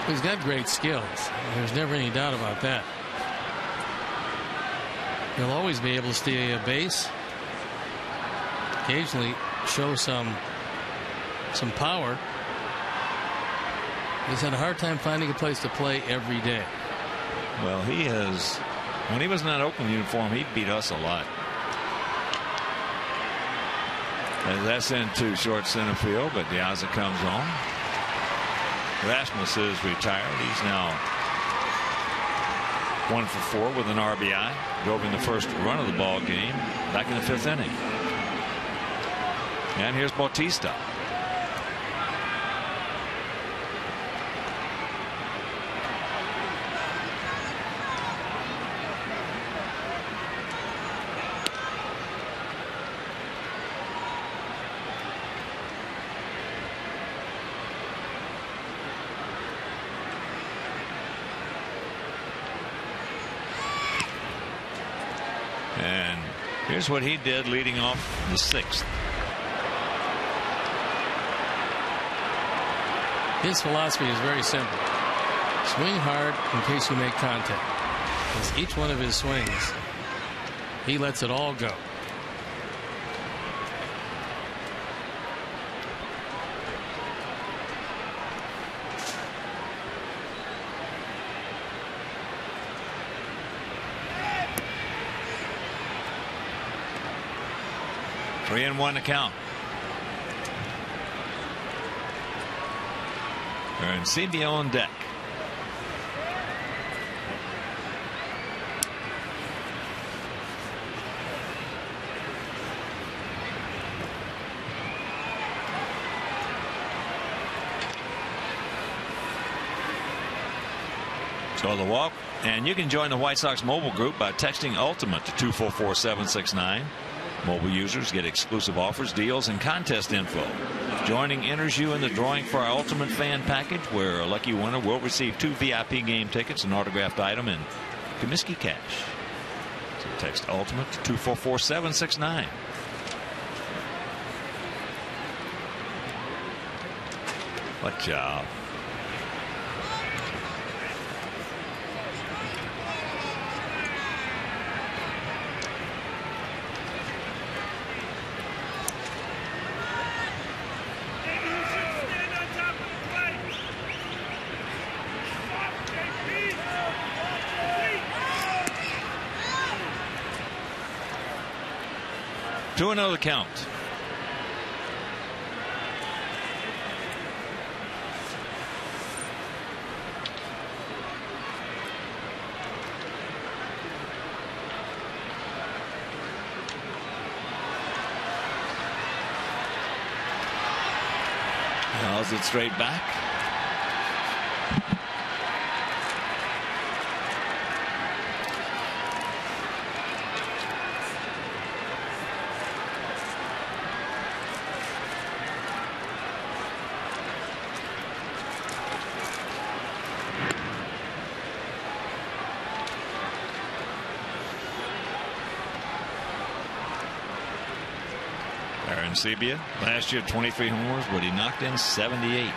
He's got great skills. There's never any doubt about that. He'll always be able to stay a base. Occasionally show some power. He's had a hard time finding a place to play every day.
Well, he has. When he was in that Oakland uniform, he beat us a lot. And that's into short center field, but Diaza comes on. Rasmus is retired. He's now 1 for 4 with an RBI. Drove in the first run of the ball game back in the 5th inning. And here's Bautista. And here's what he did leading off the 6th.
His philosophy is very simple. Swing hard in case you make contact. Because each one of his swings, he lets it all go.
Three and 1 to count. And CBO on deck. So the walk, and you can join the White Sox mobile group by texting Ultimate to 244-769. Mobile users get exclusive offers, deals, and contest info. Joining enters you in the drawing for our Ultimate Fan Package, where a lucky winner will receive 2 VIP game tickets, an autographed item, and Comiskey cash. So text Ultimate to 244-769. What job. 2-0 the count. How's it straight back? Sebia last year 23 homers, but he knocked in 78.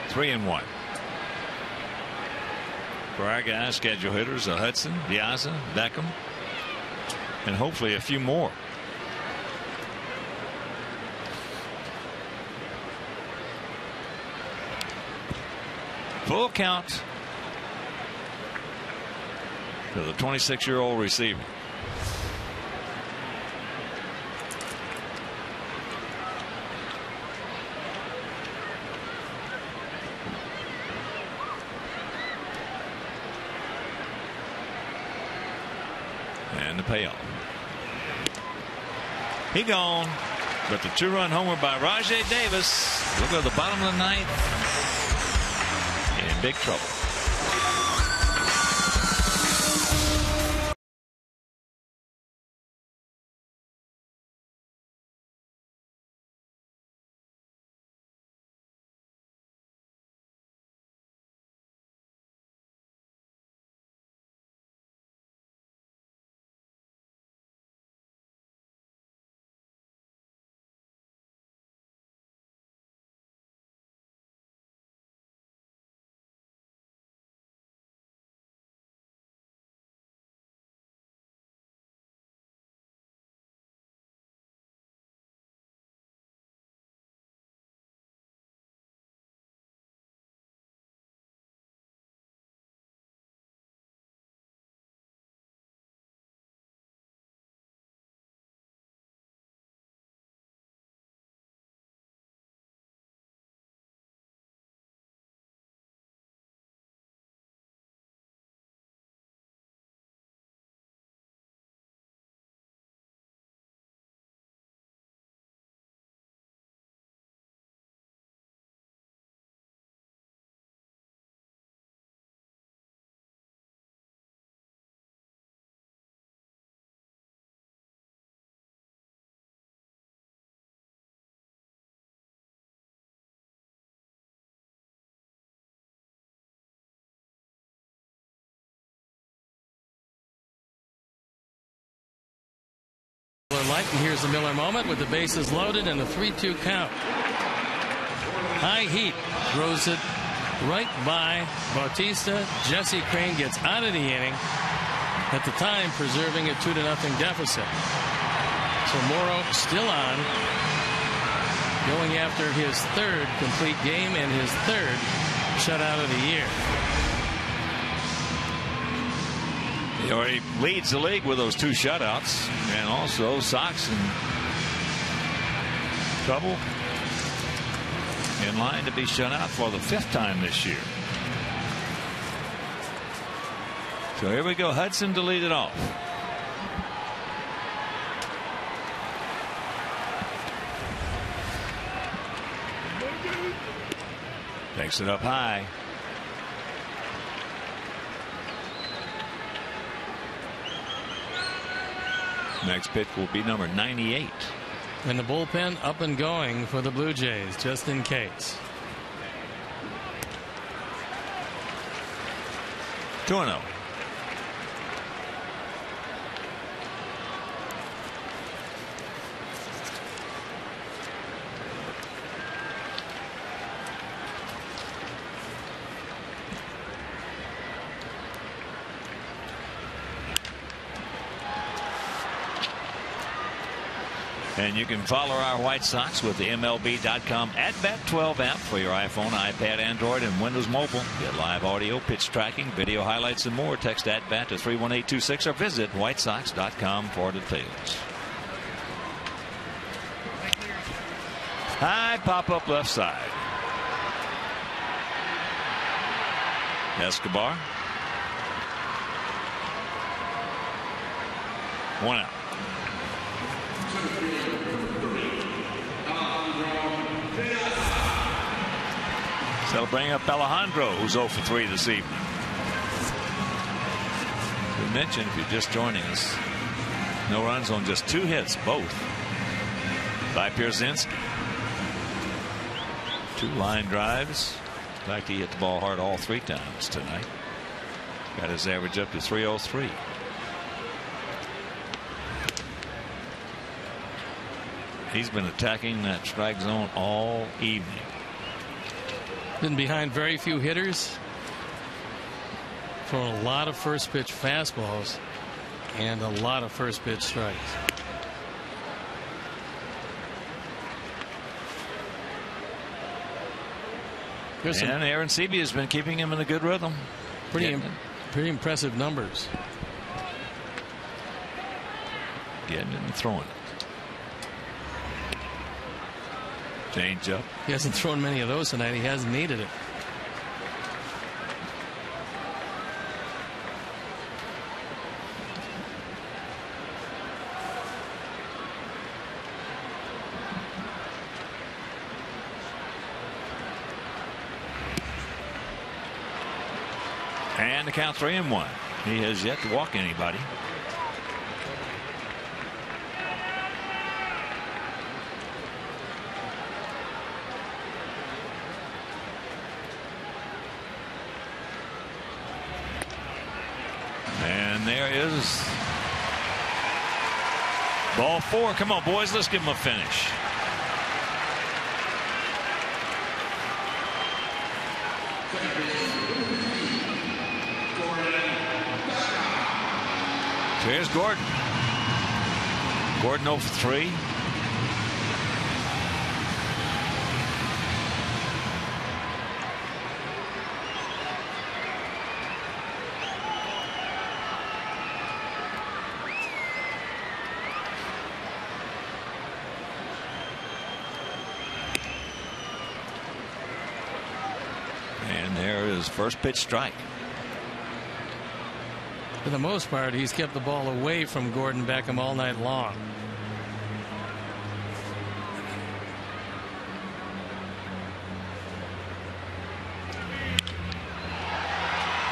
Three and one for our guys, schedule hitters, Hudson, Piazza, Beckham, and hopefully a few more. Full count to the 26-year-old receiver. And the payoff. He gone, but the 2-run homer by Rajay Davis. Look at the bottom of the ninth. In big trouble.
Light, and here's the Miller moment with the bases loaded and a 3-2 count. High heat throws it right by Bautista. Jesse Crain gets out of the inning, at the time preserving a 2-0 deficit. So Morrow still on, going after his third complete game and his third shutout of the year.
He already leads the league with those 2 shutouts, and also Sox in trouble, in line to be shut out for the 5th time this year. So here we go. Hudson to lead it off. Takes it up high. Next pitch will be number 98.
And the bullpen up and going for the Blue Jays, just in case.
2-0. And you can follow our White Sox with the MLB.com @Bat12 app for your iPhone, iPad, Android, and Windows Mobile. Get live audio, pitch tracking, video highlights, and more. Text @Bat to 31826 or visit whitesox.com for details. High pop-up left side. Escobar. One out. So that'll bring up Alejandro, who's 0 for 3 this evening. We mentioned, if you're just joining us, no runs on just 2 hits, both by Pierzynski. 2 line drives. In fact, he hit the ball hard all 3 times tonight. Got his average up to 303. He's been attacking that strike zone all evening.
Been behind very few hitters. Throwing a lot of first pitch fastballs and a lot of first pitch strikes.
And Aaron Seavey has been keeping him in a good rhythm.
Pretty impressive numbers.
Getting it and throwing it. Change up.
He hasn't thrown many of those tonight. He hasn't needed it.
And the count 3-1. He has yet to walk anybody. And there is ball 4. Come on, boys, let's give him a finish. Here's Gordon. Gordon 0 for 3. And there is first pitch strike.
For the most part, he's kept the ball away from Gordon Beckham all night long.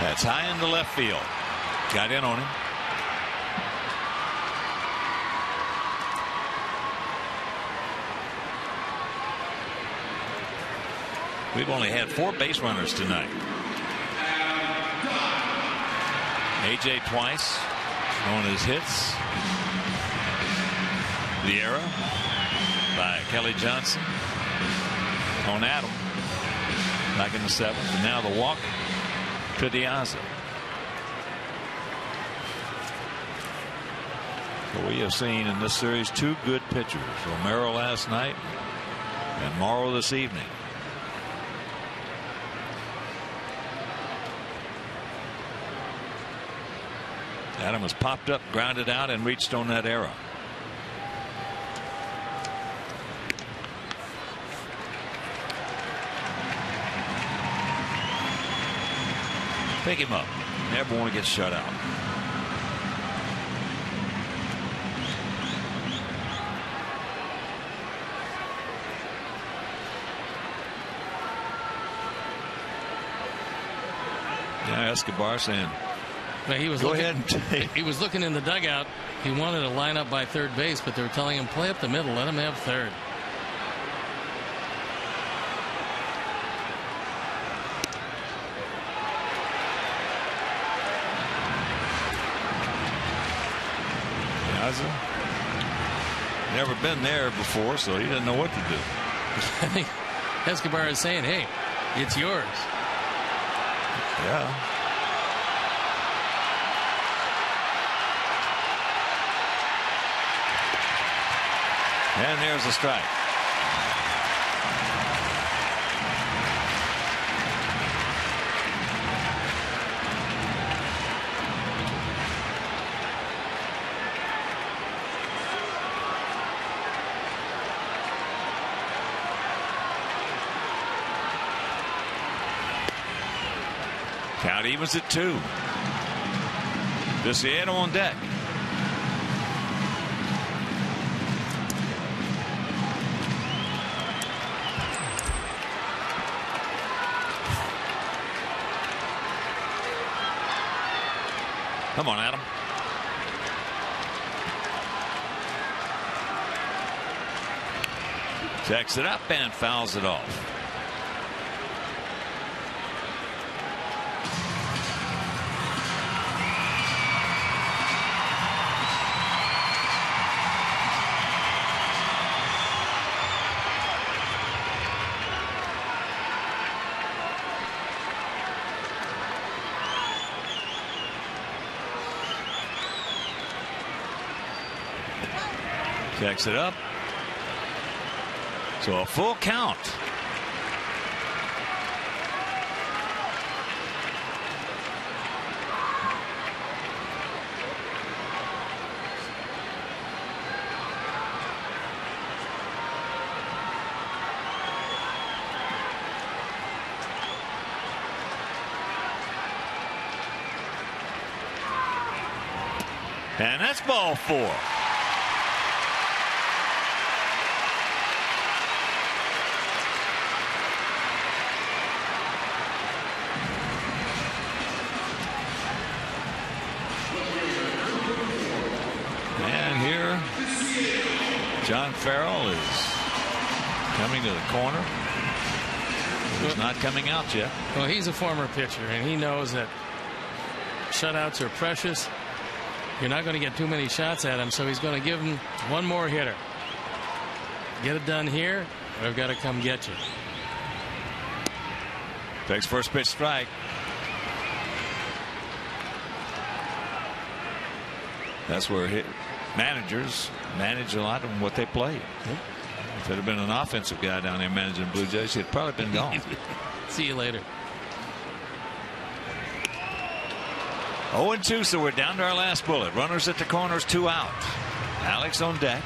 That's high into left field. Got in on him. We've only had 4 base runners tonight. AJ twice on his hits. The error by Kelly Johnson on Adam back in the 7th, and now the walk to Diaz. So we have seen in this series 2 good pitchers, Romero last night and Morrow this evening. Adam has popped up, grounded out, and reached on that arrow. Pick him up. Never want to get shut out. Yeah, Escobar saying,
he was
go
looking,
ahead and take.
He was looking in the dugout. He wanted to line up by third base, but they were telling him play up the middle, let him have third.
Never been there before, so he doesn't know what to do.
I think Escobar is saying, hey, it's yours.
Yeah. And there's a strike. Count evens at 2. Viciado on deck. Come on, Adam. Checks it up and fouls it off. Checks it up. So a full count. And that's ball 4. John Farrell is coming to the corner. He's not coming out yet.
Well, he's a former pitcher, and he knows that shutouts are precious. You're not going to get too many shots at him, so he's going to give him one more hitter. Get it done here, or I've got to come get you.
Takes first pitch strike. That's where managers manage a lot of what they play. If it had been an offensive guy down there managing Blue Jays, he'd probably been gone.
See you later.
0-2, so we're down to our last bullet. Runners at the corners, 2 out. Alex on deck.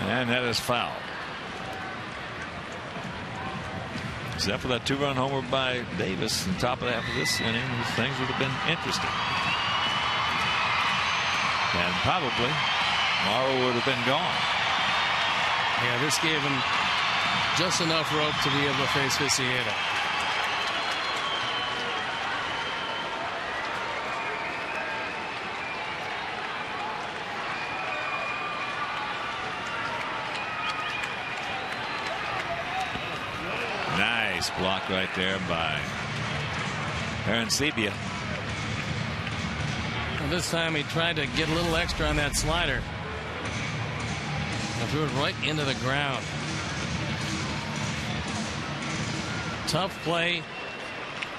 And that is foul. Except for that 2-run homer by Davis. On top of that, for this inning, things would have been interesting. And probably Morrow would have been gone.
Yeah, this gave him just enough rope to be able to face Viciado.
Nice block right there by Arancibia.
Well, this time he tried to get a little extra on that slider. And threw it right into the ground. Tough play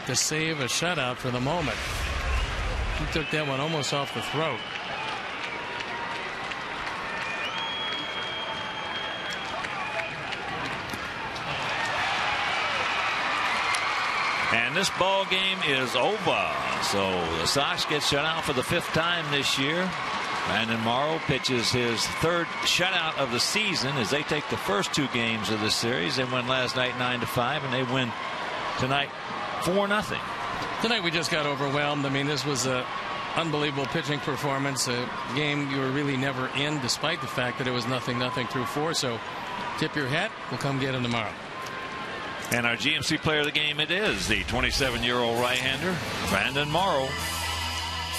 to save a shutout for the moment. He took that one almost off the throat.
And this ball game is over. So the Sox get shut out for the 5th time this year. Brandon Morrow pitches his 3rd shutout of the season as they take the first 2 games of the series. They won last night 9-5, and they win tonight 4-0.
Tonight we just got overwhelmed. I mean, this was an unbelievable pitching performance. A game you were really never in, despite the fact that it was 0-0 through 4. So tip your hat. We'll come get him tomorrow.
And our GMC player of the game, it is the 27-year-old right-hander, Brandon Morrow,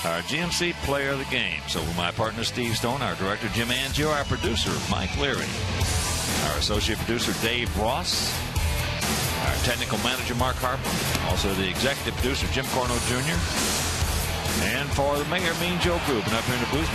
our GMC player of the game. So for my partner, Steve Stone, our director, Jim Angio, our producer, Mike Leary, our associate producer, Dave Ross, our technical manager, Mark Harper, also the executive producer, Jim Corno Jr., and for the mayor, Mean Joe Grubin, up here in the booth.